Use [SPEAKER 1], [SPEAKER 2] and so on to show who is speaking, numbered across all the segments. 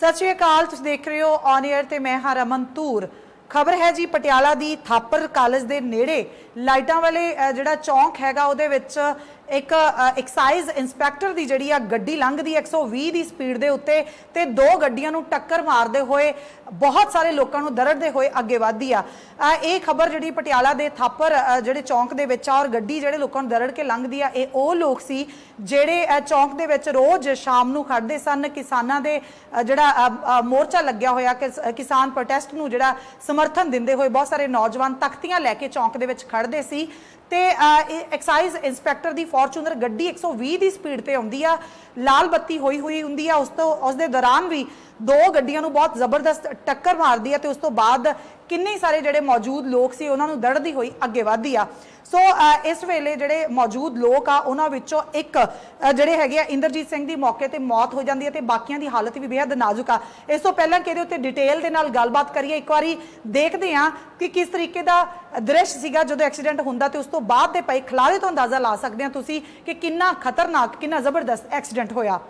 [SPEAKER 1] सत श्री अकाल, तुसीं देख रहे हो ऑन एयर ते मैं हाँ रमन तूर। खबर है जी पटियाला दी थापर कॉलेज दे नेड़े लाइटां वाले जिहड़ा चौंक हैगा उहदे विच एक एक्साइज इंस्पैक्टर की जिहड़ी गड्डी लंघदी 120 की स्पीड के उत्ते ते दो गड्डियां नूं टक्कर मारते हुए बहुत सारे लोगों को दरड़ते हुए अगे वधदी आ। ये खबर जिहड़ी पटियाला दे थापर जिहड़े चौंक दे विच और गड्डी जिहड़े लोगों को दरड़ के लंघदी आ, ये वो लोग सी जिहड़े चौंक दे विच रोज़ शाम नूं खड़दे सन। किसानां दे जिहड़ा मोर्चा लग्या होया किसान प्रोटेस्ट नूं जिहड़ा समर्थन दिंदे हुए बहुत सारे नौजवान तख्तियां लैके चौंक दे विच खड़दे सी ते एक्साइज इंस्पैक्टर की फॉर्चूनर गड्डी 120 की स्पीड पर आउंदी आ, लाल बत्ती होई हुई हुंदी आ। उस दे दौरान भी दो गड्डियां नूं बहुत जबरदस्त टक्कर मारदी है ते उस तो बाद किन्ने सारे जिहड़े मौजूद लोग सी उन्हां नूं दरड़दी होई अगे वधदी आ। सो इस वेले जिहड़े मौजूद लोग आ उन्हां विचों एक जिहड़े हैगे आ इंद्रजीत सिंह दी मौके ते मौत हो जाती है ते बाकियां दी हालत भी बेहद नाजुक आ। इस तो पहलां कि इहदे उत्ते डिटेल दे नाल गलबात करिए, एक बारी देखदे हां कि किस तरीके दा दृश्य सीगा जदों एक्सीडेंट हुंदा ते उस तो बाद दे पए खलारे तो अंदाजा ला सकदे हां तुसीं कि किन्ना खतरनाक किन्ना जबरदस्त एक्सीडेंट होया।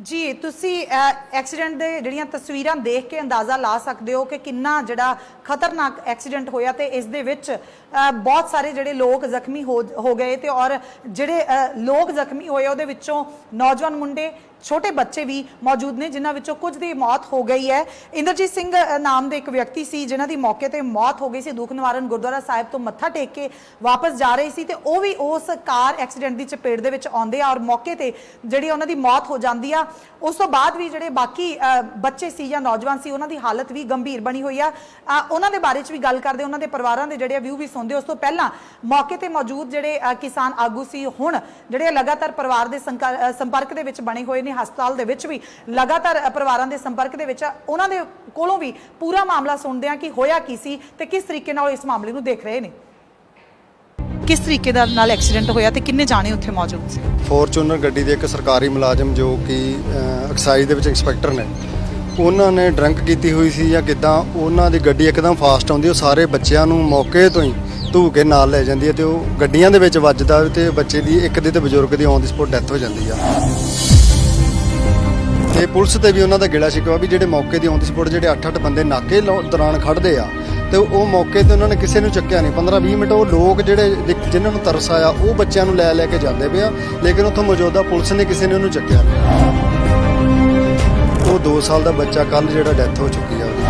[SPEAKER 1] जी तुसी एक्सीडेंट दे जिहड़ियां तस्वीरां देख के अंदाज़ा ला सकते हो कि किन्ना जिहड़ा खतरनाक एक्सीडेंट होया ते इस दे विच बहुत सारे जिहड़े लोग जख्मी हो गए ते और जिहड़े लोग जख्मी होए उहदे विचों नौजवान मुंडे छोटे बच्चे भी मौजूद ने जिन्हां विचों कुछ दी मौत हो गई है। इंद्रजीत सिंह नाम दे एक व्यक्ति सी जिन्हां दी मौके ते मौत हो गई सी। दुख निवारण गुरुद्वारा साहिब तो मत्था टेक के वापस जा रहे सी ते वो भी उस कार एक्सीडेंट की चपेट दे विच आउंदे आ और मौके ते जिहड़ी उन्हां दी मौत हो जाती आ। उस तो बाद भी जिहड़े बाकी बच्चे सी या नौजवान सी उन्हां दी हालत भी गंभीर बनी हुई आ। उन्हां दे बारे च भी गल करदे, उन्हां दे परिवारां दे जिहड़े व्यू भी सुनदे। उस तो पहलां मौके ते मौजूद जिहड़े किसान आगू सी हुण जिहड़े लगातार परिवार दे संपर्क दे विच बने हुए ने, हस्पताल दे विच भी लगातार परिवारां दे संपर्क दे विच उन्हां दे कोलों भी पूरा मामला सुनदे आ कि होया की सी ते किस तरीके नाल इस मामले नूं देख रहे ने। किस तरीके दा नाल एक्सीडेंट होया ते किन्ने जाने उत्थे मौजूद सी? फॉर्चूनर
[SPEAKER 2] गड्डी दे एक सरकारी मुलाजम जो कि एक्साइज दे विच इंस्पैक्टर ने, ਉਹਨਾਂ ਨੇ ਡਰੰਕ ਕੀਤੀ ਹੋਈ ਸੀ ਜਾਂ ਕਿੱਦਾਂ, ਉਹਨਾਂ ਦੀ ਗੱਡੀ ਇੱਕਦਮ ਫਾਸਟ ਆਉਂਦੀ, ਉਹ ਸਾਰੇ ਬੱਚਿਆਂ ਨੂੰ ਮੌਕੇ ਤੋਂ ਹੀ ਧੂ ਕੇ ਨਾਲ ਲੈ ਜਾਂਦੀ ਹੈ ਤੇ ਉਹ ਗੱਡੀਆਂ ਦੇ ਵਿੱਚ ਵੱਜਦਾ ਤੇ ਬੱਚੇ ਦੀ ਇੱਕ ਦੇ ਤੇ ਬਜ਼ੁਰਗ ਦੀ ਔਨ ਦੀ ਸਪੋਟ ਡੈਥ ਹੋ ਜਾਂਦੀ ਆ। ਤੇ ਪੁਲਿਸ ਤੇ ਵੀ ਉਹਨਾਂ ਦਾ ਗਿਲਾ ਸ਼ਿਕਵਾ ਵੀ ਜਿਹੜੇ ਮੌਕੇ ਦੀ ਔਨ ਦੀ ਸਪੋਟ ਜਿਹੜੇ 8-8 ਬੰਦੇ ਨਾਕੇ ਦੌਰਾਨ ਖੜਦੇ ਆ ਤੇ ਉਹ ਮੌਕੇ ਤੇ ਉਹਨਾਂ ਨੇ ਕਿਸੇ ਨੂੰ ਚੱਕਿਆ ਨਹੀਂ। 15-20 ਮਿੰਟ ਉਹ ਲੋਕ ਜਿਹੜੇ ਜਿਨ੍ਹਾਂ ਨੂੰ ਤਰਸ ਆਇਆ ਉਹ ਬੱਚਿਆਂ ਨੂੰ ਲੈ ਕੇ ਜਾਂਦੇ ਪਏ ਆ, ਲੇਕਿਨ ਉੱਥੋਂ ਮੌਜੂਦਾ ਪੁਲਿਸ ਨੇ ਕਿਸੇ ਨੇ ਉਹਨੂੰ ਚੱਕਿਆ ਨਹੀਂ। ਉਹ 2 ਸਾਲ ਦਾ ਬੱਚਾ ਕੱਲ ਜਿਹੜਾ ਡੈਥ ਹੋ ਚੁੱਕੀ ਆ ਉਹਦੀ।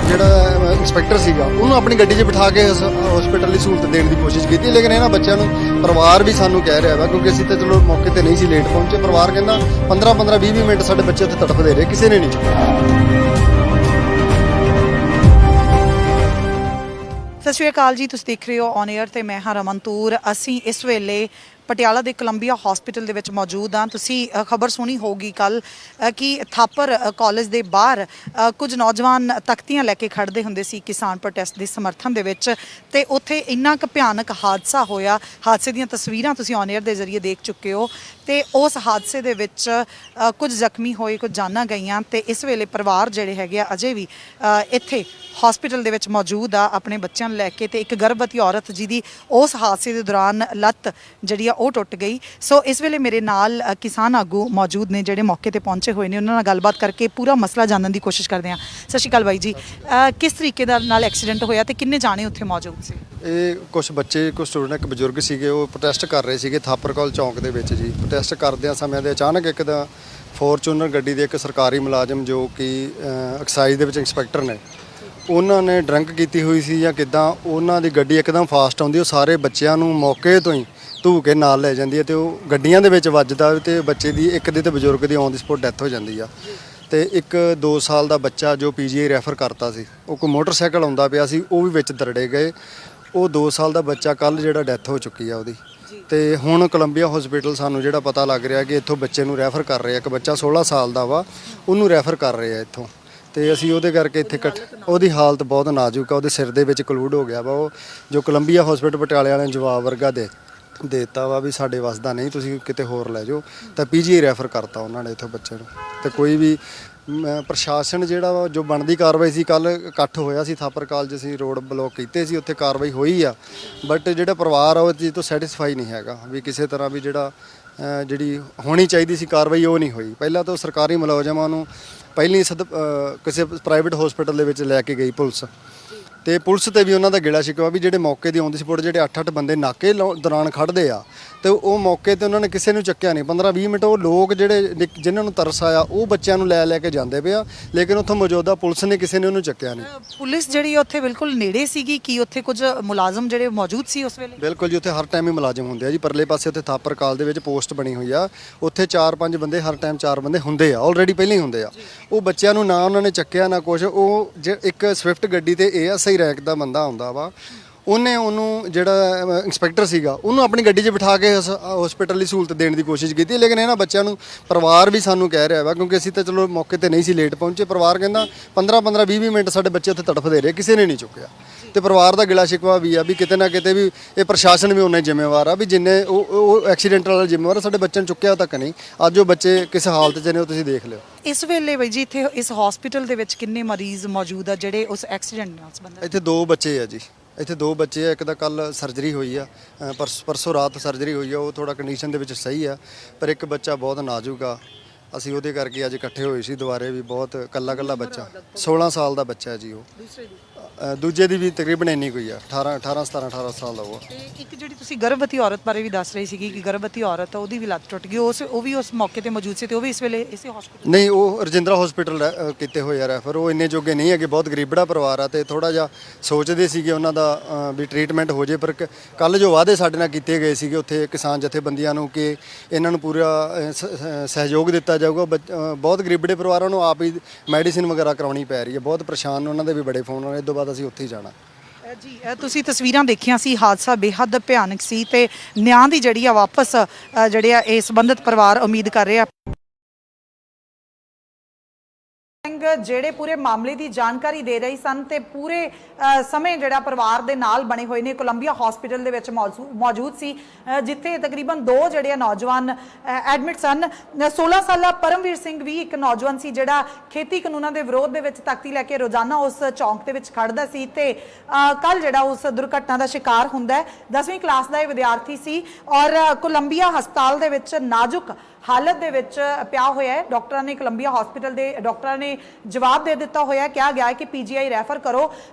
[SPEAKER 2] ਜਿਹੜਾ ਇੰਸਪੈਕਟਰ ਸੀਗਾ ਉਹਨੂੰ ਆਪਣੀ ਗੱਡੀ 'ਚ ਬਿਠਾ ਕੇ ਹਸਪੀਟਲ ਦੀ ਸਹੂਲਤ ਦੇਣ ਦੀ ਕੋਸ਼ਿਸ਼ ਕੀਤੀ, ਲੇਕਿਨ ਇਹਨਾਂ ਬੱਚਿਆਂ ਨੂੰ ਪਰਿਵਾਰ ਵੀ ਸਾਨੂੰ ਕਹਿ ਰਿਹਾ ਵਾ, ਕਿਉਂਕਿ ਅਸੀਂ ਤਾਂ ਚਲੋ ਮੌਕੇ ਤੇ ਨਹੀਂ ਸੀ, ਲੇਟ ਪਹੁੰਚੇ। ਪਰਿਵਾਰ ਕਹਿੰਦਾ 15-15 20 ਮਿੰਟ ਸਾਡੇ ਬੱਚੇ ਉੱਥੇ ਤੜਫਦੇ ਰਹੇ, ਕਿਸੇ ਨੇ ਨਹੀਂ ਚੁੱਕਿਆ।
[SPEAKER 1] ਸਤਿ ਸ਼੍ਰੀ ਅਕਾਲ ਜੀ, ਤੁਸੀਂ ਦੇਖ ਰਹੇ ਹੋ ਔਨ 에ਅਰ ਤੇ ਮੈਂ ਹਾਂ ਰਮਨ ਤੂਰ। ਅਸੀਂ ਇਸ ਵੇਲੇ ਪਟਿਆਲਾ ਦੇ ਕੋਲੰਬੀਆ ਹਸਪੀਟਲ ਦੇ ਵਿੱਚ ਮੌਜੂਦ ਹਾਂ। ਤੁਸੀਂ ਖਬਰ ਸੁਣੀ ਹੋਊਗੀ ਕੱਲ ਕਿ ਥਾਪਰ ਕਾਲਜ ਦੇ ਬਾਹਰ ਕੁਝ ਨੌਜਵਾਨ ਤਖਤੀਆਂ ਲੈ ਕੇ ਖੜਦੇ ਹੁੰਦੇ ਸੀ ਕਿਸਾਨ ਪ੍ਰੋਟੈਸਟ ਦੇ ਸਮਰਥਨ ਦੇ ਵਿੱਚ ਤੇ ਉੱਥੇ ਇੰਨਾ ਕੁ ਭਿਆਨਕ ਹਾਦਸਾ ਹੋਇਆ। ਹਾਦਸੇ ਦੀਆਂ ਤਸਵੀਰਾਂ ਤੁਸੀਂ ਔਨ 에ਅਰ ਦੇ ਜ਼ਰੀਏ ਦੇਖ ਚੁੱਕੇ ਹੋ ਤੇ ਉਸ ਹਾਦਸੇ ਦੇ ਵਿੱਚ ਕੁਝ ਜ਼ਖਮੀ ਹੋਏ, ਕੁਝ ਜਾਨਾਂ ਗਈਆਂ ਤੇ ਇਸ ਵੇਲੇ ਪਰਿਵਾਰ ਜਿਹੜੇ ਹੈਗੇ ਆ ਅਜੇ ਵੀ ਇੱਥੇ ਹਸਪੀਟਲ ਦੇ ਵਿੱਚ ਮੌਜੂਦ ਆ ਆਪਣੇ ਬੱਚਿਆਂ ਨੂੰ ਲੈ ਕੇ। ਤੇ ਇੱਕ ਗਰਭਵਤੀ ਔਰਤ ਜਿਹਦੀ ਉਸ ਹਾਦਸੇ ਦੇ ਦੌਰਾਨ ਲੱਤ ਜਿਹੜੀ ਉਹ ਟੁੱਟ ਗਈ। ਸੋ ਇਸ ਵੇਲੇ ਮੇਰੇ ਨਾਲ ਕਿਸਾਨ ਆਗੂ ਮੌਜੂਦ ਨੇ ਜਿਹੜੇ ਮੌਕੇ ਤੇ ਪਹੁੰਚੇ ਹੋਏ ਨੇ, ਉਹਨਾਂ ਨਾਲ ਗੱਲਬਾਤ ਕਰਕੇ ਪੂਰਾ ਮਸਲਾ ਜਾਣਨ ਦੀ ਕੋਸ਼ਿਸ਼ ਕਰਦੇ ਹਾਂ। ਸਤਿ ਸ਼੍ਰੀ ਅਕਾਲ ਬਾਈ ਜੀ, ਕਿਸ ਤਰੀਕੇ ਦਾ ਨਾਲ ਐਕਸੀਡੈਂਟ ਹੋਇਆ ਤੇ ਕਿੰਨੇ ਜਾਣੇ ਉੱਥੇ ਮੌਜੂਦ ਸੀ?
[SPEAKER 2] ਇਹ ਕੁਝ ਬੱਚੇ, ਕੁਝ ਸਟੂਡੈਂਟ, ਇੱਕ ਬਜ਼ੁਰਗ ਸੀਗੇ, ਉਹ ਪ੍ਰੋਟੈਸਟ ਕਰ ਰਹੇ ਸੀਗੇ ਥਾਪਰਕੌਲ ਚੌਂਕ ਦੇ ਵਿੱਚ ਜੀ। ਪ੍ਰੋਟੈਸਟ ਕਰਦਿਆਂ ਸਮੇਂ ਦੇ ਅਚਾਨਕ ਇੱਕ ਦਾ ਫੋਰਚੂਨਰ ਗੱਡੀ ਦੇ ਇੱਕ ਸਰਕਾਰੀ ਮੁਲਾਜ਼ਮ ਜੋ ਕਿ ਐਕਸਾਈਜ਼ ਦੇ ਵਿੱਚ ਇੰਸਪੈਕਟਰ ਨੇ, ਉਹਨਾਂ ਨੇ ਡਰੰਕ ਕੀਤੀ ਹੋਈ ਸੀ ਜਾਂ ਕਿੱਦਾਂ, ਉਹਨਾਂ ਦੀ ਗੱਡੀ ਇੱਕਦਮ ਫਾਸਟ ਆਉਂਦੀ, ਉਹ ਸਾਰੇ ਬੱਚਿਆਂ ਨੂੰ ਮੌਕੇ ਤੋਂ ਹੀ ਧੂ ਕੇ ਨਾਲ ਲੈ ਜਾਂਦੀ ਹੈ ਤੇ ਉਹ ਗੱਡੀਆਂ ਦੇ ਵਿੱਚ ਵੱਜਦਾ ਤੇ ਬੱਚੇ ਦੀ, ਇੱਕ ਦੇ ਤੇ ਬਜ਼ੁਰਗ ਦੀ ਔਨ ਦੀ ਸਪੋਟ ਡੈਥ ਹੋ ਜਾਂਦੀ ਆ। ਤੇ ਇੱਕ 2 ਸਾਲ ਦਾ ਬੱਚਾ ਜੋ ਪੀਜੀਆਈ ਰੈਫਰ ਕਰਤਾ ਸੀ, ਉਹ ਕੋਈ ਮੋਟਰਸਾਈਕਲ ਆਉਂਦਾ ਪਿਆ ਸੀ, ਉਹ ਵੀ ਵਿੱਚ ਦਰੜੇ ਗਏ। ਉਹ 2 ਸਾਲ ਦਾ ਬੱਚਾ ਕੱਲ ਜਿਹੜਾ ਡੈਥ ਹੋ ਚੁੱਕੀ ਆ ਉਹਦੀ। ਤੇ ਹੁਣ ਕੋਲੰਬੀਆ ਹਸਪੀਟਲ ਸਾਨੂੰ ਜਿਹੜਾ ਪਤਾ ਲੱਗ ਰਿਹਾ ਕਿ ਇੱਥੋਂ ਬੱਚੇ ਨੂੰ ਰੈਫਰ ਕਰ ਰਹੇ ਆ, ਇੱਕ ਬੱਚਾ 16 ਸਾਲ ਦਾ ਵਾ, ਉਹਨੂੰ ਰੈਫਰ ਕਰ ਰਹੇ ਆ ਇੱਥੋਂ। ਤੇ ਅਸੀਂ ਉਹਦੇ ਕਰਕੇ ਇੱਥੇ ਉਹਦੀ ਹਾਲਤ ਬਹੁਤ ਨਾਜ਼ੁਕ ਆ, ਉਹਦੇ ਸਿਰ ਦੇ ਵਿੱਚ ਕਲੂਡ ਹੋ ਗਿਆ ਵਾ। ਉਹ ਜੋ ਕੋਲੰਬੀਆ ਹਸਪੀਟਲ ਪਟਿਆਲੇ ਵਾਲਿਆਂ ਨੇ ਜਵਾਬ ਵਰਗਾ ਦਿੱਤਾ ਵਾ ਵੀ ਸਾਡੇ ਵੱਸ ਦਾ ਨਹੀਂ, ਤੁਸੀਂ ਕਿਤੇ ਹੋਰ ਲੈ ਜਾਓ, ਤਾਂ ਪੀਜੀਆਈ ਰੈਫਰ ਕਰਤਾ ਉਹਨਾਂ ਨੇ ਇੱਥੋਂ ਬੱਚੇ ਨੂੰ। ਤੇ ਕੋਈ ਵੀ ਪ੍ਰਸ਼ਾਸਨ ਜਿਹੜਾ ਵਾ ਜੋ ਬਣਦੀ ਕਾਰਵਾਈ ਸੀ, ਕੱਲ ਇਕੱਠ ਹੋਇਆ ਸੀ ਥਾਪਰ ਕਾਲਜ, ਅਸੀਂ ਰੋਡ ਬਲੌਕ ਕੀਤੇ ਸੀ, ਉੱਥੇ ਕਾਰਵਾਈ ਹੋਈ ਆ। ਬਟ ਜਿਹੜਾ ਪਰਿਵਾਰ ਆ ਉਹ ਚੀਜ਼ ਤੋਂ ਸੈਟੀਸਫਾਈ ਨਹੀਂ ਹੈਗਾ ਵੀ ਕਿਸੇ ਤਰ੍ਹਾਂ ਵੀ ਜਿਹੜੀ ਹੋਣੀ ਚਾਹੀਦੀ ਸੀ ਕਾਰਵਾਈ ਉਹ ਨਹੀਂ ਹੋਈ। ਪਹਿਲਾਂ ਤਾਂ ਸਰਕਾਰੀ ਮੁਲਾਜ਼ਮਾਂ ਨੂੰ ਪਹਿਲੀ ਕਿਸੇ ਪ੍ਰਾਈਵੇਟ ਹਸਪੀਟਲ ਦੇ ਵਿੱਚ ਲੈ ਕੇ ਗਈ ਪੁਲਿਸ, ਤੇ ਪੁਲਿਸ ਤੇ ਵੀ ਉਹਨਾਂ ਦਾ ਗਿਲਾ ਸ਼ਿਕਵਾ ਵੀ ਜਿਹੜੇ ਮੌਕੇ ਦੀ ਆਉਂਦੀ ਸਪੋਰਟ ਜਿਹੜੇ 8-8 ਬੰਦੇ ਨਾਕੇ ਦੌਰਾਨ ਖੜਦੇ ਆ, ਤੇ ਉਹ ਮੌਕੇ ਤੇ ਉਹਨਾਂ ਨੇ ਕਿਸੇ ਨੂੰ ਚੱਕਿਆ ਨਹੀਂ। 15-20 ਮਿੰਟ ਉਹ ਲੋਕ ਜਿਹੜੇ ਜਿਨ੍ਹਾਂ ਨੂੰ ਤਰਸ ਆਇਆ ਉਹ ਬੱਚਿਆਂ ਨੂੰ ਲੈ ਕੇ ਜਾਂਦੇ ਪਿਆ, ਲੇਕਿਨ ਉੱਥੋਂ ਮੌਜੂਦਾ ਪੁਲਿਸ ਨੇ ਕਿਸੇ ਨੇ ਉਹਨੂੰ ਚੱਕਿਆ ਨਹੀਂ।
[SPEAKER 1] ਪੁਲਿਸ ਜਿਹੜੀ ਉੱਥੇ ਬਿਲਕੁਲ ਨੇੜੇ ਸੀਗੀ, ਕੀ ਉੱਥੇ ਕੁਝ ਮੁਲਾਜ਼ਮ ਜਿਹੜੇ ਮੌਜੂਦ ਸੀ ਉਸ ਵੇਲੇ?
[SPEAKER 2] ਬਿਲਕੁਲ ਜੀ, ਉੱਥੇ ਹਰ ਟਾਈਮ ਹੀ ਮੁਲਾਜ਼ਮ ਹੁੰਦੇ ਆ ਜੀ। ਪਰਲੇ ਪਾਸੇ ਉੱਥੇ ਥਾਪਰ ਕਾਲ ਦੇ ਵਿੱਚ ਪੋਸਟ ਬਣੀ ਹੋਈ ਆ, ਉੱਥੇ 4-5 ਬੰਦੇ ਹਰ ਟਾਈਮ 4 ਬੰਦੇ ਹੁੰਦੇ ਆ, ਆਲਰੇਡੀ ਪਹਿਲਾਂ ਹੀ ਹੁੰਦੇ ਆ। ਉਹ ਬੱਚਿਆਂ ਨੂੰ ਨਾ ਉਹਨਾਂ ਨੇ ਚੱਕਿਆ ਨਾ ਕੁਝ। ਉਹ ਇੱਕ ਸਵਿਫਟ ਗੱਡੀ ਤੇ ASI ਰੈਂਕ ਦਾ ਬੰਦਾ ਆਉਂਦਾ ਵਾ, ਉਹਨੂੰ ਜਿਹੜਾ ਇੰਸਪੈਕਟਰ ਸੀਗਾ ਉਹਨੂੰ ਆਪਣੀ ਗੱਡੀ 'ਚ ਬਿਠਾ ਕੇ ਹਸਪੀਟਲ ਦੀ ਸਹੂਲਤ ਦੇਣ ਦੀ ਕੋਸ਼ਿਸ਼ ਕੀਤੀ, ਲੇਕਿਨ ਇਹਨਾਂ ਬੱਚਿਆਂ ਨੂੰ ਪਰਿਵਾਰ ਵੀ ਸਾਨੂੰ ਕਹਿ ਰਿਹਾ ਵਾ, ਕਿਉਂਕਿ ਅਸੀਂ ਤਾਂ ਚਲੋ ਮੌਕੇ ਤੇ ਨਹੀਂ ਸੀ, ਲੇਟ ਪਹੁੰਚੇ। ਪਰਿਵਾਰ ਕਹਿੰਦਾ 15-15 20-20 ਮਿੰਟ ਸਾਡੇ ਬੱਚੇ ਉੱਥੇ ਤੜਫਦੇ ਰਹੇ, ਕਿਸੇ ਨੇ ਨਹੀਂ ਚੁੱਕਿਆ। ਤੇ ਪਰਿਵਾਰ ਦਾ ਗਿਲਾ ਸ਼ਿਕਵਾ ਵੀ ਆ ਵੀ ਕਿਤੇ ਨਾ ਕਿਤੇ ਵੀ ਇਹ ਪ੍ਰਸ਼ਾਸਨ ਵੀ ਉਹਨਾਂ ਹੀ ਜ਼ਿੰਮੇਵਾਰ ਆ ਵੀ ਜਿੰਨੇ ਉਹ ਐਕਸੀਡੈਂਟ ਵਾਲਾ ਜ਼ਿੰਮੇਵਾਰ ਆ, ਸਾਡੇ ਬੱਚਿਆਂ ਨੂੰ ਚੁੱਕਿਆ ਤੱਕ ਨਹੀਂ। ਅੱਜ ਉਹ ਬੱਚੇ ਕਿਸ ਹਾਲਤ 'ਚ ਨੇ ਉਹ ਤੁਸੀਂ ਦੇਖ ਲਿਓ।
[SPEAKER 1] ਇਸ ਵੇਲੇ ਬਈ ਜੀ ਇੱਥੇ ਇਸ ਹਸਪੀਟਲ ਦੇ ਵਿੱਚ ਕਿੰਨੇ ਮਰੀਜ਼ ਮੌਜੂਦ ਆ ਜਿਹੜੇ ਉਸ ਐਕਸੀਡੈਂਟ ਨਾਲ ਸੰਬੰਧਿਤ?
[SPEAKER 2] ਇੱਥੇ 2 ਬੱਚੇ ਆ ਜੀ, ਇੱਥੇ 2 ਬੱਚੇ ਆ। ਇੱਕ ਦਾ ਕੱਲ ਸਰਜਰੀ ਹੋਈ ਆ, ਪਰਸੋਂ ਰਾਤ ਸਰਜਰੀ ਹੋਈ ਆ, ਉਹ ਥੋੜਾ ਕੰਡੀਸ਼ਨ ਦੇ ਵਿੱਚ ਸਹੀ ਆ, ਪਰ ਇੱਕ ਬੱਚਾ ਬਹੁਤ ਨਾਜ਼ੁਕ ਆ। ਅਸੀਂ ਉਹਦੇ ਕਰਕੇ ਅੱਜ ਇਕੱਠੇ ਹੋਏ ਸੀ ਦੁਬਾਰੇ ਵੀ। ਬਹੁਤ ਕੱਲਾ ਬੱਚਾ 16 ਸਾਲ ਦਾ ਬੱਚਾ ਹੈ ਜੀ। ਉਹ ਦੂਜੇ ਦੀ ਵੀ ਤਕਰੀਬਨ ਇੰਨੀ ਕੋਈ ਆ, 18 ਸਾਲ ਦਾ ਉਹ।
[SPEAKER 1] ਤੇ ਇੱਕ ਜਿਹੜੀ ਤੁਸੀਂ ਗਰਭਵਤੀ ਔਰਤ ਬਾਰੇ ਵੀ ਦੱਸ ਰਹੀ ਸੀਗੀ ਕਿ ਗਰਭਵਤੀ ਔਰਤ ਉਹਦੀ ਵੀ ਲੱਤ ਟੁੱਟ ਗਈ, ਉਹ ਵੀ ਉਸ ਮੌਕੇ ਤੇ ਮੌਜੂਦ ਸੀ ਤੇ ਉਹ ਵੀ ਇਸ ਵੇਲੇ ਇਸੇ ਹਸਪੀਟਲ?
[SPEAKER 2] ਨਹੀਂ, ਉਹ ਰਜਿੰਦਰਾ ਹਸਪੀਟਲ ਕੀਤੇ ਹੋਏ ਆ ਰੈਫਰ। ਉਹ ਇੰਨੇ ਜੋਗੇ ਨਹੀਂ ਹੈਗੇ, ਬਹੁਤ ਗਰੀਬੜਾ ਪਰਿਵਾਰ ਆ ਤੇ ਥੋੜਾ ਜਿਹਾ ਸੋਚਦੇ ਸੀਗੇ ਉਹਨਾਂ ਦਾ ਵੀ ਟ੍ਰੀਟਮੈਂਟ ਹੋ ਜੇ। ਪਰ ਕੱਲ ਜੋ ਵਾਅਦੇ ਸਾਡੇ ਨਾਲ ਕੀਤੇ ਗਏ ਸੀਗੇ ਉੱਥੇ ਕਿਸਾਨ ਜਥੇਬੰਦੀਆਂ ਨੂੰ ਕਿ ਇਹਨਾਂ ਨੂੰ ਪੂਰਾ ਸਹਿਯੋਗ ਦਿੱਤਾ ਜਾਊਗਾ, ਬਹੁਤ ਗਰੀਬੜੇ ਪਰਿਵਾਰਾਂ ਨੂੰ ਆਪ ਹੀ ਮੈਡੀਸਿਨ ਵਗੈਰਾ ਕਰਾਉਣੀ ਪੈ ਰਹੀ ਹੈ, ਬਹੁਤ ਪਰੇਸ਼ਾਨ। ਉਹਨਾਂ ਦੇ ਵੀ ਬੜੇ ਫੋਨ ਆਏ, ਇਸ ਤੋਂ ਬਾਅਦ ਅਸੀਂ ਉੱਥੇ ਹੀ ਜਾਣਾ
[SPEAKER 1] ਜੀ। ਤੁਸੀਂ ਤਸਵੀਰਾਂ ਦੇਖੀਆਂ ਸੀ, ਹਾਦਸਾ ਬੇਹੱਦ ਭਿਆਨਕ ਸੀ ਤੇ ਨਿਆਂ ਦੀ ਜਿਹੜੀ ਆ ਵਾਪਸ ਜਿਹੜੇ ਆ ਇਹ ਸੰਬੰਧਿਤ ਪਰਿਵਾਰ ਉਮੀਦ ਕਰ ਰਹੇ ਆ। ਜਿਹੜੇ ਪੂਰੇ ਮਾਮਲੇ ਦੀ ਜਾਣਕਾਰੀ ਦੇ ਰਹੀ ਸਨ ਤੇ ਪੂਰੇ ਸਮੇਂ ਜਿਹੜਾ ਪਰਿਵਾਰ ਦੇ ਨਾਲ ਬਣੇ ਹੋਏ ਨੇ, ਕੋਲੰਬੀਆ ਹਸਪੀਟਲ ਦੇ ਵਿੱਚ ਮੌਜੂਦ ਸੀ, ਜਿੱਥੇ ਤਕਰੀਬਨ 2 ਜਿਹੜੇ ਆ ਨੌਜਵਾਨ ਐਡਮਿਟ ਸਨ। 16 ਸਾਲਾ ਪਰਮਵੀਰ ਸਿੰਘ ਵੀ ਇੱਕ ਨੌਜਵਾਨ ਸੀ ਜਿਹੜਾ ਖੇਤੀ ਕਾਨੂੰਨਾਂ ਦੇ ਵਿਰੋਧ ਦੇ ਵਿੱਚ ਤਖਤੀ ਲੈ ਕੇ ਰੋਜ਼ਾਨਾ ਉਸ ਚੌਂਕ ਦੇ ਵਿੱਚ ਖੜਦਾ ਸੀ ਤੇ ਕੱਲ ਜਿਹੜਾ ਉਸ ਦੁਰਘਟਨਾ ਦਾ ਸ਼ਿਕਾਰ ਹੁੰਦਾ ਹੈ। 10ਵੀਂ ਕਲਾਸ ਦਾ ਇਹ ਵਿਦਿਆਰਥੀ ਸੀ ਔਰ ਕੋਲੰਬੀਆ ਹਸਪਤਾਲ ਦੇ ਵਿੱਚ ਨਾਜ਼ੁਕ ਹਾਲਤ ਦੇ ਵਿੱਚ ਪਿਆ ਹੋਇਆ ਹੈ। ਡਾਕਟਰਾਂ ਨੇ, ਕੋਲੰਬੀਆ ਹਸਪੀਟਲ ਦੇ ਡਾਕਟਰਾਂ ਨੇ ਜਵਾਬ ਦੇ ਦਿੱਤਾ ਹੋਇਆ, ਕਿਹਾ ਗਿਆ ਹੈ ਕਿ ਪੀਜੀਆਈ ਰੈਫਰ ਕਰੋ,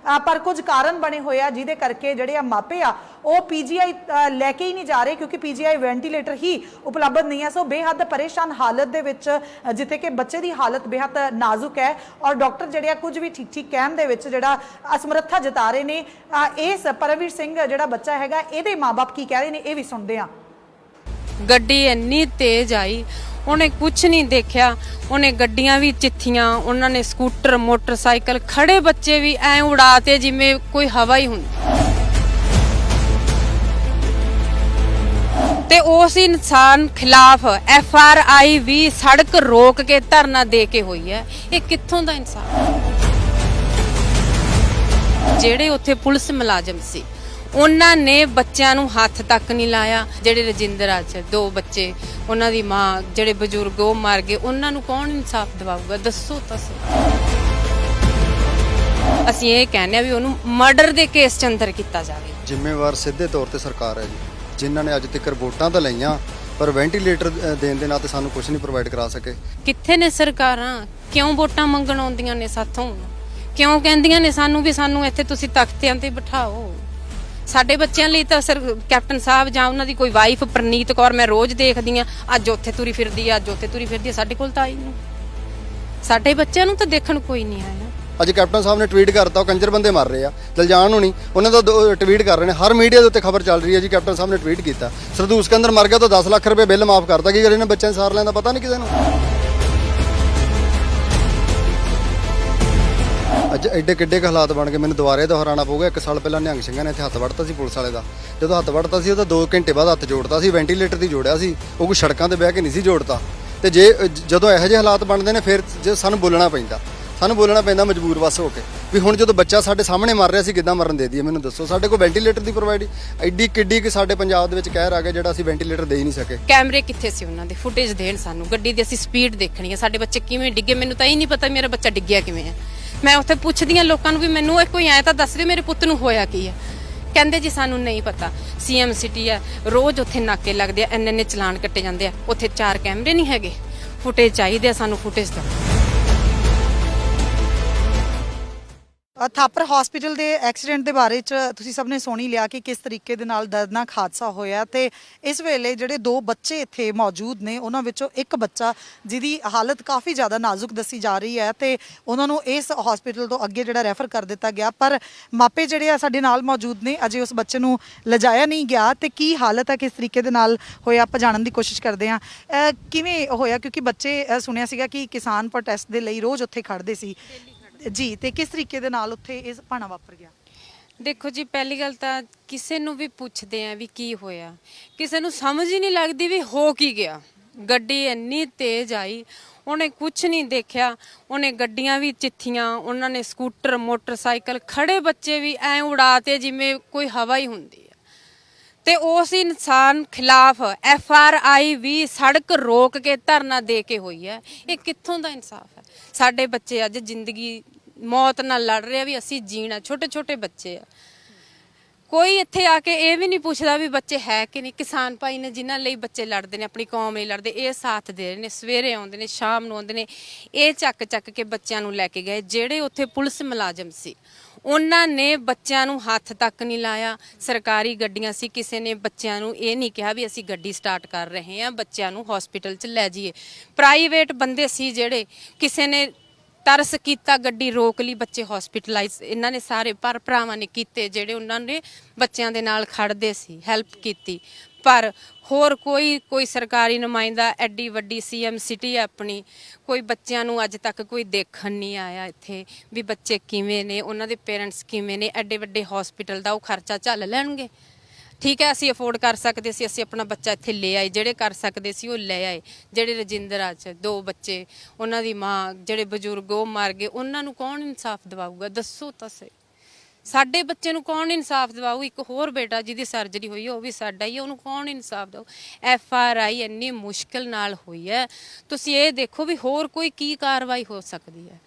[SPEAKER 1] ਪਰ ਕੁਝ ਕਾਰਨ ਬਣੇ ਹੋਏ ਆ ਜਿਹਦੇ ਕਰਕੇ ਜਿਹੜੇ ਆ ਮਾਪੇ ਆ ਉਹ ਪੀਜੀਆਈ ਲੈ ਕੇ ਹੀ ਨਹੀਂ ਜਾ ਰਹੇ, ਕਿਉਂਕਿ ਪੀਜੀਆਈ ਵੈਂਟੀਲੇਟਰ ਹੀ ਉਪਲਬਧ ਨਹੀਂ ਹੈ। ਸੋ ਬੇਹੱਦ ਪਰੇਸ਼ਾਨ ਹਾਲਤ ਦੇ ਵਿੱਚ, ਜਿੱਥੇ ਕਿ ਬੱਚੇ ਦੀ ਹਾਲਤ ਬੇਹੱਦ ਨਾਜ਼ੁਕ ਹੈ ਔਰ ਡਾਕਟਰ ਜਿਹੜੇ ਆ ਕੁਝ ਵੀ ਠੀਕ ਕਹਿਣ ਦੇ ਵਿੱਚ ਜਿਹੜਾ ਅਸਮਰੱਥਾ ਜਤਾ ਰਹੇ ਨੇ। ਇਸ ਪਰਮਵੀਰ ਸਿੰਘ ਜਿਹੜਾ ਬੱਚਾ ਹੈਗਾ, ਇਹਦੇ ਮਾਪੇ ਕੀ ਕਹਿ ਰਹੇ ਨੇ, ਇਹ ਵੀ ਸੁਣਦੇ ਆ।
[SPEAKER 3] ਗੱਡੀ ਇੰਨੀ ਤੇਜ਼ ਆਈ, ਉਹਨੇ ਕੁਝ ਨਹੀਂ ਦੇਖਿਆ, ਉਹਨੇ ਗੱਡੀਆਂ ਵੀ ਚਿੱਥੀਆਂ, ਉਹਨਾਂ ਨੇ ਸਕੂਟਰ ਮੋਟਰਸਾਈਕਲ, ਖੜੇ ਬੱਚੇ ਵੀ ਐ ਉਡਾਤੇ ਜਿਵੇਂ ਕੋਈ ਹਵਾ ਹੀ ਹੁੰਦੀ। ਤੇ ਉਸ ਇਨਸਾਨ ਖਿਲਾਫ FRI ਵੀ ਸੜਕ ਰੋਕ ਕੇ ਧਰਨਾ ਦੇ ਕੇ ਹੋਈ ਹੈ। ਇਹ ਕਿੱਥੋਂ ਦਾ ਇਨਸਾਨ? ਜਿਹੜੇ ਉੱਥੇ ਪੁਲਿਸ ਮੁਲਾਜ਼ਮ ਸੀ ਉਹਨਾਂ ਨੇ ਬੱਚਿਆਂ ਨੂੰ ਹੱਥ ਤੱਕ ਨਹੀਂ ਲਾਇਆ। ਜਿਹੜੇ ਰਜਿੰਦਰਾ 'ਚ 2 ਬੱਚੇ, ਉਹਨਾਂ ਦੀ ਮਾਂ, ਜਿਹੜੇ ਬਜ਼ੁਰਗ ਉਹ ਮਰ ਗਏ, ਉਹਨਾਂ ਨੂੰ ਕੌਣ ਇਨਸਾਫ ਦਿਵਾਊਗਾ? ਦੱਸੋ ਤਾਂ ਸਹੀ। ਅਸੀਂ ਇਹ ਕਹਿੰਦੇ ਆ ਵੀ ਉਹਨੂੰ ਮਰਡਰ ਦੇ ਕੇਸ 'ਚ ਅੰਦਰ ਕੀਤਾ ਜਾਵੇ।
[SPEAKER 2] ਜ਼ਿੰਮੇਵਾਰ ਸਿੱਧੇ ਤੌਰ ਤੇ ਸਰਕਾਰ ਹੈ ਜੀ। ਜਿਨ੍ਹਾਂ ਨੇ ਅੱਜ ਤੱਕ ਵੋਟਾਂ ਤਾਂ ਲਈਆਂ ਪਰ ਵੈਂਟੀਲੇਟਰ ਦੇਣ ਦੇ ਨਾਂ ਤੇ ਸਾਨੂੰ ਕੁਝ ਨਹੀਂ ਪ੍ਰੋਵਾਈਡ ਕਰਾ ਸਕੇ।
[SPEAKER 3] ਕਿੱਥੇ ਨੇ ਸਰਕਾਰਾਂ? ਕਿਉਂ ਵੋਟਾਂ ਮੰਗਣ ਆਉਂਦੀਆਂ ਨੇ ਸਾਥੋਂ? ਕਿਉਂ ਕਹਿੰਦੀਆਂ ਨੇ ਸਾਨੂੰ ਵੀ ਸਾਨੂੰ ਇੱਥੇ ਤੁਸੀਂ ਤਖਤਿਆਂ ਤੇ ਬਿਠਾਓ? ਸਾਡੇ ਬੱਚਿਆਂ ਲਈ ਤਾਂ ਸਰ ਕੈਪਟਨ ਸਾਹਿਬ ਜਾਂ ਉਹਨਾਂ ਦੀ ਕੋਈ ਵਾਈਫ ਪ੍ਰਨੀਤ ਕੌਰ ਮੈਂ ਰੋਜ਼ ਦੇਖਦੀ ਆ, ਅੱਜ ਉੱਥੇ ਤੁਰੀ ਫਿਰਦੀ ਆ, ਅੱਜ ਉੱਥੇ ਤੁਰੀ ਫਿਰਦੀ ਆ। ਸਾਡੇ ਕੋਲ ਤਾਂ ਆਈ ਨਹੀਂ, ਸਾਡੇ ਬੱਚਿਆਂ ਨੂੰ ਤਾਂ ਦੇਖਣ ਕੋਈ ਨਹੀਂ ਆਇਆ।
[SPEAKER 2] ਅੱਜ ਕੈਪਟਨ ਸਾਹਿਬ ਨੇ ਟਵੀਟ ਕਰਤਾ ਉਹ ਕੰਜਰ ਬੰਦੇ ਮਰ ਰਹੇ ਆ, ਦਲਜਾਨ ਨੂੰ ਨਹੀਂ, ਉਹਨਾਂ ਦਾ ਟਵੀਟ ਕਰ ਰਹੇ ਨੇ, ਹਰ ਮੀਡੀਆ ਦੇ ਉੱਤੇ ਖਬਰ ਚੱਲ ਰਹੀ ਹੈ ਜੀ। ਕੈਪਟਨ ਸਾਹਿਬ ਨੇ ਟਵੀਟ ਕੀਤਾ ਸਰਦੂਲ ਸਿਕੰਦਰ ਮਰ ਗਿਆ ਤਾਂ 10 ਲੱਖ ਰੁਪਏ ਬਿੱਲ ਮਾਫ ਕਰਤਾ। ਕੀ ਕਰੇ ਇਹਨਾਂ ਬੱਚਿਆਂ ਸਾਰ ਲੈਣ ਦਾ ਪਤਾ ਨਹੀਂ ਕਿਸੇ ਨੂੰ। ਅੱਜ ਐਡੇ ਕਿੱਡੇ ਕੁ ਹਾਲਾਤ ਬਣ ਗਏ, ਮੈਨੂੰ ਦੁਬਾਰੇ ਦੁਹਰਾਉਣਾ ਪਊਗਾ। 1 ਸਾਲ ਪਹਿਲਾਂ ਨਿਹੰਗ ਸਿੰਘਾਂ ਨੇ ਇੱਥੇ ਹੱਥ ਵੜਤਾ ਸੀ ਪੁਲਿਸ ਵਾਲੇ ਦਾ। ਜਦੋਂ ਹੱਥ ਵੜਤਾ ਸੀ ਉਹਦਾ 2 ਘੰਟੇ ਬਾਅਦ ਹੱਥ ਜੋੜਤਾ ਸੀ, ਵੈਂਟੀਲੇਟਰ ਦੀ ਜੋੜਿਆ ਸੀ, ਉਹ ਕੋਈ ਸੜਕਾਂ ਤੇ ਬਹਿ ਕੇ ਨਹੀਂ ਸੀ ਜੋੜਤਾ। ਤੇ ਜਦੋਂ ਇਹੋ ਜਿਹੇ ਹਾਲਾਤ ਬਣਦੇ ਨੇ ਫਿਰ ਜੇ ਸਾਨੂੰ ਬੋਲਣਾ ਪੈਂਦਾ ਮਜਬੂਰ ਵਸ ਹੋ ਕੇ ਵੀ ਹੁਣ ਜਦੋਂ ਬੱਚਾ ਸਾਡੇ ਸਾਹਮਣੇ ਮਰ ਰਿਹਾ ਸੀ ਕਿੱਦਾਂ ਮਰਨ ਦੇ ਦਈਏ? ਮੈਨੂੰ ਦੱਸੋ। ਸਾਡੇ ਕੋਲ ਵੈਂਟੀਲੇਟਰ ਦੀ ਪ੍ਰੋਵਾਈਡ ਐਡੀ ਕਿੱਡੀ ਕਿ ਸਾਡੇ ਪੰਜਾਬ ਦੇ ਵਿੱਚ ਕਹਿਰ ਆ ਗਿਆ ਜਿਹੜਾ ਅਸੀਂ ਵੈਂਟੀਲੇਟਰ ਦੇ ਹੀ ਨਹੀਂ ਸਕੇ।
[SPEAKER 3] ਕੈਮਰੇ ਕਿੱਥੇ ਸੀ ਉਹਨਾਂ ਦੇ? ਫੁਟੇਜ ਦੇਣ ਸਾਨੂੰ, ਗੱਡੀ ਦੀ ਅਸੀਂ ਸਪੀਡ ਦੇਖਣੀ ਹੈ, ਸਾਡੇ ਬੱਚੇ ਕਿਵੇਂ ਡਿੱਗੇ। ਮੈਨੂੰ ਤਾਂ ਇਹ ਨਹੀਂ ਪਤਾ ਮੇਰਾ ਬੱਚਾ ਡਿੱਗਿਆ ਕਿਵੇਂ ਹੈ। ਮੈਂ ਉੱਥੇ ਪੁੱਛਦੀ ਹਾਂ ਲੋਕਾਂ ਨੂੰ ਵੀ ਮੈਨੂੰ ਇਹ ਕੋਈ ਐ ਤਾਂ ਦੱਸ ਦਿਓ ਮੇਰੇ ਪੁੱਤ ਨੂੰ ਹੋਇਆ ਕੀ ਹੈ। ਕਹਿੰਦੇ ਜੀ ਸਾਨੂੰ ਨਹੀਂ ਪਤਾ, ਸੀਐਮ ਸਿਟੀ ਹੈ, ਰੋਜ਼ ਉੱਥੇ ਨਾਕੇ ਲੱਗਦੇ ਆ, ਇੰਨੇ ਚਲਾਨ ਕੱਟੇ ਜਾਂਦੇ ਆ, ਉੱਥੇ 4 ਕੈਮਰੇ ਨਹੀਂ ਹੈਗੇ। ਫੁਟੇਜ ਚਾਹੀਦੇ ਆ ਸਾਨੂੰ, ਫੁਟੇਜ ਦਾ।
[SPEAKER 1] ਥਾਪਰ ਹਸਪੀਟਲ ਦੇ ਐਕਸੀਡੈਂਟ ਦੇ ਬਾਰੇ ਚ ਤੁਸੀਂ ਸਭ ਨੇ ਸੁਣੀ ਲਿਆ ਕਿ ਕਿਸ ਤਰੀਕੇ ਦੇ ਨਾਲ ਦਰਦਨਾਕ ਹਾਦਸਾ ਹੋਇਆ ਤੇ ਇਸ ਵੇਲੇ ਜਿਹੜੇ 2 ਬੱਚੇ ਇੱਥੇ ਮੌਜੂਦ ਨੇ ਉਹਨਾਂ ਵਿੱਚੋਂ ਇੱਕ ਬੱਚਾ ਜਿਹਦੀ ਹਾਲਤ ਕਾਫੀ ਜ਼ਿਆਦਾ ਨਾਜ਼ੁਕ ਦੱਸੀ ਜਾ ਰਹੀ ਹੈ ਤੇ ਉਹਨਾਂ ਨੂੰ ਇਸ ਹਸਪੀਟਲ ਤੋਂ ਅੱਗੇ ਜਿਹੜਾ ਰੈਫਰ ਕਰ ਦਿੱਤਾ ਗਿਆ। ਪਰ ਮਾਪੇ ਜਿਹੜੇ ਆ ਸਾਡੇ ਨਾਲ ਮੌਜੂਦ ਨੇ, ਅਜੇ ਉਸ ਬੱਚੇ ਨੂੰ ਲਿਜਾਇਆ ਨਹੀਂ ਗਿਆ ਤੇ ਕੀ ਹਾਲਤ ਹੈ, ਕਿਸ ਤਰੀਕੇ ਦੇ ਨਾਲ ਹੋਇਆ, ਆਪਾਂ ਜਾਣਨ ਦੀ ਕੋਸ਼ਿਸ਼ ਕਰਦੇ ਹਾਂ। ਕਿਵੇਂ ਹੋਇਆ? ਕਿਉਂਕਿ ਬੱਚੇ ਸੁਣਿਆ ਸੀਗਾ ਕਿ ਕਿਸਾਨ ਪ੍ਰੋਟੈਸਟ ਦੇ ਲਈ ਰੋਜ਼ ਉੱਥੇ ਖੜਦੇ ਸੀ ਜੀ, ਤੇ ਕਿਸ ਤਰੀਕੇ ਦੇ ਨਾਲ ਉੱਥੇ ਇਸ ਭਾਣਾ ਵਾਪਰ ਗਿਆ?
[SPEAKER 3] ਦੇਖੋ ਜੀ, ਪਹਿਲੀ ਗੱਲ ਤਾਂ ਕਿਸੇ ਨੂੰ ਵੀ ਪੁੱਛਦੇ ਆ ਵੀ ਕੀ ਹੋਇਆ, ਕਿਸੇ ਨੂੰ ਸਮਝ ਹੀ ਨਹੀਂ ਲੱਗਦੀ ਵੀ ਹੋ ਕੀ ਗਿਆ। ਗੱਡੀ ਇੰਨੀ ਤੇਜ਼ ਆਈ, ਉਹਨੇ ਕੁਝ ਨਹੀਂ ਦੇਖਿਆ, ਉਹਨੇ ਗੱਡੀਆਂ ਵੀ ਚਿੱਥੀਆਂ, ਉਹਨਾਂ ਨੇ ਸਕੂਟਰ ਮੋਟਰਸਾਈਕਲ ਖੜੇ ਬੱਚੇ ਵੀ ਐ ਉਡਾਤੇ ਜਿਵੇਂ ਕੋਈ ਹਵਾ ਹੀ ਹੁੰਦੀ ਹੈ। ਤੇ ਉਸ ਇਨਸਾਨ ਖਿਲਾਫ FRI ਵੀ ਸੜਕ ਰੋਕ ਕੇ ਧਰਨਾ ਦੇ ਕੇ ਹੋਈ ਹੈ। ਇਹ ਕਿੱਥੋਂ ਦਾ ਇਨਸਾਫ ਹੈ? ਸਾਡੇ ਬੱਚੇ ਅੱਜ ਜ਼ਿੰਦਗੀ ਮੌਤ ਨਾਲ ਲੜ ਰਹੇ ਵੀ ਅਸੀਂ ਜੀਣਾ, ਛੋਟੇ ਛੋਟੇ ਬੱਚੇ ਆ। ਕੋਈ ਇੱਥੇ ਆ ਕੇ ਇਹ ਵੀ ਨਹੀਂ ਪੁੱਛਦਾ ਵੀ ਬੱਚੇ ਹੈ ਕਿ ਨਹੀਂ। ਕਿਸਾਨ ਭਾਈ ਨੇ ਜਿਨ੍ਹਾਂ ਲਈ ਬੱਚੇ ਲੜਦੇ ਨੇ, ਆਪਣੀ ਕੌਮ ਲਈ ਲੜਦੇ, ਇਹ ਸਾਥ ਦੇ ਰਹੇ ਨੇ। ਸਵੇਰੇ ਆਉਂਦੇ ਨੇ, ਸ਼ਾਮ ਨੂੰ ਆਉਂਦੇ ਨੇ, ਇਹ ਚੱਕ ਕੇ ਬੱਚਿਆਂ ਨੂੰ ਲੈ ਕੇ ਗਏ। ਜਿਹੜੇ ਉੱਥੇ ਪੁਲਿਸ ਮੁਲਾਜ਼ਮ ਸੀ ਉਹਨਾਂ ਨੇ ਬੱਚਿਆਂ ਨੂੰ ਹੱਥ ਤੱਕ ਨਹੀਂ ਲਾਇਆ। ਸਰਕਾਰੀ ਗੱਡੀਆਂ ਸੀ, ਕਿਸੇ ਨੇ ਬੱਚਿਆਂ ਨੂੰ ਇਹ ਨਹੀਂ ਕਿਹਾ ਵੀ ਅਸੀਂ ਗੱਡੀ ਸਟਾਰਟ ਕਰ ਰਹੇ ਹਾਂ, ਬੱਚਿਆਂ ਨੂੰ ਹਸਪੀਟਲ 'ਚ ਲੈ ਜਾਈਏ। ਪ੍ਰਾਈਵੇਟ ਬੰਦੇ ਸੀ ਜਿਹੜੇ, ਕਿਸੇ ਨੇ ਤਰਸ ਕੀਤਾ, ਗੱਡੀ ਰੋਕ ਲਈ, ਬੱਚੇ ਹਸਪੀਟਲਾਈਜ਼। ਇਹਨਾਂ ਨੇ ਸਾਰੇ ਭਰਾਵਾਂ ਨੇ ਕੀਤੇ ਜਿਹੜੇ ਉਹਨਾਂ ਨੇ ਬੱਚਿਆਂ ਦੇ ਨਾਲ ਖੜਦੇ ਸੀ, ਹੈਲਪ ਕੀਤੀ। ਪਰ ਹੋਰ ਕੋਈ ਸਰਕਾਰੀ ਨੁਮਾਇੰਦਾ, ਐਡੀ ਵੱਡੀ ਸੀਐਮ ਸਿਟੀ ਹੈ ਆਪਣੀ, ਕੋਈ ਬੱਚਿਆਂ ਨੂੰ ਅੱਜ ਤੱਕ ਕੋਈ ਦੇਖਣ ਨਹੀਂ ਆਇਆ ਇੱਥੇ ਵੀ ਬੱਚੇ ਕਿਵੇਂ ਨੇ, ਉਹਨਾਂ ਦੇ ਪੇਰੈਂਟਸ ਕਿਵੇਂ ਨੇ। ਐਡੇ ਵੱਡੇ ਹਸਪੀਟਲ ਦਾ ਉਹ ਖਰਚਾ ਝੱਲ ਲੈਣਗੇ? ਠੀਕ ਹੈ, ਅਸੀਂ ਅਫੋਰਡ ਕਰ ਸਕਦੇ ਸੀ, ਅਸੀਂ ਆਪਣਾ ਬੱਚਾ ਇੱਥੇ ਲੈ ਆਏ, ਜਿਹੜੇ ਕਰ ਸਕਦੇ ਸੀ ਉਹ ਲੈ ਆਏ। ਜਿਹੜੇ ਰਜਿੰਦਰਾ 'ਚ 2 ਬੱਚੇ, ਉਹਨਾਂ ਦੀ ਮਾਂ, ਜਿਹੜੇ ਬਜ਼ੁਰਗ ਉਹ ਮਰ ਗਏ, ਉਹਨਾਂ ਨੂੰ ਕੌਣ ਇਨਸਾਫ ਦਿਵਾਊਗਾ? ਦੱਸੋ ਤਾਂ ਸਹੀ। ਸਾਡੇ ਬੱਚੇ ਨੂੰ ਕੌਣ ਇਨਸਾਫ ਦਿਵਾਊ? ਇੱਕ ਹੋਰ ਬੇਟਾ ਜਿਹਦੀ ਸਰਜਰੀ ਹੋਈ ਹੈ ਉਹ ਵੀ ਸਾਡਾ ਹੀ ਹੈ, ਉਹਨੂੰ ਕੌਣ ਇਨਸਾਫ ਦਿਵਾਊ? FRI ਇੰਨੀ ਮੁਸ਼ਕਿਲ ਨਾਲ ਹੋਈ ਹੈ। ਤੁਸੀਂ ਇਹ ਦੇਖੋ ਵੀ ਹੋਰ ਕੋਈ ਕੀ ਕਾਰਵਾਈ ਹੋ ਸਕਦੀ ਹੈ।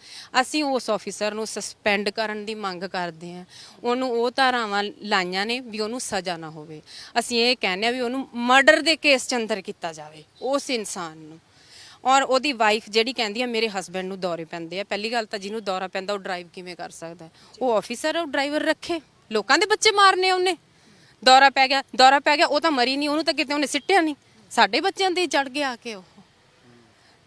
[SPEAKER 3] ਅਸੀਂ ਉਸ ਆਫੀਸਰ ਨੂੰ ਸਸਪੈਂਡ ਕਰਨ ਦੀ ਮੰਗ ਕਰਦੇ ਹਾਂ। ਉਹਨੂੰ ਉਹ ਧਾਰਾਵਾਂ ਲਾਈਆਂ ਨੇ ਵੀ ਉਹਨੂੰ ਸਜ਼ਾ ਨਾ ਹੋਵੇ। ਅਸੀਂ ਇਹ ਕਹਿੰਦੇ ਹਾਂ ਵੀ ਉਹਨੂੰ ਮਰਡਰ ਦੇ ਕੇਸ 'ਚ ਅੰਦਰ ਕੀਤਾ ਜਾਵੇ ਉਸ ਇਨਸਾਨ ਨੂੰ। ਔਰ ਉਹਦੀ ਵਾਈਫ ਜਿਹੜੀ ਕਹਿੰਦੀ ਆ ਮੇਰੇ ਹਸਬੈਂਡ ਨੂੰ ਦੌਰੇ ਪੈਂਦੇ ਆ। ਪਹਿਲੀ ਗੱਲ ਤਾਂ ਜਿਹਨੂੰ ਦੌਰਾ ਪੈਂਦਾ ਉਹ ਡਰਾਈਵ ਕਿਵੇਂ ਕਰ ਸਕਦਾ? ਉਹ ਆਫੀਸਰ, ਉਹ ਡਰਾਈਵਰ ਰੱਖੇ? ਲੋਕਾਂ ਦੇ ਬੱਚੇ ਮਾਰਨੇ ਉਹਨੇ। ਦੌਰਾ ਪੈ ਗਿਆ, ਉਹ ਤਾਂ ਮਰੀ ਨਹੀਂ, ਉਹਨੂੰ ਤਾਂ ਕਿਤੇ ਉਹਨੇ ਸਿੱਟਿਆ ਨਹੀਂ। ਸਾਡੇ ਬੱਚਿਆਂ ਦੇ ਚੜ ਗਿਆ ਆ ਕੇ ਉਹ।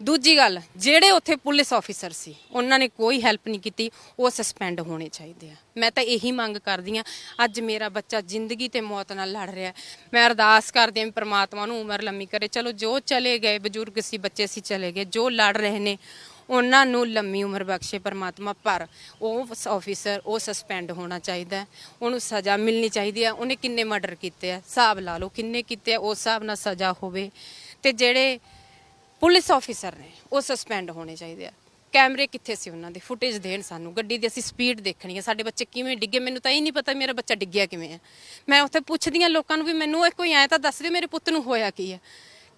[SPEAKER 3] ਦੂਜੀ ਗੱਲ, ਜਿਹੜੇ ਉੱਥੇ ਪੁਲਿਸ ਆਫੀਸਰ ਸੀ ਉਹਨਾਂ ਨੇ ਕੋਈ ਹੈਲਪ ਨਹੀਂ ਕੀਤੀ, ਉਹ ਸਸਪੈਂਡ ਹੋਣੇ ਚਾਹੀਦੇ ਆ। ਮੈਂ ਤਾਂ ਇਹੀ ਮੰਗ ਕਰਦੀ ਹਾਂ। ਅੱਜ ਮੇਰਾ ਬੱਚਾ ਜ਼ਿੰਦਗੀ ਤੇ ਮੌਤ ਨਾਲ ਲੜ ਰਿਹਾ। ਮੈਂ ਅਰਦਾਸ ਕਰਦੀ ਹਾਂ ਪ੍ਰਮਾਤਮਾ ਨੂੰ ਉਮਰ ਲੰਮੀ ਕਰੇ। ਚਲੋ ਜੋ ਚਲੇ ਗਏ ਬਜ਼ੁਰਗ ਸੀ, ਬੱਚੇ ਸੀ, ਚਲੇ ਗਏ। ਜੋ ਲੜ ਰਹੇ ਨੇ ਉਹਨਾਂ ਨੂੰ ਲੰਮੀ ਉਮਰ ਬਖਸ਼ੇ ਪਰਮਾਤਮਾ। ਪਰ ਉਹ ਆਫੀਸਰ, ਉਹ ਸਸਪੈਂਡ ਹੋਣਾ ਚਾਹੀਦਾ, ਉਹਨੂੰ ਸਜ਼ਾ ਮਿਲਣੀ ਚਾਹੀਦੀ ਆ। ਉਹਨੇ ਕਿੰਨੇ ਮਰਡਰ ਕੀਤੇ ਆ, ਹਿਸਾਬ ਲਾ ਲਓ ਕਿੰਨੇ ਕੀਤੇ ਆ, ਉਸ ਹਿਸਾਬ ਨਾਲ ਸਜ਼ਾ ਹੋਵੇ। ਤੇ ਜਿਹੜੇ ਪੁਲਿਸ ਆਫੀਸਰ ਨੇ ਉਹ ਸਸਪੈਂਡ ਹੋਣੇ ਚਾਹੀਦੇ ਆ। ਕੈਮਰੇ ਕਿੱਥੇ ਸੀ ਉਹਨਾਂ ਦੇ? ਫੁਟੇਜ ਦੇਣ ਸਾਨੂੰ, ਗੱਡੀ ਦੀ ਅਸੀਂ ਸਪੀਡ ਦੇਖਣੀ ਹੈ, ਸਾਡੇ ਬੱਚੇ ਕਿਵੇਂ ਡਿੱਗੇ। ਮੈਨੂੰ ਤਾਂ ਇਹ ਨਹੀਂ ਪਤਾ ਮੇਰਾ ਬੱਚਾ ਡਿੱਗਿਆ ਕਿਵੇਂ ਹੈ। ਮੈਂ ਉੱਥੇ ਪੁੱਛਦੀ ਹਾਂ ਲੋਕਾਂ ਨੂੰ ਵੀ ਮੈਨੂੰ ਇਹ ਕੋਈ ਐ ਤਾਂ ਦੱਸ ਦਿਓ ਮੇਰੇ ਪੁੱਤ ਨੂੰ ਹੋਇਆ ਕੀ ਹੈ।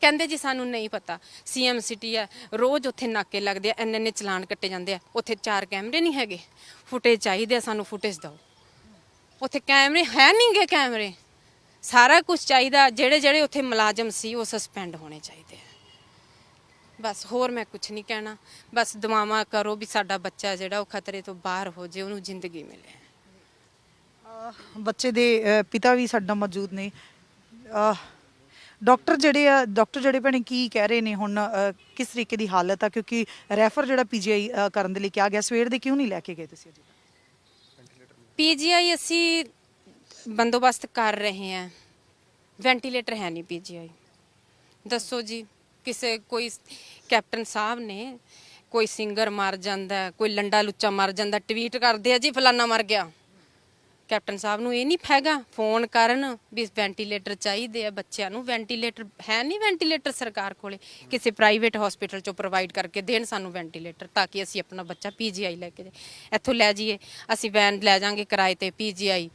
[SPEAKER 3] ਕਹਿੰਦੇ ਜੀ ਸਾਨੂੰ ਨਹੀਂ ਪਤਾ, ਸੀਐਮ ਸਿਟੀ ਹੈ, ਰੋਜ਼ ਉੱਥੇ ਨਾਕੇ ਲੱਗਦੇ ਆ, ਇੰਨੇ ਚਲਾਨ ਕੱਟੇ ਜਾਂਦੇ ਆ, ਉੱਥੇ 4 ਕੈਮਰੇ ਨਹੀਂ ਹੈਗੇ। ਫੁਟੇਜ ਚਾਹੀਦੇ ਆ ਸਾਨੂੰ, ਫੁਟੇਜ ਦਿਓ। ਉੱਥੇ ਕੈਮਰੇ ਹੈ ਨਹੀਂ ਗੇ। ਕੈਮਰੇ ਸਾਰਾ ਕੁਝ ਚਾਹੀਦਾ। ਜਿਹੜੇ ਜਿਹੜੇ ਉੱਥੇ ਮੁਲਾਜ਼ਮ ਸੀ ਉਹ ਸਸਪੈਂਡ ਹੋਣੇ ਚਾਹੀਦੇ ਆ। ਬਸ ਹੋਰ ਮੈਂ ਕੁਝ ਨਹੀਂ ਕਹਿਣਾ। ਬਸ ਦੁਆਵਾਂ ਕਰੋ ਵੀ ਸਾਡਾ ਬੱਚਾ ਜਿਹੜਾ ਉਹ ਖਤਰੇ ਤੋਂ ਬਾਹਰ ਹੋ ਜੇ, ਉਹਨੂੰ ਜ਼ਿੰਦਗੀ ਮਿਲੇ।
[SPEAKER 1] ਬੱਚੇ ਦੇ ਪਿਤਾ ਵੀ ਸਾਡਾ ਮੌਜੂਦ ਨੇ। ਡਾਕਟਰ ਜਿਹੜੇ ਭੈਣੇ ਕੀ ਕਹਿ ਰਹੇ ਨੇ ਹੁਣ, ਕਿਸ ਤਰੀਕੇ ਦੀ ਹਾਲਤ ਆ? ਕਿਉਂਕਿ ਰੈਫਰ ਜਿਹੜਾ ਪੀਜੀਆਈ ਕਰਨ ਦੇ ਲਈ ਕਿਹਾ ਗਿਆ, ਸਵੇਰ ਦੇ ਕਿਉਂ ਨਹੀਂ ਲੈ ਕੇ ਗਏ ਤੁਸੀਂ ਅਜੇ ਤੱਕ?
[SPEAKER 3] ਪੀਜੀਆਈ ਅਸੀਂ ਬੰਦੋਬਸਤ ਕਰ ਰਹੇ ਹਾਂ, ਵੈਂਟੀਲੇਟਰ ਹੈ ਨਹੀਂ ਪੀਜੀਆਈ। ਦੱਸੋ ਜੀ, ਕੋਈ ਕੈਪਟਨ ਸਾਹਿਬ ਨੇ, ਕੋਈ ਸਿੰਗਰ ਮਰ ਜਾਂਦਾ, ਕੋਈ ਲੰਡਾ ਲੁੱਚਾ ਮਰ ਜਾਂਦਾ, ਟਵੀਟ ਕਰਦੇ ਆ ਜੀ ਫਲਾਨਾ ਮਰ ਗਿਆ। ਕੈਪਟਨ ਸਾਹਿਬ ਨੂੰ ਇਹ ਨਹੀਂ ਹੈਗਾ ਫੋਨ ਕਰਨ ਵੀ ਵੈਂਟੀਲੇਟਰ ਚਾਹੀਦੇ ਆ ਬੱਚਿਆਂ ਨੂੰ? ਵੈਂਟੀਲੇਟਰ ਹੈ ਨਹੀਂ, ਵੈਂਟੀਲੇਟਰ ਸਰਕਾਰ ਕੋਲੇ ਕਿਸੇ ਪ੍ਰਾਈਵੇਟ ਹਸਪੀਟਲ ਚੋਂ ਪ੍ਰੋਵਾਈਡ ਕਰਕੇ ਦੇਣ ਸਾਨੂੰ ਵੈਂਟੀਲੇਟਰ, ਤਾਂ ਕਿ ਅਸੀਂ ਆਪਣਾ ਬੱਚਾ ਪੀਜੀਆਈ ਲੈ ਕੇ ਇੱਥੋਂ ਲੈ ਜਾਈਏ। ਅਸੀਂ ਵੈਨ ਲੈ ਜਾਾਂਗੇ ਕਿਰਾਏ ਤੇ, ਪੀਜੀਆਈ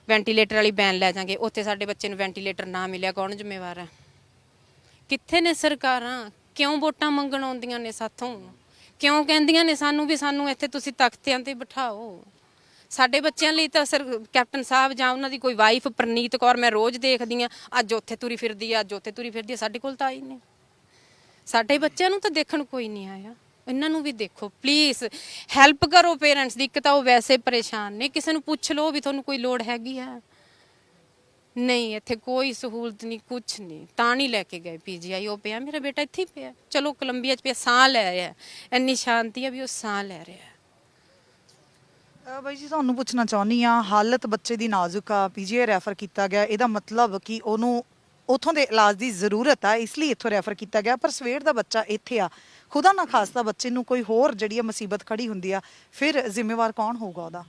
[SPEAKER 3] ਵੈਂਟੀਲੇਟਰ ਵਾਲੀ ਵੈਨ ਲੈ ਜਾਾਂਗੇ, ਉੱਥੇ ਸਾਡੇ ਬੱਚੇ ਨੂੰ ਵੈਂਟੀਲੇਟਰ ਨਾ ਮਿਲਿਆ, ਕੌਣ ਜ਼ਿੰਮੇਵਾਰ ਹੈ? ਕਿੱਥੇ ਨੇ ਸਰਕਾਰਾਂ? ਕਿਉਂ ਵੋਟਾਂ ਮੰਗਣ ਆਉਂਦੀਆਂ ਨੇ ਸਾਥੋਂ? ਕਿਉਂ ਕਹਿੰਦੀਆਂ ਨੇ ਸਾਨੂੰ ਵੀ ਸਾਨੂੰ ਇੱਥੇ ਤੁਸੀਂ ਤਖਤਿਆਂ ਤੇ ਬਿਠਾਓ? ਸਾਡੇ ਬੱਚਿਆਂ ਲਈ ਤਾਂ ਕੈਪਟਨ ਸਾਹਿਬ ਜਾਂ ਉਹਨਾਂ ਦੀ ਕੋਈ ਵਾਈਫ ਪ੍ਰਨੀਤ ਕੌਰ, ਮੈਂ ਰੋਜ਼ ਦੇਖਦੀ ਆ, ਅੱਜ ਉੱਥੇ ਤੁਰੀ ਫਿਰਦੀ ਆ, ਅੱਜ ਉੱਥੇ ਤੁਰੀ ਫਿਰਦੀ ਆ। ਸਾਡੇ ਕੋਲ ਤਾਂ ਆਈ ਨਹੀਂ। ਸਾਡੇ ਬੱਚਿਆਂ ਨੂੰ ਤਾਂ ਦੇਖਣ ਕੋਈ ਨਹੀਂ ਆਇਆ। ਇਹਨਾਂ ਨੂੰ ਵੀ ਦੇਖੋ ਪਲੀਜ਼, ਹੈਲਪ ਕਰੋ ਪੇਰੈਂਟਸ ਦੀ। ਇੱਕ ਤਾਂ ਉਹ ਵੈਸੇ ਪਰੇਸ਼ਾਨ ਨੇ, ਕਿਸੇ ਨੂੰ ਪੁੱਛ ਲਓ ਵੀ ਤੁਹਾਨੂੰ ਕੋਈ ਲੋੜ ਹੈਗੀ ਆ। ਨਹੀਂ, ਇੱਥੇ ਕੋਈ ਸਹੂਲਤ ਨਹੀਂ, ਕੁਛ ਨਹੀਂ। ਤਾਂ ਨਹੀਂ ਲੈ ਕੇ ਗਏ ਪੀਜੀਆਈ। ਉਹ ਪਿਆ, ਮੇਰਾ ਬੇਟਾ ਇੱਥੇ ਹੀ ਪਿਆ, ਚਲੋ ਕੋਲੰਬੀਆ 'ਚ ਪਿਆ, ਸਾਹ ਲੈ ਰਿਹਾ, ਇੰਨੀ ਸ਼ਾਂਤੀ ਆ ਵੀ ਉਹ ਸਾਹ ਲੈ ਰਿਹਾ।
[SPEAKER 1] ਬਾਈ ਜੀ, ਤੁਹਾਨੂੰ ਪੁੱਛਣਾ ਚਾਹੁੰਦੀ ਆ, ਹਾਲਤ ਬੱਚੇ ਦੀ ਨਾਜ਼ੁਕ ਆ, ਪੀਜੀਆਈ ਰੈਫਰ ਕੀਤਾ ਗਿਆ, ਇਹਦਾ ਮਤਲਬ ਕਿ ਉਹਨੂੰ ਉੱਥੋਂ ਦੇ ਇਲਾਜ ਦੀ ਜ਼ਰੂਰਤ ਆ, ਇਸ ਲਈ ਇੱਥੋਂ ਰੈਫਰ ਕੀਤਾ ਗਿਆ। ਪਰ ਸਵੇਰ ਦਾ ਬੱਚਾ ਇੱਥੇ ਆ, ਖੁਦਾ ਨਾ ਖਾਸਤਾ ਬੱਚੇ ਨੂੰ ਕੋਈ ਹੋਰ ਜਿਹੜੀ ਆ ਮੁਸੀਬਤ ਖੜੀ ਹੁੰਦੀ ਆ, ਫਿਰ ਜ਼ਿੰਮੇਵਾਰ ਕੌਣ ਹੋਊਗਾ ਉਹਦਾ?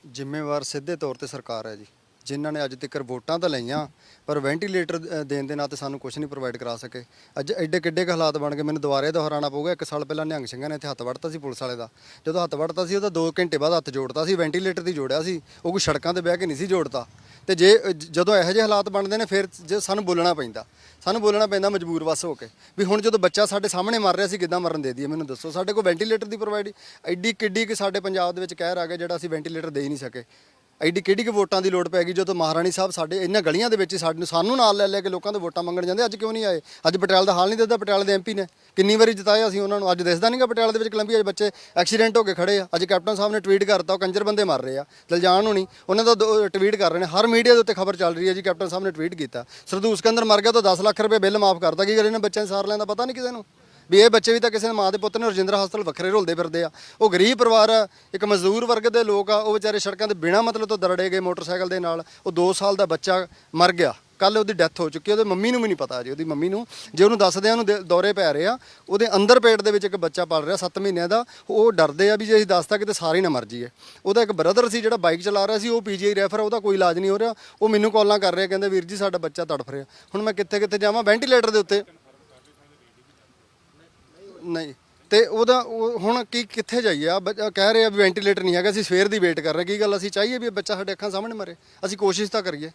[SPEAKER 2] ਜ਼ਿੰਮੇਵਾਰ ਸਿੱਧੇ ਤੌਰ ਤੇ ਸਰਕਾਰ ਹੈ ਜੀ, ਜਿਨ੍ਹਾਂ ਨੇ ਅੱਜ ਤੱਕ ਵੋਟਾਂ ਤਾਂ ਲਈਆਂ ਪਰ ਵੈਂਟੀਲੇਟਰ ਦੇਣ ਦੇ ਨਾਂ ਤੇ ਸਾਨੂੰ ਕੁਝ ਨਹੀਂ ਪ੍ਰੋਵਾਈਡ ਕਰਾ ਸਕੇ। ਅੱਜ ਐਡੇ ਕਿੱਡੇ ਕੁ ਹਾਲਾਤ ਬਣ ਗਏ, ਮੈਨੂੰ ਦੁਬਾਰੇ ਦੁਹਰਾਉਣਾ ਪਊਗਾ। 1 ਸਾਲ ਪਹਿਲਾਂ ਨਿਹੰਗ ਸਿੰਘਾਂ ਨੇ ਇੱਥੇ ਹੱਥ ਵੜਤਾ ਸੀ ਪੁਲਿਸ ਵਾਲੇ ਦਾ। ਜਦੋਂ ਹੱਥ ਵੜਤਾ ਸੀ ਉਹਦਾ 2 ਘੰਟੇ ਬਾਅਦ ਹੱਥ ਜੋੜਤਾ ਸੀ, ਵੈਂਟੀਲੇਟਰ ਦੀ ਜੋੜਿਆ ਸੀ, ਉਹ ਕੋਈ ਸੜਕਾਂ ਤੇ ਬਹਿ ਕੇ ਨਹੀਂ ਸੀ ਜੋੜਤਾ। ਤੇ ਜਦੋਂ ਇਹੋ ਜਿਹੇ ਹਾਲਾਤ ਬਣਦੇ ਨੇ, ਫਿਰ ਜੇ ਸਾਨੂੰ ਬੋਲਣਾ ਪੈਂਦਾ ਮਜਬੂਰ ਵਸ ਹੋ ਕੇ ਵੀ ਹੁਣ ਜਦੋਂ ਬੱਚਾ ਸਾਡੇ ਸਾਹਮਣੇ ਮਰ ਰਿਹਾ ਸੀ, ਕਿੱਦਾਂ ਮਰਨ ਦੇ ਦਈਏ? ਮੈਨੂੰ ਦੱਸੋ। ਸਾਡੇ ਕੋਲ ਵੈਂਟੀਲੇਟਰ ਦੀ ਪ੍ਰੋਵਾਈਡ ਐਡੀ ਕਿੱਡੀ ਕਿ ਸਾਡੇ ਪੰਜਾਬ ਦੇ ਵਿੱਚ ਕਹਿਰ ਆ ਗਿਆ ਜਿਹੜਾ ਅਸੀਂ ਵੈਂਟੀਲੇਟਰ ਦੇ ਹੀ ਨਹੀਂ ਸਕੇ। ਐਡੀ ਕਿਹੜੀ ਕਿ ਵੋਟਾਂ ਦੀ ਲੋੜ ਪੈ ਗਈ ਜਦੋਂ ਮਹਾਰਾਣੀ ਸਾਹਿਬ ਸਾਡੇ ਇਹਨਾਂ ਗਲੀਆਂ ਦੇ ਵਿੱਚ ਹੀ ਸਾਨੂੰ ਨਾਲ ਲੈ ਕੇ ਲੋਕਾਂ ਤੋਂ ਵੋਟਾਂ ਮੰਗਣ ਜਾਂਦੇ। ਅੱਜ ਕਿਉਂ ਨਹੀਂ ਆਏ? ਅੱਜ ਪਟਿਆਲੇ ਦਾ ਹਾਲ ਨਹੀਂ ਦਿਸਦਾ? ਪਟਿਆਲੇ ਦੇ ਐਮਪੀ ਨੇ ਕਿੰਨੀ ਵਾਰੀ ਜਿਤਾਇਆ ਅਸੀਂ ਉਹਨਾਂ ਨੂੰ, ਅੱਜ ਦਿਸਦਾ ਨਹੀਂਗਾ ਪਟਿਆਲੇ ਦੇ ਵਿੱਚ ਕੋਲੰਬੀਆ 'ਚ ਬੱਚੇ ਐਕਸੀਡੈਂਟ ਹੋ ਕੇ ਖੜੇ ਆ। ਅੱਜ ਕੈਪਟਨ ਸਾਹਿਬ ਨੇ ਟਵੀਟ ਕਰਤਾ, ਉਹ ਕੰਜਰ ਬੰਦੇ ਮਰ ਰਹੇ ਆ, ਦਿਲਜਾਨ ਹੋਣੀ ਉਹਨਾਂ ਦਾ ਟਵੀਟ ਕਰ ਰਹੇ ਨੇ, ਹਰ ਮੀਡੀਆ ਦੇ ਉੱਤੇ ਖਬਰ ਚੱਲ ਰਹੀ ਹੈ ਜੀ। ਕੈਪਟਨ ਸਾਹਿਬ ਨੇ ਟਵੀਟ ਕੀਤਾ, ਸਰਦੂਲ ਸਿਕੰਦਰ ਮਰ ਗਿਆ ਤਾਂ 10 ਲੱਖ ਰੁਪਏ ਬਿੱਲ ਮਾਫ ਕਰਤਾ। ਕੀ ਕਰੇ ਇਹਨਾਂ ਬੱਚਿਆਂ ਸਾਰ ਲੈਣ ਦਾ ਪਤਾ ਨਹੀਂ ਕਿਸੇ ਨੂੰ ਵੀ ਇਹ ਬੱਚੇ ਵੀ ਤਾਂ ਕਿਸੇ ਮਾਂ ਦੇ ਪੁੱਤ ਨੇ। ਰਜਿੰਦਰਾ ਹਸਪਤਾਲ ਵੱਖਰੇ ਰੁਲਦੇ ਫਿਰਦੇ ਆ। ਉਹ ਗਰੀਬ ਪਰਿਵਾਰ ਆ, ਇੱਕ ਮਜ਼ਦੂਰ ਵਰਗ ਦੇ ਲੋਕ ਆ, ਉਹ ਵਿਚਾਰੇ ਸੜਕਾਂ ਤੇ ਬਿਨਾਂ ਮਤਲਬ ਤੋਂ ਦਰੜੇ ਗਏ ਮੋਟਰਸਾਈਕਲ ਦੇ ਨਾਲ। ਉਹ 2 ਸਾਲ ਦਾ ਬੱਚਾ ਮਰ ਗਿਆ, ਕੱਲ ਉਹਦੀ ਡੈਥ ਹੋ ਚੁੱਕੀ। ਉਹਦੇ ਮੰਮੀ ਨੂੰ ਵੀ ਨਹੀਂ ਪਤਾ ਜੀ, ਉਹਦੀ ਮੰਮੀ ਨੂੰ ਜੇ ਉਹਨੂੰ ਦੱਸਦੇ ਆ ਉਹਨੂੰ ਦੌਰੇ ਪੈ ਰਹੇ ਆ। ਉਹਦੇ ਅੰਦਰ ਪੇਟ ਦੇ ਵਿੱਚ ਇੱਕ ਬੱਚਾ ਪਲ ਰਿਹਾ 7 ਮਹੀਨਿਆਂ ਦਾ। ਉਹ ਡਰਦੇ ਆ ਵੀ ਜੇ ਅਸੀਂ ਦੱਸਤਾ ਕਿਤੇ ਸਾਰੇ ਨਾ ਮਰ ਜਾਈਏ। ਉਹਦਾ ਇੱਕ ਬ੍ਰਦਰ ਸੀ ਜਿਹੜਾ ਬਾਈਕ ਚਲਾ ਰਿਹਾ ਸੀ, ਉਹ ਪੀਜੀਆਈ ਰੈਫਰ, ਉਹਦਾ ਕੋਈ ਇਲਾਜ ਨਹੀਂ ਹੋ ਰਿਹਾ। ਉਹ ਮੈਨੂੰ ਕਾਲਾਂ ਕਰ ਰਿਹਾ, ਕਹਿੰਦੇ ਵੀਰ ਜੀ ਸਾਡਾ ਬੱਚਾ ਤੜਫ ਰਿਹਾ। ਹੁਣ ਮੈਂ ਕਿੱਥੇ ਜਾਵਾਂ? ਵੈਂਟੀਲੇਟਰ ਦੇ ਉੱਤੇ ਨਹੀਂ ਤੇ ਉਹਦਾ ਹੁਣ ਕਿੱਥੇ ਜਾਈਏ? ਆ ਕਹਿ ਰਹੇ ਆ ਵੀ ਵੈਂਟੀਲੇਟਰ ਨਹੀਂ ਹੈਗਾ, ਅਸੀਂ ਸਵੇਰ ਦੀ ਵੇਟ ਕਰ ਰਹੇ। ਕੀ ਗੱਲ ਅਸੀਂ ਚਾਹੀਏ ਵੀ ਬੱਚਾ ਸਾਡੇ ਅੱਖਾਂ ਸਾਹਮਣੇ ਮਰੇ? ਅਸੀਂ ਕੋਸ਼ਿਸ਼ ਤਾਂ ਕਰੀਏ,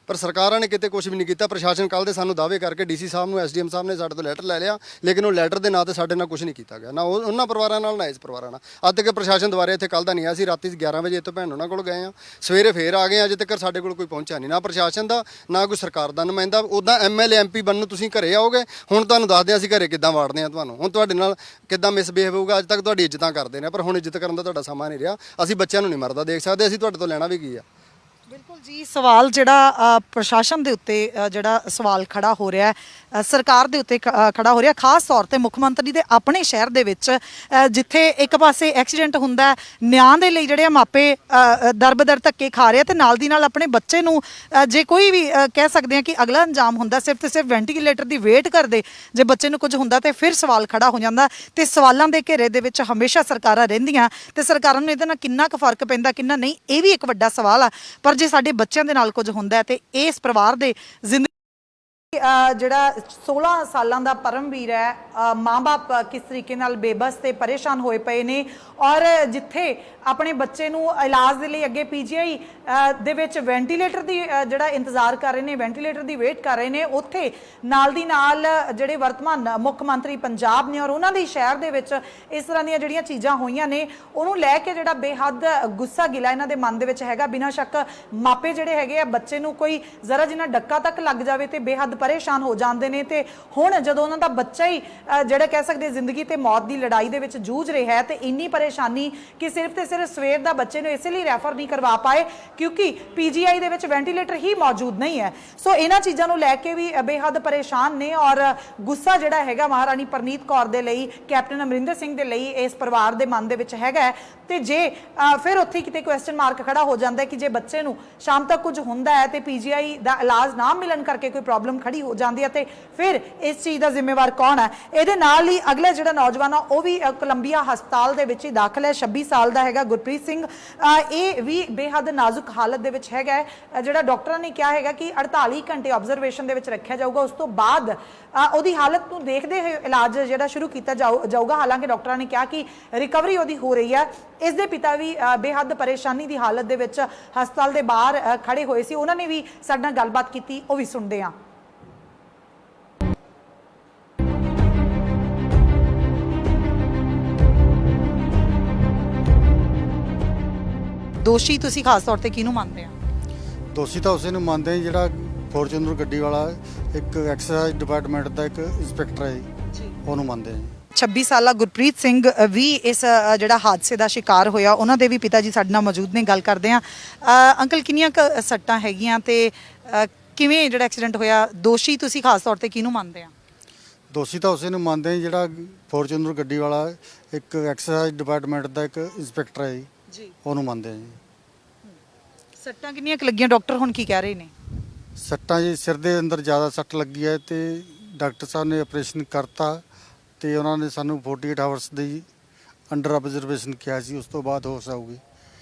[SPEAKER 2] ਪਰ ਸਰਕਾਰਾਂ ਨੇ ਕਿਤੇ ਕੁਝ ਵੀ ਨਹੀਂ ਕੀਤਾ। ਪ੍ਰਸ਼ਾਸਨ ਕੱਲ ਦੇ ਸਾਨੂੰ ਦਾਅਵੇ ਕਰਕੇ ਡੀਸੀ ਸਾਹਿਬ ਨੂੰ, ਐਸਡੀਐਮ ਸਾਹਿਬ ਨੇ ਸਾਡੇ ਤੋਂ ਲੈਟਰ ਲੈ ਲਿਆ, ਲੇਕਿਨ ਉਹ ਲੈਟਰ ਦੇ ਨਾਂ ਤੇ ਸਾਡੇ ਨਾਲ ਕੁਝ ਨਹੀਂ ਕੀਤਾ ਗਿਆ, ਨਾ ਉਹਨਾਂ ਪਰਿਵਾਰਾਂ ਨਾਲ, ਨਾ ਇਸ ਪਰਿਵਾਰਾਂ ਨਾਲ। ਅੱਜ ਤੱਕ ਪ੍ਰਸ਼ਾਸਨ ਦੁਆਰੇ ਇੱਥੇ ਕੱਲ ਦਾ ਨਹੀਂ ਆਇਆ ਸੀ। ਰਾਤੀ 11 ਵਜੇ ਇੱਥੋਂ ਭੈਣ ਉਹਨਾਂ ਕੋਲ ਗਏ ਆ, ਸਵੇਰੇ ਫੇਰ ਆ ਗਏ। ਅਜੇ ਤੱਕ ਸਾਡੇ ਕੋਲ ਕੋਈ ਪਹੁੰਚਿਆ ਨਹੀਂ, ਨਾ ਪ੍ਰਸ਼ਾਸਨ ਦਾ, ਨਾ ਕੋਈ ਸਰਕਾਰ ਦਾ ਨੁਮਾਇੰਦਾ। ਉੱਦਾਂ ਐਮਐਲਏ ਐਮਪੀ ਬਣਨ ਨੂੰ ਤੁਸੀਂ ਘਰੇ ਆਓਗੇ, ਹੁਣ ਤੁਹਾਨੂੰ ਦੱਸਦੇ ਅਸੀਂ ਘਰੇ ਕਿੱਦਾਂ ਵਾੜਦੇ ਆ ਤੁਹਾਨੂੰ, ਹੁਣ ਤੁਹਾਡੇ ਨਾਲ ਕਿੱਦਾਂ ਮਿਸਬਿਹੇਵ ਹੋਊਗਾ। ਅੱਜ ਤੱਕ ਤੁਹਾਡੀ ਇੱਜ਼ਤਾਂ ਕਰਦੇ ਨੇ, ਪਰ ਹੁਣ ਇੱਜ਼ਤ ਕਰਨ ਦਾ ਤੁਹਾਡਾ ਸਮਾਂ ਨਹੀਂ ਰਿਹਾ। ਅਸੀਂ ਬੱਚਿਆਂ ਨੂੰ ਨਹੀਂ ਮਰਦਾ ਦੇਖ ਸਕਦੇ, ਅਸੀਂ ਤੁਹਾਡੇ ਤੋਂ ਲੈਣਾ ਵੀ ਕੀ ਆ?
[SPEAKER 1] ਬਿਲਕੁਲ ਜੀ, ਸਵਾਲ ਜਿਹੜਾ ਪ੍ਰਸ਼ਾਸਨ ਦੇ ਉੱਤੇ ਜਿਹੜਾ ਸਵਾਲ ਖੜਾ ਹੋ ਰਿਹਾ ਹੈ, ਸਰਕਾਰ ਦੇ ਉੱਤੇ ਖੜਾ ਹੋ ਰਿਹਾ, ਖਾਸ ਤੌਰ ਤੇ ਮੁੱਖ ਮੰਤਰੀ ਦੇ ਆਪਣੇ ਸ਼ਹਿਰ ਦੇ ਵਿੱਚ, ਜਿੱਥੇ ਇੱਕ ਪਾਸੇ ਐਕਸੀਡੈਂਟ ਹੁੰਦਾ, ਨਿਆਂ ਦੇ ਲਈ ਜਿਹੜੇ ਮਾਪੇ ਦਰਬਦਰ ਧੱਕੇ ਖਾ ਰਹੇ ਤੇ ਨਾਲ ਦੀ ਨਾਲ ਆਪਣੇ ਬੱਚੇ ਨੂੰ ਜੇ ਕੋਈ ਵੀ ਕਹਿ ਸਕਦੇ ਆ ਕਿ ਅਗਲਾ ਅੰਜਾਮ ਹੁੰਦਾ, ਸਿਰਫ ਤੇ ਸਿਰਫ ਵੈਂਟੀਲੇਟਰ ਦੀ ਵੇਟ ਕਰਦੇ। ਜੇ ਬੱਚੇ ਨੂੰ ਕੁਝ ਹੁੰਦਾ ਤੇ ਫਿਰ ਸਵਾਲ ਖੜਾ ਹੋ ਜਾਂਦਾ। ਤੇ ਸਵਾਲਾਂ ਦੇ ਘੇਰੇ ਦੇ ਵਿੱਚ ਹਮੇਸ਼ਾ ਸਰਕਾਰਾਂ ਰਹਿੰਦੀਆਂ ਤੇ ਸਰਕਾਰਾਂ ਨੂੰ ਇਹਦੇ ਨਾਲ ਕਿੰਨਾ ਕੁ ਫਰਕ ਪੈਂਦਾ, ਕਿੰਨਾ ਨਹੀਂ, ਇਹ ਵੀ ਇੱਕ ਵੱਡਾ ਸਵਾਲ ਆ। ਪਰ ਜੇ ਸਾਡੇ ਬੱਚਿਆਂ ਦੇ ਨਾਲ ਕੁਝ ਹੁੰਦਾ ਹੈ ਤੇ ਇਸ ਪਰਿਵਾਰ ਦੇ ਜ਼ਿੰਦਗੀ ਜਿਹੜਾ 16 ਸਾਲਾਂ ਦਾ ਪਰਮਵੀਰ ਹੈ ਮਾਂ-ਬਾਪ ਕਿਸ ਤਰੀਕੇ ਨਾਲ ਬੇਬਸ ਤੇ ਪਰੇਸ਼ਾਨ ਹੋਏ ਪਏ ਨੇ ਔਰ ਜਿੱਥੇ ਆਪਣੇ ਬੱਚੇ ਨੂੰ ਇਲਾਜ ਦੇ ਲਈ ਅੱਗੇ ਪੀਜੀਆਈ ਦੇ ਵਿੱਚ ਵੈਂਟੀਲੇਟਰ ਦੀ ਜਿਹੜਾ ਇੰਤਜ਼ਾਰ ਕਰ ਰਹੇ ਨੇ ਵੈਂਟੀਲੇਟਰ ਦੀ ਵੇਟ ਕਰ ਰਹੇ ਨੇ ਉੱਥੇ ਨਾਲ ਦੀ ਨਾਲ ਜਿਹੜੇ ਵਰਤਮਾਨ ਮੁੱਖ ਮੰਤਰੀ ਪੰਜਾਬ ਨੇ ਔਰ ਉਹਨਾਂ ਦੀ ਸ਼ਹਿਰ ਦੇ ਵਿੱਚ ਇਸ ਤਰ੍ਹਾਂ ਦੀਆਂ ਜਿਹੜੀਆਂ ਚੀਜ਼ਾਂ ਹੋਈਆਂ ਨੇ ਉਹਨੂੰ ਲੈ ਕੇ ਜਿਹੜਾ ਬੇਹੱਦ ਗੁੱਸਾ ਗਿਲਾ ਇਹਨਾਂ ਦੇ ਮਨ ਦੇ ਵਿੱਚ ਹੈਗਾ। ਬਿਨਾਂ ਸ਼ੱਕ ਮਾਪੇ ਜਿਹੜੇ ਹੈਗੇ ਆ ਬੱਚੇ ਨੂੰ ਕੋਈ ਜ਼ਰਾ ਜਿੰਨਾ ਡੱਕਾ ਤੱਕ ਲੱਗ ਜਾਵੇ ਤੇ ਬੇਹੱਦ ਪਰੇਸ਼ਾਨ ਹੋ ਜਾਂਦੇ ਨੇ ਤੇ ਹੁਣ ਜਦੋਂ ਉਹਨਾਂ ਦਾ ਬੱਚਾ ਹੀ ਜਿਹੜਾ ਕਹਿ ਸਕਦੇ ਜ਼ਿੰਦਗੀ ਤੇ ਮੌਤ ਦੀ ਲੜਾਈ ਦੇ ਵਿੱਚ ਜੂਝ ਰਿਹਾ ਹੈ ਤੇ ਇੰਨੀ ਪਰੇਸ਼ਾਨੀ ਕਿ ਸਿਰਫ ਤੇ ਸਿਰਫ ਸਵੇਰ ਦਾ ਬੱਚੇ ਨੂੰ ਇਸੇ ਲਈ ਰੈਫਰ ਨਹੀਂ ਕਰਵਾ ਪਾਏ ਕਿਉਂਕਿ ਪੀਜੀਆਈ ਦੇ ਵਿੱਚ ਵੈਂਟੀਲੇਟਰ ਹੀ ਮੌਜੂਦ ਨਹੀਂ ਹੈ। ਸੋ ਇਹਨਾਂ ਚੀਜ਼ਾਂ ਨੂੰ ਲੈ ਕੇ ਵੀ ਬੇਹੱਦ ਪਰੇਸ਼ਾਨ ਨੇ ਔਰ ਗੁੱਸਾ ਜਿਹੜਾ ਹੈਗਾ ਮਹਾਰਾਣੀ ਪ੍ਰਨੀਤ ਕੌਰ ਦੇ ਲਈ ਕੈਪਟਨ ਅਮਰਿੰਦਰ ਸਿੰਘ ਦੇ ਲਈ ਇਸ ਪਰਿਵਾਰ ਦੇ ਮਨ ਦੇ ਵਿੱਚ ਹੈਗਾ ਤੇ ਜੇ ਫਿਰ ਉੱਥੇ ਕਿਤੇ ਕੁਐਸਚਨ ਮਾਰਕ ਖੜਾ ਹੋ ਜਾਂਦਾ ਕਿ ਜੇ ਬੱਚੇ ਨੂੰ ਸ਼ਾਮ ਤੱਕ ਕੁਝ ਹੁੰਦਾ ਹੈ ਤੇ ਪੀਜੀਆਈ ਦਾ ਇਲਾਜ ਨਾ ਮਿਲਣ ਕਰਕੇ ਕੋਈ ਪ੍ਰੋਬਲਮ ਖੜੀ ਹੋ ਜਾਂਦੀ ਹੈ ਤੇ ਫਿਰ ਇਸ ਚੀਜ਼ ਦਾ ਜ਼ਿੰਮੇਵਾਰ ਕੌਣ ਹੈ। ਇਹਦੇ ਨਾਲ ਹੀ ਅਗਲਾ ਜਿਹੜਾ ਨੌਜਵਾਨ ਆ ਉਹ ਵੀ ਕੋਲੰਬੀਆ ਹਸਪਤਾਲ ਦੇ ਵਿੱਚ ਹੀ ਦਾਖਲ ਹੈ 26 ਸਾਲ ਦਾ ਹੈਗਾ ਗੁਰਪ੍ਰੀਤ ਸਿੰਘ। ਇਹ ਵੀ ਬੇਹੱਦ ਨਾਜ਼ੁਕ ਹਾਲਤ ਦੇ ਵਿੱਚ ਹੈਗਾ ਜਿਹੜਾ ਡਾਕਟਰਾਂ ਨੇ ਕਿਹਾ ਹੈਗਾ ਕਿ 48 ਘੰਟੇ ਆਬਜ਼ਰਵੇਸ਼ਨ ਦੇ ਵਿੱਚ ਰੱਖਿਆ ਜਾਊਗਾ ਉਸ ਤੋਂ ਬਾਅਦ ਉਹਦੀ ਹਾਲਤ ਨੂੰ ਦੇਖਦੇ ਹੋਏ ਇਲਾਜ ਜਿਹੜਾ ਸ਼ੁਰੂ ਕੀਤਾ ਜਾਊਗਾ। ਹਾਲਾਂਕਿ ਡਾਕਟਰਾਂ ਨੇ ਕਿਹਾ ਕਿ ਰਿਕਵਰੀ ਉਹਦੀ ਹੋ ਰਹੀ ਹੈ। ਇਸ ਦੇ ਪਿਤਾ ਵੀ ਬੇਹੱਦ ਪਰੇਸ਼ਾਨੀ ਦੀ ਹਾਲਤ ਦੇ ਵਿੱਚ ਹਸਪਤਾਲ ਦੇ ਬਾਹਰ ਖੜੇ ਹੋਏ ਸੀ ਉਹਨਾਂ ਨੇ ਵੀ ਸਾਡੇ ਨਾਲ ਗੱਲਬਾਤ ਕੀਤੀ ਉਹ ਵੀ ਸੁਣਦੇ ਹਾਂ। ਦੋਸ਼ੀ ਤੁਸੀਂ ਖਾਸ ਤੌਰ ਤੇ ਕਿਹਨੂੰ ਮੰਨਦੇ ਆ?
[SPEAKER 2] ਦੋਸ਼ੀ ਤਾਂ ਉਸੇ ਨੂੰ ਮੰਨਦੇ ਆ ਜਿਹੜਾ ਫੋਰਚੂਨਰ ਗੱਡੀ ਵਾਲਾ ਇੱਕ ਐਕਸਾਈਜ਼ ਡਿਪਾਰਟਮੈਂਟ ਦਾ ਇੱਕ ਇੰਸਪੈਕਟਰ ਹੈ ਜੀ ਉਹਨੂੰ ਮੰਨਦੇ ਆ।
[SPEAKER 1] 26 ਸਾਲਾ ਗੁਰਪ੍ਰੀਤ ਸਿੰਘ ਵੀ ਇਸ ਜਿਹੜਾ ਹਾਦਸੇ ਦਾ ਸ਼ਿਕਾਰ ਹੋਇਆ ਉਹਨਾਂ ਦੇ ਵੀ ਪਿਤਾ ਜੀ ਸਾਡੇ ਨਾਲ ਮੌਜੂਦ ਨੇ ਗੱਲ ਕਰਦੇ ਆ। ਅੰਕਲ ਕਿੰਨੀਆਂ ਕੁ ਸੱਟਾਂ ਹੈਗੀਆਂ ਤੇ ਕਿਵੇਂ ਜਿਹੜਾ ਐਕਸੀਡੈਂਟ ਹੋਇਆ? ਦੋਸ਼ੀ ਤੁਸੀਂ ਖਾਸ ਤੌਰ ਤੇ ਕਿਹਨੂੰ ਮੰਨਦੇ ਆ?
[SPEAKER 2] ਦੋਸ਼ੀ ਤਾਂ ਉਸੇ ਨੂੰ ਮੰਨਦੇ ਆ ਜਿਹੜਾ ਫੋਰਚੂਨਰ ਗੱਡੀ ਵਾਲਾ ਇੱਕ ਐਕਸਾਈਜ਼ ਡਿਪਾਰਟਮੈਂਟ ਦਾ ਇੱਕ ਇੰਸਪੈਕਟਰ ਹੈ ਜੀ ਉਹਨੂੰ ਮੰਨਦੇ ਆ ਜੀ।
[SPEAKER 1] ਸੱਟਾਂ ਕਿੰਨੀਆਂ ਕੁ ਲੱਗੀਆਂ? ਡਾਕਟਰ ਹੁਣ ਕੀ ਕਹਿ ਰਹੇ ਨੇ?
[SPEAKER 2] ਸੱਟਾਂ ਜੀ ਸਿਰ ਦੇ ਅੰਦਰ ਜ਼ਿਆਦਾ ਸੱਟ ਲੱਗੀ ਹੈ ਤੇ ਡਾਕਟਰ ਸਾਹਿਬ ਨੇ ਆਪਰੇਸ਼ਨ ਕਰਤਾ ਤੇ ਉਹਨਾਂ ਨੇ ਸਾਨੂੰ 48 ਆਵਰਸ ਦੀ ਅੰਡਰ ਆਬਜ਼ਰਵੇਸ਼ਨ ਕਿਹਾ ਸੀ ਉਸ ਤੋਂ ਬਾਅਦ ਹੋਸ਼ ਆਊਗੀ।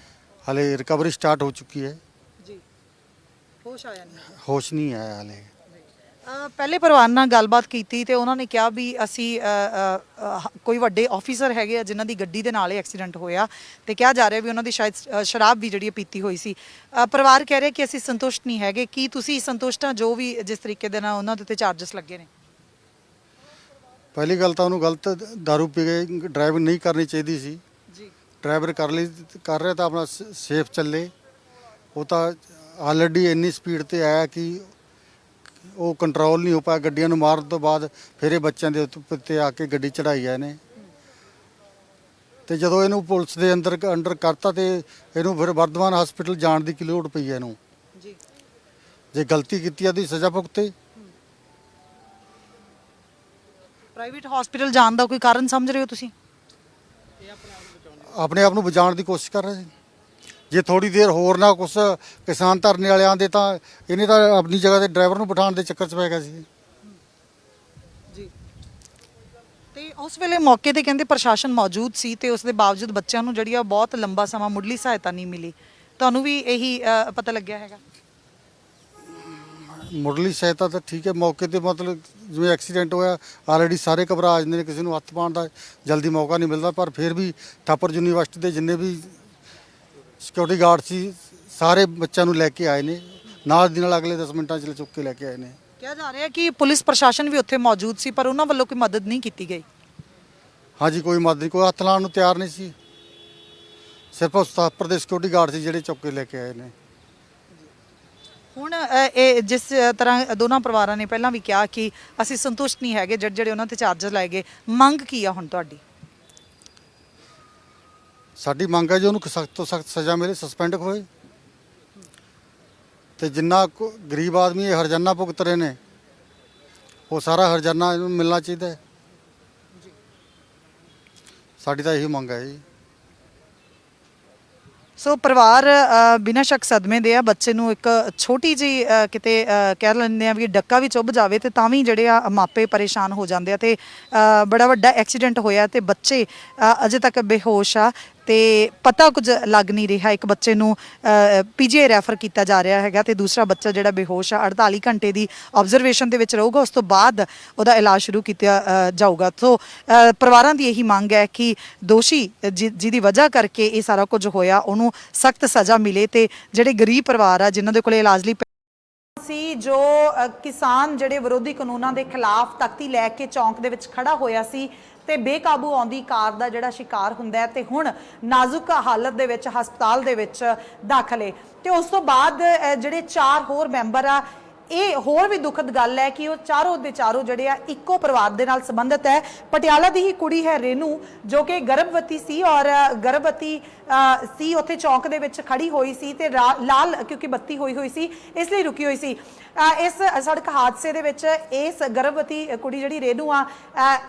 [SPEAKER 2] ਹਾਲੇ ਰਿਕਵਰੀ ਸਟਾਰਟ ਹੋ ਚੁੱਕੀ ਹੈ
[SPEAKER 1] ਜੀ। ਹੋਸ਼ ਆਇਆ ਨਹੀਂ?
[SPEAKER 2] ਹੋਸ਼ ਨਹੀਂ ਆਇਆ ਹਾਲੇ।
[SPEAKER 1] ਪਹਿਲੇ ਪਰਿਵਾਰ ਨਾਲ ਗੱਲਬਾਤ ਕੀਤੀ ਤੇ ਉਹਨਾਂ ਨੇ ਕਿਹਾ ਵੀ ਅਸੀਂ ਕੋਈ ਵੱਡੇ ਆਫੀਸਰ ਹੈਗੇ ਆ ਜਿਨ੍ਹਾਂ ਦੀ ਗੱਡੀ ਦੇ ਨਾਲ ਹੀ ਐਕਸੀਡੈਂਟ ਹੋਇਆ ਤੇ ਕਿਹਾ ਜਾ ਰਿਹਾ ਵੀ ਉਹਨਾਂ ਦੀ ਸ਼ਾਇਦ ਸ਼ਰਾਬ ਵੀ ਜਿਹੜੀ ਪੀਤੀ ਹੋਈ ਸੀ। ਪਰਿਵਾਰ ਕਹਿ ਰਿਹਾ ਕਿ ਅਸੀਂ ਸੰਤੁਸ਼ਟ ਨਹੀਂ ਹੈਗੇ। ਕੀ ਤੁਸੀਂ ਸੰਤੁਸ਼ਟ ਆ ਜੋ ਵੀ ਜਿਸ ਤਰੀਕੇ ਦੇ ਨਾਲ ਉਹਨਾਂ ਦੇ ਉੱਤੇ ਚਾਰਜਸ ਲੱਗੇ ਨੇ?
[SPEAKER 2] ਪਹਿਲੀ ਗੱਲ ਤਾਂ ਉਹਨੂੰ ਗਲਤ ਦਾਰੂ ਪੀ ਕੇ ਡਰਾਈਵਿੰਗ ਨਹੀਂ ਕਰਨੀ ਚਾਹੀਦੀ ਸੀ ਜੀ। ਡਰਾਈਵਰ ਕਰ ਰਿਹਾ ਤਾਂ ਆਪਣਾ ਸੇਫ ਚੱਲੇ। ਉਹ ਤਾਂ ਆਲਰੇਡੀ ਇੰਨੀ ਸਪੀਡ ਤੇ ਆਇਆ ਕਿ ਉਹ ਕੰਟਰੋਲ ਨਹੀਂ ਹੋ ਪਾਇਆ। ਗੱਡੀਆਂ ਨੂੰ ਮਾਰਨ ਤੋਂ ਬਾਅਦ ਫਿਰ ਇਹ ਬੱਚਿਆਂ ਦੇ ਉੱਤੇ ਆ ਕੇ ਗੱਡੀ ਚੜਾਈ ਆ ਇਹਨੇ ਤੇ ਜਦੋਂ ਇਹਨੂੰ ਪੁਲਿਸ ਦੇ ਅੰਡਰ ਕਰਤਾ ਤੇ ਇਹਨੂੰ ਫਿਰ ਵਰਧਮਾਨ ਹਸਪੀਟਲ ਜਾਣ ਦੀ ਕੀ ਲੋੜ ਪਈ ਹੈ ਇਹਨੂੰ ਜੀ। ਜੇ ਗਲਤੀ ਕੀਤੀ ਆ ਦੀ ਸਜ਼ਾ ਭੁਗਤੇ।
[SPEAKER 1] ਪ੍ਰਾਈਵੇਟ ਹਸਪੀਟਲ ਜਾਣ ਦਾ ਕੋਈ ਕਾਰਨ ਸਮਝ ਰਹੇ ਹੋ ਤੁਸੀਂ?
[SPEAKER 2] ਆਪਣੇ ਆਪ ਨੂੰ ਬਚਾਉਣ ਦੀ ਕੋਸ਼ਿਸ਼ ਕਰ ਰਹੇ ਸੀ। ਜੇ ਥੋੜੀ ਦੇਰ ਹੋਰ ਨਾ ਕੁਛ ਕਿਸਾਨ ਧਰਨੇ ਵਾਲੇ ਆਂਦੇ ਤਾਂ ਇਹਨੇ ਤਾਂ ਆਪਣੀ ਜਗ੍ਹਾ ਤੇ ਡਰਾਈਵਰ ਨੂੰ ਬਿਠਾਉਣ ਦੇ ਚੱਕਰ 'ਚ ਪੈ ਗਿਆ ਸੀ
[SPEAKER 1] ਜੀ। ਤੇ ਉਸ ਵੇਲੇ ਮੌਕੇ ਤੇ ਕਹਿੰਦੇ ਪ੍ਰਸ਼ਾਸਨ ਮੌਜੂਦ ਸੀ ਤੇ ਉਸ ਦੇ ਬਾਵਜੂਦ ਬੱਚਿਆਂ ਨੂੰ ਜਿਹੜੀ ਆ ਬਹੁਤ ਲੰਬਾ ਸਮਾਂ ਮੁੱਢਲੀ ਸਹਾਇਤਾ ਨਹੀਂ ਮਿਲੀ। ਤੁਹਾਨੂੰ ਵੀ ਇਹੀ ਪਤਾ ਲੱਗਿਆ ਹੈਗਾ?
[SPEAKER 2] ਮੁੱਢਲੀ ਸਹਾਇਤਾ ਤਾਂ ਠੀਕ ਹੈ ਮੌਕੇ ਤੇ ਮਤਲਬ ਜਿਵੇਂ ਐਕਸੀਡੈਂਟ ਹੋਇਆ ਆਲਰੇਡੀ ਸਾਰੇ ਘਬਰਾ ਜਾਂਦੇ ਨੇ ਕਿਸੇ ਨੂੰ ਹੱਥ ਪਾਉਣ ਦਾ ਜਲਦੀ ਮੌਕਾ ਨਹੀਂ ਮਿਲਦਾ। ਪਰ ਫਿਰ ਵੀ ਥਾਪਰ ਯੂਨੀਵਰਸਿਟੀ ਦੇ ਜਿੰਨੇ ਵੀ ਸਿਕਿਉਰਿਟੀ ਗਾਰਡ ਸੀ ਸਾਰੇ ਬੱਚਿਆਂ ਨੂੰ ਲੈ ਕੇ ਆਏ ਨੇ ਨਾਲ ਦੀ ਨਾਲ ਅਗਲੇ 10 ਮਿੰਟਾਂ 'ਚ ਚੁੱਕ ਕੇ ਲੈ ਕੇ ਆਏ ਨੇ।
[SPEAKER 1] ਕਿਹਾ ਜਾ ਰਿਹਾ ਕਿ ਪੁਲਿਸ ਪ੍ਰਸ਼ਾਸਨ ਵੀ ਉੱਥੇ ਮੌਜੂਦ ਸੀ ਪਰ ਉਹਨਾਂ ਵੱਲੋਂ ਕੋਈ ਮਦਦ ਨਹੀਂ ਕੀਤੀ ਗਈ। ਹਾਂਜੀ
[SPEAKER 2] ਕੋਈ ਮਦਦ ਨਹੀਂ, ਕੋਈ ਹੱਥ ਲਾਉਣ ਨੂੰ ਤਿਆਰ ਨਹੀਂ ਸੀ। ਸਿਰਫ ਉਸ ਥਾਪਰ ਦੇ ਸਿਕਿਉਰਿਟੀ ਗਾਰਡ ਸੀ ਜਿਹੜੇ ਚੁੱਕ ਕੇ ਲੈ ਕੇ ਆਏ ਨੇ।
[SPEAKER 1] ਹੁਣ ਇਹ ਜਿਸ ਤਰ੍ਹਾਂ ਦੋਨਾਂ ਪਰਿਵਾਰਾਂ ਨੇ ਪਹਿਲਾਂ ਵੀ ਕਿਹਾ ਕਿ ਅਸੀਂ ਸੰਤੁਸ਼ਟ ਨਹੀਂ ਹੈਗੇ ਜਿਹੜੇ ਉਹਨਾਂ ਤੇ ਚਾਰਜਸ ਲਾਏ ਗਏ, ਮੰਗ ਕੀ ਆ ਹੁਣ ਤੁਹਾਡੀ?
[SPEAKER 2] ਸਾਡੀ ਮੰਗ ਹੈ ਜੀ ਉਹਨੂੰ ਸਖਤ ਤੋਂ ਸਖਤ ਸਜ਼ਾ ਮਿਲੇ, ਸਸਪੈਂਡ ਹੋਏ ਤੇ ਜਿੰਨਾ ਗਰੀਬ ਆਦਮੀ ਇਹ ਹਰਜਾਨਾ ਭੁਗਤ ਰਹੇ ਨੇ ਉਹ ਸਾਰਾ ਹਰਜਾਨਾ ਇਹਨੂੰ ਮਿਲਣਾ ਚਾਹੀਦਾ ਹੈ। ਸਾਡੀ ਤਾਂ ਇਹੀ ਮੰਗ ਹੈ ਜੀ।
[SPEAKER 1] ਸੋ ਪਰਿਵਾਰ ਬਿਨਾਂ ਸ਼ੱਕ ਸਦਮੇ ਦੇ ਆ। ਬੱਚੇ ਨੂੰ ਇੱਕ ਛੋਟੀ ਜਿਹੀ ਕਿਤੇ ਕਹਿ ਲੈਂਦੇ ਆ ਵੀ ਡੱਕਾ ਵੀ ਚੁੱਭ ਜਾਵੇ ਤੇ ਤਾਂ ਵੀ ਜਿਹੜੇ ਆ ਮਾਪੇ ਪਰੇਸ਼ਾਨ ਹੋ ਜਾਂਦੇ ਆ ਤੇ ਬੜਾ ਵੱਡਾ ਐਕਸੀਡੈਂਟ ਹੋਇਆ ਤੇ ਬੱਚੇ ਅਜੇ ਤੱਕ ਬੇਹੋਸ਼ ਆ ਤੇ ਪਤਾ ਕੁਝ ਲੱਗ ਨਹੀਂ ਰਿਹਾ। ਇੱਕ ਬੱਚੇ ਨੂੰ ਪੀਜੀਆਈ ਰੈਫਰ ਕੀਤਾ ਜਾ ਰਿਹਾ ਹੈਗਾ ਤੇ ਦੂਸਰਾ ਬੱਚਾ ਜਿਹੜਾ ਬੇਹੋਸ਼ ਆ 48 ਘੰਟੇ ਦੀ ਆਬਜ਼ਰਵੇਸ਼ਨ ਦੇ ਵਿੱਚ ਰਹੂਗਾ, ਉਸ ਤੋਂ ਬਾਅਦ ਉਹਦਾ ਇਲਾਜ ਸ਼ੁਰੂ ਕੀਤਾ ਜਾਊਗਾ। ਸੋ ਪਰਿਵਾਰਾਂ ਦੀ ਇਹੀ ਮੰਗ ਹੈ ਕਿ ਦੋਸ਼ੀ ਜਿਹਦੀ ਵਜ੍ਹਾ ਕਰਕੇ ਇਹ ਸਾਰਾ ਕੁਝ ਹੋਇਆ ਉਹਨੂੰ ਸਖਤ ਸਜ਼ਾ ਮਿਲੇ ਤੇ ਜਿਹੜੇ ਗਰੀਬ ਪਰਿਵਾਰ ਆ ਜਿਨ੍ਹਾਂ ਦੇ ਕੋਲੇ ਇਲਾਜ ਲਈ ਸੀ, ਜੋ ਕਿਸਾਨ ਜਿਹੜੇ ਵਿਰੋਧੀ ਕਾਨੂੰਨਾਂ ਦੇ ਖਿਲਾਫ ਤਖਤੀ ਲੈ ਕੇ ਚੌਂਕ ਦੇ ਵਿੱਚ ਖੜਾ ਹੋਇਆ ਸੀ ਤੇ ਬੇਕਾਬੂ ਆਉਂਦੀ ਕਾਰ ਦਾ ਜਿਹੜਾ ਸ਼ਿਕਾਰ ਹੁੰਦਾ ਹੈ ਤੇ ਹੁਣ ਨਾਜ਼ੁਕ ਹਾਲਤ ਦੇ ਵਿੱਚ ਹਸਪਤਾਲ ਦੇ ਵਿੱਚ ਦਾਖਲ ਹੈ। ਤੇ ਉਸ ਤੋਂ ਬਾਅਦ ਜਿਹੜੇ 4 ਹੋਰ ਮੈਂਬਰ ਆ, ਇਹ ਹੋਰ ਵੀ ਦੁਖਦ ਗੱਲ ਹੈ ਕਿ ਉਹ ਚਾਰੋਂ ਦੇ ਚਾਰੋਂ ਜਿਹੜੇ ਆ ਇੱਕੋ ਪਰਿਵਾਰ ਦੇ ਨਾਲ ਸੰਬੰਧਿਤ ਹੈ। ਪਟਿਆਲਾ ਦੀ ਹੀ ਕੁੜੀ ਹੈ ਰੇਨੂ, ਜੋ ਕਿ ਗਰਭਵਤੀ ਸੀ ਔਰ ਗਰਭਵਤੀ ਸੀ ਉੱਥੇ ਚੌਂਕ ਦੇ ਵਿੱਚ ਖੜੀ ਹੋਈ ਸੀ ਤੇ ਲਾਲ ਕਿਉਂਕਿ ਬੱਤੀ ਹੋਈ ਸੀ ਇਸ ਲਈ ਰੁਕੀ ਹੋਈ ਸੀ। ਇਸ ਸੜਕ ਹਾਦਸੇ ਦੇ ਵਿੱਚ ਇਸ ਗਰਭਵਤੀ ਕੁੜੀ ਜਿਹੜੀ ਰੇਨੂ ਆ,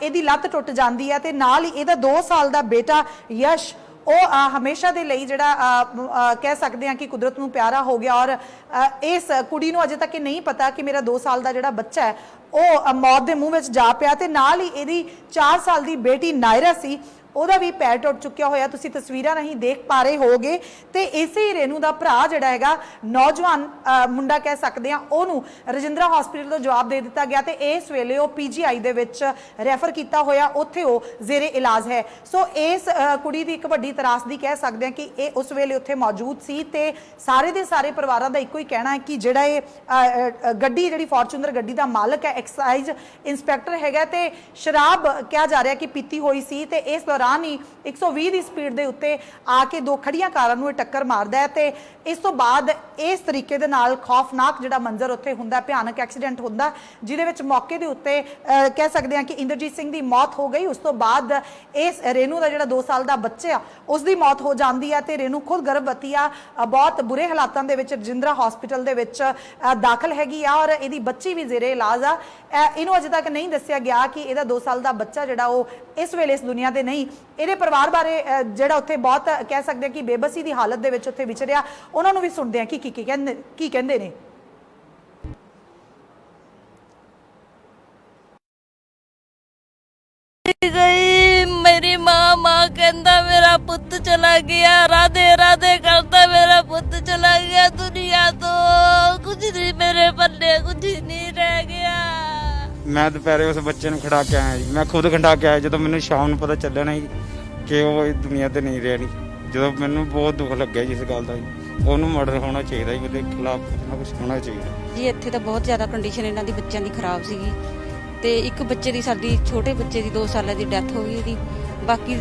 [SPEAKER 1] ਇਹਦੀ ਲੱਤ ਟੁੱਟ ਜਾਂਦੀ ਹੈ ਤੇ ਨਾਲ ਹੀ ਇਹਦਾ 2 ਸਾਲ ਦਾ ਬੇਟਾ ਯਸ਼ ਉਹ ਹਮੇਸ਼ਾ ਦੇ ਲਈ ਜਿਹੜਾ ਕਹਿ ਸਕਦੇ ਹਾਂ ਕਿ ਕੁਦਰਤ ਨੂੰ ਪਿਆਰਾ ਹੋ ਗਿਆ ਔਰ ਇਸ ਕੁੜੀ ਨੂੰ ਅਜੇ ਤੱਕ ਇਹ ਨਹੀਂ ਪਤਾ ਕਿ ਮੇਰਾ 2 ਸਾਲ ਦਾ ਜਿਹੜਾ ਬੱਚਾ ਹੈ ਉਹ ਮੌਤ ਦੇ ਮੂੰਹ ਵਿੱਚ ਜਾ ਪਿਆ ਤੇ ਨਾਲ ਹੀ ਇਹਦੀ 4 ਸਾਲ ਦੀ ਬੇਟੀ ਨਾਇਰਾ ਸੀ, ਉਹਦਾ ਵੀ ਪੈਰ ਟੁੱਟ ਚੁੱਕਿਆ ਹੋਇਆ। ਤੁਸੀਂ ਤਸਵੀਰਾਂ ਨਹੀਂ ਦੇਖ ਪਾ ਰਹੇ ਹੋਗੇ ਤੇ ਇਸੇ ਹੀ ਰੇਨੂ ਦਾ ਭਰਾ ਜਿਹੜਾ ਹੈਗਾ ਨੌਜਵਾਨ ਮੁੰਡਾ ਕਹਿ ਸਕਦੇ ਆ, ਉਹਨੂੰ ਰਜਿੰਦਰਾ ਹਸਪੀਟਲ ਤੋਂ ਜਵਾਬ ਦੇ ਦਿੱਤਾ ਗਿਆ ਤੇ ਇਸ ਵੇਲੇ ਉਹ ਪੀਜੀਆਈ ਦੇ ਵਿੱਚ ਰੈਫਰ ਕੀਤਾ ਹੋਇਆ, ਉੱਥੇ ਉਹ ਜ਼ੇਰੇ ਇਲਾਜ ਹੈ। ਸੋ ਇਸ ਕੁੜੀ ਦੀ ਇੱਕ ਵੱਡੀ ਤਰਾਸਦੀ ਕਹਿ ਸਕਦੇ ਆ ਕਿ ਇਹ ਉਸ ਵੇਲੇ ਉੱਥੇ ਮੌਜੂਦ ਸੀ ਤੇ ਸਾਰੇ ਦੇ ਸਾਰੇ ਪਰਿਵਾਰਾਂ ਦਾ ਇੱਕੋ ਹੀ ਕਹਿਣਾ ਹੈ ਕਿ ਜਿਹੜਾ ਇਹ ਗੱਡੀ ਜਿਹੜੀ ਫੋਰਚੂਨਰ ਗੱਡੀ ਦਾ ਮਾਲਕ ਹੈ ਐਕਸਾਈਜ਼ ਇੰਸਪੈਕਟਰ ਹੈਗਾ ਤੇ ਸ਼ਰਾਬ ਕਿਹਾ ਜਾ ਰਿਹਾ ਕਿ ਪੀਤੀ ਹੋਈ ਸੀ ਤੇ ਇਸ ਦੌਰਾਨ ਹੀ 120 ਦੀ ਸਪੀਡ ਦੇ ਉੱਤੇ ਆ ਕੇ 2 ਖੜੀਆਂ ਕਾਰਾਂ ਨੂੰ ਟੱਕਰ ਮਾਰਦਾ ਹੈ ਤੇ ਇਸ ਤੋਂ ਬਾਅਦ ਇਸ ਤਰੀਕੇ ਦੇ ਨਾਲ ਖੌਫਨਾਕ ਜਿਹੜਾ ਮੰਜ਼ਰ ਉੱਥੇ ਹੁੰਦਾ, ਭਿਆਨਕ ਐਕਸੀਡੈਂਟ ਹੁੰਦਾ ਜਿਹਦੇ ਵਿੱਚ ਮੌਕੇ ਦੇ ਉੱਤੇ ਕਹਿ ਸਕਦੇ ਹਾਂ ਕਿ ਇੰਦਰਜੀਤ ਸਿੰਘ ਦੀ ਮੌਤ ਹੋ ਗਈ। ਉਸ ਤੋਂ ਬਾਅਦ ਇਸ ਰੇਨੂ ਦਾ ਜਿਹੜਾ 2 ਸਾਲ ਦਾ ਬੱਚਾ ਉਸ ਦੀ ਮੌਤ ਹੋ ਜਾਂਦੀ ਹੈ ਤੇ ਰੇਨੂ ਖੁਦ ਗਰਭਵਤੀ ਆ, ਬਹੁਤ ਬੁਰੇ ਹਾਲਾਤਾਂ ਦੇ ਵਿੱਚ ਰਜਿੰਦਰਾ ਹਸਪੀਟਲ ਦੇ ਵਿੱਚ ਦਾਖਲ ਹੈਗੀ ਆ ਔਰ ਇਹਦੀ ਬੱਚੀ ਵੀ ਜ਼ੇਰੇ ਇਲਾਜ ਆ। ਇਹਨੂੰ ਅਜੇ ਤੱਕ ਨਹੀਂ ਦੱਸਿਆ ਗਿਆ ਕਿ ਇਹਦਾ 2 ਸਾਲ ਦਾ ਬੱਚਾ ਜਿਹੜਾ ਉਹ ਇਸ ਵੇਲੇ ਇਸ ਦੁਨੀਆ ਤੇ ਨਹੀਂ। ਇਹਦੇ ਪਰਿਵਾਰ ਬਾਰੇ ਜਿਹੜਾ ਉੱਥੇ ਬਹੁਤ ਕਹਿ ਸਕਦੇ ਆ ਕਿ ਬੇਬਸੀ ਦੀ ਹਾਲਤ ਦੇ ਵਿੱਚ ਉੱਥੇ ਵਿਚਰਿਆ, ਉਹਨਾਂ ਨੂੰ ਵੀ ਸੁਣਦੇ ਆ ਕਿ ਕੀ ਕਹਿੰਦੇ ਨੇ।
[SPEAKER 4] गई मेरी माँ कहता मेरा पुत चला गया, राधे राधे करता मेरा पुत चला गया, दुनिया तो कुछ नहीं मेरे पल्ले, कुछ नहीं रह गया।
[SPEAKER 5] मैं दोपहर उस बच्चे ਨੂੰ ਖੜਾ ਕੇ ਆਇਆ ਜੀ, ਮੈਂ ਖੁਦ ਖੜਾ ਕੇ ਆਇਆ ਜਦੋਂ ਮੈਨੂੰ ਸ਼ਾਮ ਨੂੰ ਪਤਾ ਚੱਲਿਆ ਨਾ ਕਿ ਉਹ ਇਸ ਦੁਨੀਆ ਤੇ ਨਹੀਂ ਰਹਿਣੀ। ਜਦੋਂ ਮੈਨੂੰ ਬਹੁਤ ਦੁੱਖ ਲੱਗਿਆ ਜੀ ਇਸ ਗੱਲ ਦਾ ਜੀ, ਉਹਨੂੰ ਮਰਡਰ ਹੋਣਾ ਚਾਹੀਦਾ ਜੀ, ਉਹਦੇ ਖਿਲਾਫ ਕੁਝ ਨਾ ਕੁਝ ਹੋਣਾ ਚਾਹੀਦਾ
[SPEAKER 4] ਜੀ। ਇੱਥੇ ਤਾਂ ਬਹੁਤ ਜ਼ਿਆਦਾ ਕੰਡੀਸ਼ਨ ਇਹਨਾਂ ਦੀ ਬੱਚਿਆਂ ਦੀ ਖਰਾਬ ਸੀਗੀ ਤੇ ਇੱਕ ਬੱਚੇ ਦੀ ਸਾਡੀ ਛੋਟੇ ਬੱਚੇ ਦੀ 2 ਸਾਲਾਂ ਦੀ ਡੈਥ ਹੋ ਗਈ ਇਹਦੀ, ਬਾਕੀ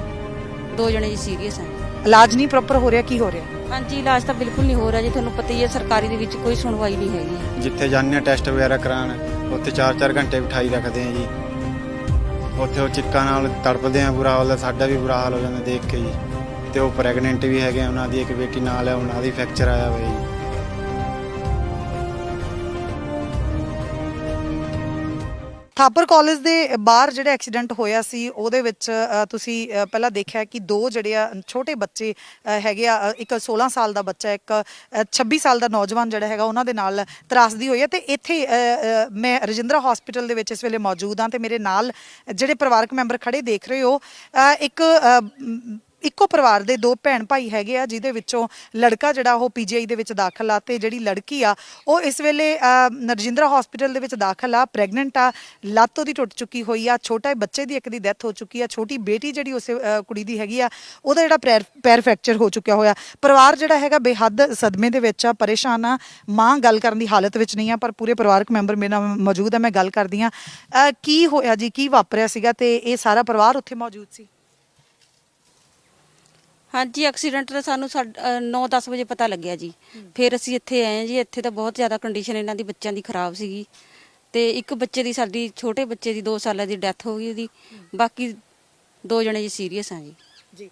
[SPEAKER 4] 2 ਜਣੇ ਜੀ ਸੀਰੀਅਸ ਹਨ।
[SPEAKER 1] ਇਲਾਜ ਨਹੀਂ ਪ੍ਰੋਪਰ ਹੋ ਰਿਹਾ, ਕੀ ਹੋ ਰਿਹਾ?
[SPEAKER 4] ਹਾਂਜੀ ਇਲਾਜ ਤਾਂ ਬਿਲਕੁਲ ਨਹੀਂ ਹੋ ਰਿਹਾ ਜੀ, ਤੁਹਾਨੂੰ ਪਤਾ ਹੀ ਹੈ ਸਰਕਾਰੀ ਦੇ ਵਿੱਚ ਕੋਈ ਸੁਣਵਾਈ ਨਹੀਂ ਹੈਗੀ।
[SPEAKER 6] ਜਿੱਥੇ ਜਾਂਦੇ ਟੈਸਟ ਵਗੈਰਾ ਕਰਾਉਣ ਉੱਥੇ 4-4 ਘੰਟੇ ਬਿਠਾਈ ਰੱਖਦੇ ਆ ਜੀ, ਉੱਥੇ ਉਹ ਚਿੱਕਾਂ ਨਾਲ ਤੜਪਦੇ ਆ, ਬੁਰਾ ਹਾਲ, ਸਾਡਾ ਵੀ ਬੁਰਾ ਹਾਲ ਹੋ ਜਾਂਦਾ ਦੇਖ ਕੇ ਜੀ। ਤੇ ਉਹ ਪ੍ਰੈਗਨੈਂਟ ਵੀ ਹੈਗੇ, ਉਹਨਾਂ ਦੀ ਇੱਕ ਬੇਟੀ ਨਾਲ ਹੈ, ਉਹਨਾਂ ਦੀ ਫ੍ਰੈਕਚਰ ਆਇਆ ਹੋਇਆ ਜੀ।
[SPEAKER 1] ਥਾਪਰ ਕਾਲਜ ਦੇ ਬਾਹਰ ਜਿਹੜਾ ਐਕਸੀਡੈਂਟ ਹੋਇਆ ਸੀ ਉਹਦੇ ਵਿੱਚ ਤੁਸੀਂ ਪਹਿਲਾਂ ਦੇਖਿਆ ਕਿ 2 ਜਿਹੜੇ ਆ ਛੋਟੇ ਬੱਚੇ ਹੈਗੇ ਆ, ਇੱਕ 16 ਸਾਲ ਦਾ ਬੱਚਾ, ਇੱਕ 26 ਸਾਲ ਦਾ ਨੌਜਵਾਨ ਜਿਹੜਾ ਹੈਗਾ ਉਹਨਾਂ ਦੇ ਨਾਲ ਤਰਾਸਦੀ ਹੋਈ ਹੈ। ਤੇ ਇੱਥੇ ਮੈਂ ਰਜਿੰਦਰਾ ਹਸਪੀਟਲ ਦੇ ਵਿੱਚ ਇਸ ਵੇਲੇ ਮੌਜੂਦ ਹਾਂ ਤੇ ਮੇਰੇ ਨਾਲ ਜਿਹੜੇ ਪਰਿਵਾਰਕ ਮੈਂਬਰ ਖੜੇ ਦੇਖ ਰਹੇ ਹੋ, ਇੱਕੋ ਪਰਿਵਾਰ ਦੇ 2 ਭੈਣ ਭਾਈ ਹੈਗੇ ਆ, ਜਿਹਦੇ ਵਿੱਚੋਂ ਲੜਕਾ ਜਿਹੜਾ ਉਹ ਪੀਜੀਆਈ ਦੇ ਵਿੱਚ ਦਾਖਲ ਆ ਤੇ ਜਿਹੜੀ ਲੜਕੀ ਆ ਉਹ ਇਸ ਵੇਲੇ ਰਜਿੰਦਰਾ ਹਸਪੀਟਲ ਦੇ ਵਿੱਚ ਦਾਖਲ ਆ, ਪ੍ਰੈਗਨੈਂਟ ਆ, ਲੱਤ ਉਹਦੀ ਟੁੱਟ ਚੁੱਕੀ ਹੋਈ ਆ, ਛੋਟਾ ਬੱਚੇ ਦੀ ਇੱਕ ਦੀ ਡੈਥ ਹੋ ਚੁੱਕੀ ਆ, ਛੋਟੀ ਬੇਟੀ ਜਿਹੜੀ ਉਸੇ ਕੁੜੀ ਦੀ ਹੈਗੀ ਆ ਉਹਦਾ ਜਿਹੜਾ ਪੈਰ ਫ੍ਰੈਕਚਰ ਹੋ ਚੁੱਕਿਆ ਹੋਇਆ। ਪਰਿਵਾਰ ਜਿਹੜਾ ਹੈਗਾ ਬੇਹੱਦ ਸਦਮੇ ਦੇ ਵਿੱਚ ਆ, ਪਰੇਸ਼ਾਨ ਆ, ਮਾਂ ਗੱਲ ਕਰਨ ਦੀ ਹਾਲਤ ਵਿੱਚ ਨਹੀਂ ਆ ਪਰ ਪੂਰੇ ਪਰਿਵਾਰਕ ਮੈਂਬਰ ਮੇਰੇ ਨਾਲ ਮੌਜੂਦ ਆ, ਮੈਂ ਗੱਲ ਕਰਦੀ ਆ। ਕੀ ਹੋਇਆ ਜੀ, ਕੀ ਵਾਪਰਿਆ ਸੀਗਾ ਤੇ ਇਹ ਸਾਰਾ ਪਰਿਵਾਰ ਉੱਥੇ ਮੌਜੂਦ ਸੀ?
[SPEAKER 4] ਹਾਂਜੀ ਐਕਸੀਡੈਂਟ ਦਾ ਸਾਨੂੰ 9-10 ਵਜੇ ਪਤਾ ਲੱਗਿਆ ਜੀ, ਫਿਰ ਅਸੀਂ ਇੱਥੇ ਆਏ ਜੀ। ਇੱਥੇ ਤਾਂ ਬਹੁਤ ਜ਼ਿਆਦਾ ਕੰਡੀਸ਼ਨ ਇਹਨਾਂ ਦੀ ਬੱਚਿਆਂ ਦੀ ਖਰਾਬ ਸੀਗੀ ਤੇ ਇੱਕ ਬੱਚੇ ਦੀ ਸਾਡੀ ਛੋਟੇ ਬੱਚੇ ਦੀ 2 ਸਾਲਾਂ ਦੀ ਡੈਥ ਹੋ ਗਈ ਉਹਦੀ, ਬਾਕੀ 2 ਜਣੇ ਜੀ ਸੀਰੀਅਸ ਆ ਜੀ।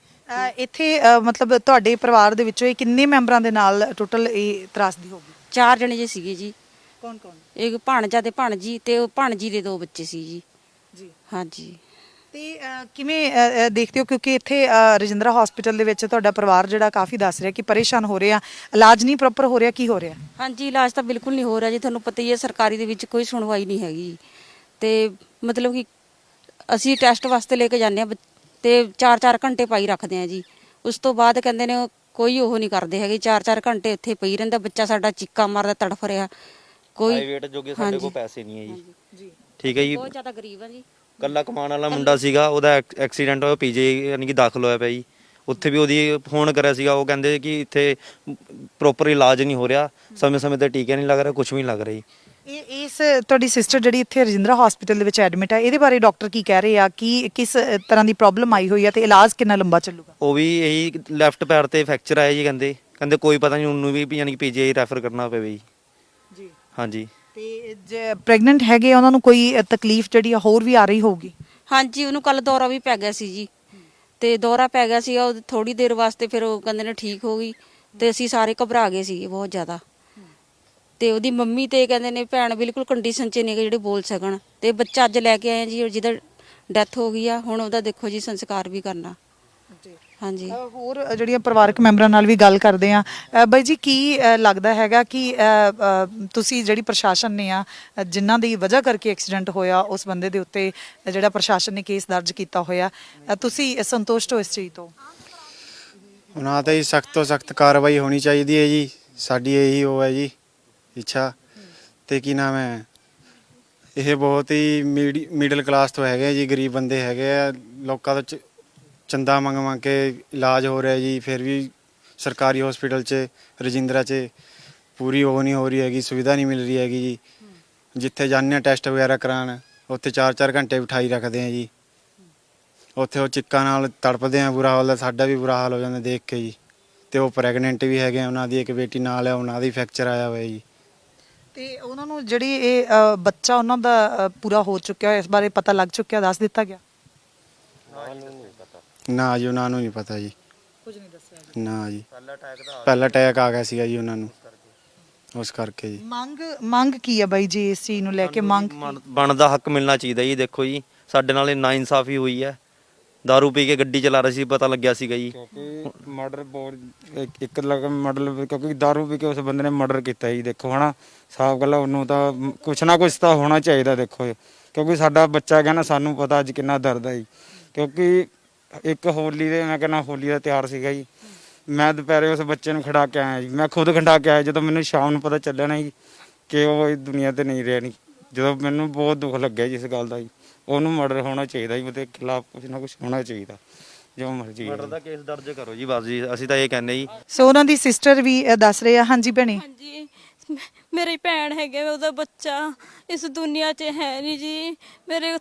[SPEAKER 1] ਇੱਥੇ ਮਤਲਬ ਤੁਹਾਡੇ ਪਰਿਵਾਰ ਦੇ ਵਿੱਚੋਂ ਇਹ ਕਿੰਨੇ ਮੈਂਬਰਾਂ ਦੇ ਨਾਲ ਟੋਟਲ ਇਹ ਤਰਾਸਦੀ ਹੋ ਗਈ?
[SPEAKER 4] 4 ਜਣੇ ਜੀ ਸੀਗੇ ਜੀ।
[SPEAKER 1] ਕੌਣ?
[SPEAKER 4] ਇੱਕ ਭਾਣਜਾ ਤੇ ਭਾਣਜੀ ਤੇ ਉਹ ਭਾਣਜੀ ਦੇ 2 ਬੱਚੇ ਸੀ ਜੀ। ਹਾਂਜੀ
[SPEAKER 1] ਤੇ ਕਿਵੇਂ ਦੇਖਦੇ ਹੋ, ਕਿਉਂਕਿ ਇੱਥੇ ਰਜਿੰਦਰਾ ਹਸਪੀਟਲ ਦੇ ਵਿੱਚ ਤੁਹਾਡਾ ਪਰਿਵਾਰ ਜਿਹੜਾ ਕਾਫੀ ਦੱਸ ਰਿਹਾ ਕਿ ਪਰੇਸ਼ਾਨ ਹੋ ਰਿਹਾ, ਇਲਾਜ ਨਹੀਂ ਪ੍ਰੋਪਰ ਹੋ ਰਿਹਾ, ਕੀ ਹੋ ਰਿਹਾ?
[SPEAKER 4] ਹਾਂਜੀ ਇਲਾਜ ਤਾਂ ਬਿਲਕੁਲ ਨਹੀਂ ਹੋ ਰਿਹਾ ਜੀ, ਤੁਹਾਨੂੰ ਪਤਾ ਹੀ ਹੈ ਸਰਕਾਰੀ ਦੇ ਵਿੱਚ ਕੋਈ ਸੁਣਵਾਈ ਨਹੀਂ ਹੈਗੀ ਤੇ ਮਤਲਬ ਕਿ ਅਸੀਂ ਟੈਸਟ ਵਾਸਤੇ ਲੈ ਕੇ ਜਾਂਦੇ ਆ ਤੇ 4-4 ਘੰਟੇ ਪਾਈ ਰੱਖਦੇ ਆ ਜੀ, ਉਸ ਤੋਂ ਬਾਅਦ ਕਹਿੰਦੇ ਨੇ ਕੋਈ ਉਹ ਨਹੀਂ ਕਰਦੇ ਹੈਗੇ, 4-4 ਘੰਟੇ ਇੱਥੇ ਪਈ ਰਹਿੰਦਾ ਬੱਚਾ ਸਾਡਾ, ਚੀਕਾਂ ਮਾਰਦਾ ਤੜਫ ਰਿਹਾ। ਕੋਈ
[SPEAKER 7] ਪ੍ਰਾਈਵੇਟ ਜੋਗੇ ਸਾਡੇ
[SPEAKER 4] ਹਾਂਜੀ।
[SPEAKER 7] ਕੋਲ ਪੈਸੇ ਨਹੀਂ ਹੈ ਜੀ।
[SPEAKER 1] ਜੀ
[SPEAKER 7] ਠੀਕ ਹੈ ਜੀ,
[SPEAKER 4] ਬਹੁਤ ਜ਼ਿਆਦਾ ਗਰੀਬ ਆ ਜੀ।
[SPEAKER 7] ਕੱਲਾ ਕਮਾਉਣ ਵਾਲਾ ਮੁੰਡਾ ਸੀਗਾ, ਉਹਦਾ ਐਕਸੀਡੈਂਟ ਹੋਇਆ, ਪੀਜੀ ਯਾਨੀ ਕਿ ਦਾਖਲ ਹੋਇਆ ਪਿਆ ਜੀ। ਉੱਥੇ ਵੀ ਉਹਦੀ ਫੋਨ ਕਰਿਆ ਸੀਗਾ, ਉਹ ਕਹਿੰਦੇ ਕਿ ਇੱਥੇ ਪ੍ਰੋਪਰ ਇਲਾਜ ਨਹੀਂ ਹੋ ਰਿਹਾ, ਸਮੇਂ-ਸਮੇਂ ਤੇ ਟੀਕੇ ਨਹੀਂ ਲੱਗ ਰਿਹਾ, ਕੁਝ ਵੀ ਨਹੀਂ ਲੱਗ ਰਿਹਾ ਜੀ।
[SPEAKER 1] ਇਸ ਤੁਹਾਡੀ ਸਿਸਟਰ ਜਿਹੜੀ ਇੱਥੇ ਰਜਿੰਦਰਾ ਹਸਪੀਟਲ ਦੇ ਵਿੱਚ ਐਡਮਿਟ ਹੈ, ਇਹਦੇ ਬਾਰੇ ਡਾਕਟਰ ਕੀ ਕਹਿ ਰਹੇ ਆ ਕਿ ਕਿਸ ਤਰ੍ਹਾਂ ਦੀ ਪ੍ਰੋਬਲਮ ਆਈ ਹੋਈ ਹੈ ਤੇ ਇਲਾਜ ਕਿੰਨਾ ਲੰਬਾ ਚੱਲੂਗਾ?
[SPEAKER 7] ਉਹ ਵੀ ਇਹੀ ਲੈਫਟ ਪੈਰ ਤੇ ਫ੍ਰੈਕਚਰ ਆਇਆ ਜੀ, ਕਹਿੰਦੇ ਕੋਈ ਪਤਾ ਨਹੀਂ, ਉਹਨੂੰ ਵੀ ਯਾਨੀ ਕਿ ਪੀਜੀਆਈ ਰੈਫਰ ਕਰਨਾ ਪਵੇ ਜੀ।
[SPEAKER 1] ਜੀ
[SPEAKER 7] ਹਾਂਜੀ।
[SPEAKER 1] ਤੇ ਜੇ ਪ੍ਰੈਗਨੈਂਟ ਹੈਗੇ ਉਹਨਾਂ ਨੂੰ ਕੋਈ ਤਕਲੀਫ ਜਿਹੜੀ ਆ ਹੋਰ ਵੀ ਆ ਰਹੀ ਹੋਊਗੀ?
[SPEAKER 4] ਹਾਂਜੀ, ਉਹਨੂੰ ਕੱਲ ਦੌਰਾ ਵੀ ਪੈ ਗਿਆ ਸੀ ਜੀ, ਤੇ ਦੌਰਾ ਪੈ ਗਿਆ ਸੀ ਉਹ ਥੋੜੀ ਦੇਰ ਵਾਸਤੇ, ਫਿਰ ਉਹ ਕਹਿੰਦੇ ਨੇ ਠੀਕ ਹੋ ਗਈ, ਤੇ ਅਸੀਂ ਸਾਰੇ ਘਬਰਾ ਗਏ ਸੀ ਬਹੁਤ ਜ਼ਿਆਦਾ। ਤੇ ਉਹਦੀ ਮੰਮੀ ਤੇ ਕਹਿੰਦੇ ਨੇ ਭੈਣ ਬਿਲਕੁਲ ਕੰਡੀਸ਼ਨ 'ਚ ਨਹੀਂ ਜਿਹੜੇ ਬੋਲ ਸਕਣ, ਤੇ ਬੱਚਾ ਅੱਜ ਲੈ ਕੇ ਆਏ ਜੀ ਜਿਹਦਾ ਡੈਥ ਹੋ ਗਈ ਆ, ਹੁਣ ਉਹਦਾ ਦੇਖੋ ਜੀ ਸੰਸਕਾਰ ਵੀ ਕਰਨਾ। ਹਾਂਜੀ।
[SPEAKER 1] ਹੋਰ ਜਿਹੜੀਆਂ ਪਰਿਵਾਰਕ ਮੈਂਬਰਾਂ ਨਾਲ ਵੀ ਗੱਲ ਕਰਦੇ ਆ। ਬਾਈ ਜੀ ਕੀ ਲੱਗਦਾ ਹੈਗਾ ਕਿ ਤੁਸੀਂ ਜਿਹੜੀ ਪ੍ਰਸ਼ਾਸਨ ਨੇ ਆ ਜਿਨ੍ਹਾਂ ਦੀ ਵਜ੍ਹਾ ਕਰਕੇ ਐਕਸੀਡੈਂਟ ਹੋਇਆ ਉਸ ਬੰਦੇ ਦੇ ਉੱਤੇ ਜਿਹੜਾ ਪ੍ਰਸ਼ਾਸਨ ਨੇ ਕੇਸ ਦਰਜ ਕੀਤਾ ਹੋਇਆ, ਤੁਸੀਂ ਸੰਤੁਸ਼ਟ ਹੋ ਇਸ ਚੀਜ਼ ਤੋਂ?
[SPEAKER 6] ਉਹਨਾਂ ਤੇ ਸਖਤ ਤੋਂ ਸਖਤ ਕਾਰਵਾਈ ਹੋਣੀ ਚਾਹੀਦੀ ਹੈ ਜੀ, ਸਾਡੀ ਇਹੀ ਉਹ ਹੈ ਜੀ ਇੱਛਾ। ਤੇ ਕੀ ਨਾਮ ਹੈ, ਇਹ ਬਹੁਤ ਹੀ ਮਿਡਲ ਕਲਾਸ ਤੋਂ ਹੈਗੇ ਜੀ, ਗਰੀਬ ਬੰਦੇ ਹੈਗੇ ਆ, ਲੋਕਾਂ ਤੋਂ ਚੰਦਾ ਮੰਗ ਕੇ ਇਲਾਜ ਹੋ ਰਿਹਾ ਜੀ, ਫਿਰ ਵੀ ਸਰਕਾਰੀ ਹਸਪੀਟਲ 'ਚ ਰਜਿੰਦਰਾ 'ਚ ਪੂਰੀ ਉਹ ਨਹੀਂ ਹੋ ਰਹੀ ਹੈਗੀ, ਸੁਵਿਧਾ ਨਹੀਂ ਮਿਲ ਰਹੀ ਹੈਗੀ ਜੀ। ਜਿੱਥੇ ਜਾਂਦੇ ਹਾਂ ਟੈਸਟ ਵਗੈਰਾ ਕਰਾਉਣ, ਉੱਥੇ 4-4 ਘੰਟੇ ਬਿਠਾਈ ਰੱਖਦੇ ਆ ਜੀ, ਉੱਥੇ ਉਹ ਚਿੱਕਾਂ ਨਾਲ ਤੜਪਦੇ ਆ, ਬੁਰਾ ਹਾਲ, ਸਾਡਾ ਵੀ ਬੁਰਾ ਹਾਲ ਹੋ ਜਾਂਦਾ ਦੇਖ ਕੇ ਜੀ। ਤੇ ਉਹ ਪ੍ਰੈਗਨੈਂਟ ਵੀ ਹੈਗੇ ਆ, ਉਹਨਾਂ ਦੀ ਇੱਕ ਬੇਟੀ ਨਾਲ ਹੈ, ਉਹਨਾਂ ਦੀ ਫ੍ਰੈਕਚਰ ਆਇਆ ਹੋਇਆ ਜੀ।
[SPEAKER 1] ਤੇ ਉਹਨਾਂ ਨੂੰ ਜਿਹੜੀ ਇਹ ਬੱਚਾ ਉਹਨਾਂ ਦਾ ਪੂਰਾ ਹੋ ਚੁੱਕਿਆ, ਇਸ ਬਾਰੇ ਪਤਾ ਲੱਗ ਚੁੱਕਿਆ, ਦੱਸ ਦਿੱਤਾ ਗਿਆ?
[SPEAKER 6] ਨਾ ਜੀ, ਉਹਨਾਂ ਨੂੰ ਨਹੀਂ ਪਤਾ ਜੀ,
[SPEAKER 1] ਕੁਝ ਨਹੀਂ ਦੱਸਿਆ
[SPEAKER 6] ਨਾ ਜੀ। ਪਹਿਲਾ ਅਟੈਕ ਆ ਗਿਆ ਸੀਗਾ ਜੀ ਉਹਨਾਂ ਨੂੰ, ਉਸ ਕਰਕੇ ਜੀ।
[SPEAKER 1] ਮੰਗ ਕੀ ਹੈ ਬਾਈ ਜੀ ਇਸ ਚੀਜ਼ ਨੂੰ ਲੈ ਕੇ? ਮੰਗ
[SPEAKER 7] ਬਣਦਾ ਹੱਕ ਮਿਲਣਾ ਚਾਹੀਦਾ ਜੀ। ਦੇਖੋ ਜੀ, ਸਾਡੇ ਨਾਲ ਇਹ ਨਾਇਨਸਾਫੀ ਹੋਈ ਹੈ, ਦਾਰੂ ਪੀ ਕੇ ਗੱਡੀ ਚਲਾ ਰਿਹਾ ਸੀ, ਪਤਾ ਲੱਗਿਆ ਸੀਗਾ ਜੀ।
[SPEAKER 5] ਕਿਉਂਕਿ ਮਰਡਰ ਬਹੁਤ ਇੱਕ ਮਰਡਰ, ਕਿਉਂਕਿ ਦਾਰੂ ਪੀ ਕੇ ਉਸ ਬੰਦੇ ਨੇ ਮਰਡਰ ਕੀਤਾ ਜੀ। ਦੇਖੋ ਹਨਾ, ਸਾਫ਼ ਗੱਲ, ਉਹਨੂੰ ਤਾਂ ਕੁਛ ਨਾ ਕੁਛ ਤਾਂ ਹੋਣਾ ਚਾਹੀਦਾ। ਦੇਖੋ ਕਿਉਂਕਿ ਸਾਡਾ ਬੱਚਾ ਗਿਆ ਨਾ, ਸਾਨੂੰ ਪਤਾ ਅੱਜ ਕਿੰਨਾ ਦਰਦ ਹੈ ਜੀ। ਕਿਉਂਕਿ ਇੱਕ ਹੋਲੀ ਦੇ, ਮੈਂ ਕਹਿੰਦਾ ਹੋਲੀ ਦਾ ਤਿਉਹਾਰ ਸੀਗਾ ਜੀ, ਮੈਂ ਦੁਪਹਿਰੇ ਉਸ ਬੱਚੇ ਨੂੰ ਖੜਾ ਕੇ ਆਇਆ ਜੀ, ਮੈਂ ਖੁਦ ਖੜਾ ਕੇ ਆਇਆ। ਜਦੋਂ ਮੈਨੂੰ ਸ਼ਾਮ ਨੂੰ ਪਤਾ ਚੱਲਿਆ ਨਾ ਜੀ ਕਿ ਉਹ ਇਸ ਦੁਨੀਆ ਤੇ ਨਹੀਂ ਰਿਹਾ, ਨਹੀਂ, ਜਦੋਂ ਮੈਨੂੰ ਬਹੁਤ ਦੁੱਖ ਲੱਗਿਆ ਜੀ ਇਸ ਗੱਲ ਦਾ ਜੀ। ਉਹਨੂੰ ਮਰਡਰ ਹੋਣਾ ਚਾਹੀਦਾ ਜੀ, ਉਹਦੇ ਖਿਲਾਫ ਕੁਛ ਨਾ ਕੁਛ ਹੋਣਾ ਚਾਹੀਦਾ, ਜੋ ਮਰਜ਼ੀ।
[SPEAKER 7] ਮਰਡਰ ਦਾ ਕੇਸ ਦਰਜ ਕਰੋ ਜੀ, ਬਸ ਜੀ, ਅਸੀਂ ਤਾਂ ਇਹ ਕਹਿੰਦੇ ਜੀ।
[SPEAKER 1] ਸੋ ਉਹਨਾਂ ਦੀ ਸਿਸਟਰ ਵੀ ਦੱਸ ਰਹੇ ਆ। ਹਾਂਜੀ ਭੈਣੇ।
[SPEAKER 8] ਹਾਂਜੀ, ਮੇਰੀ ਭੈਣ ਹੈਗੇ, ਉਹਦਾ ਬੱਚਾ ਇਸ ਦੁਨੀਆ 'ਚ ਹੈ ਨਹੀਂ ਜੀ।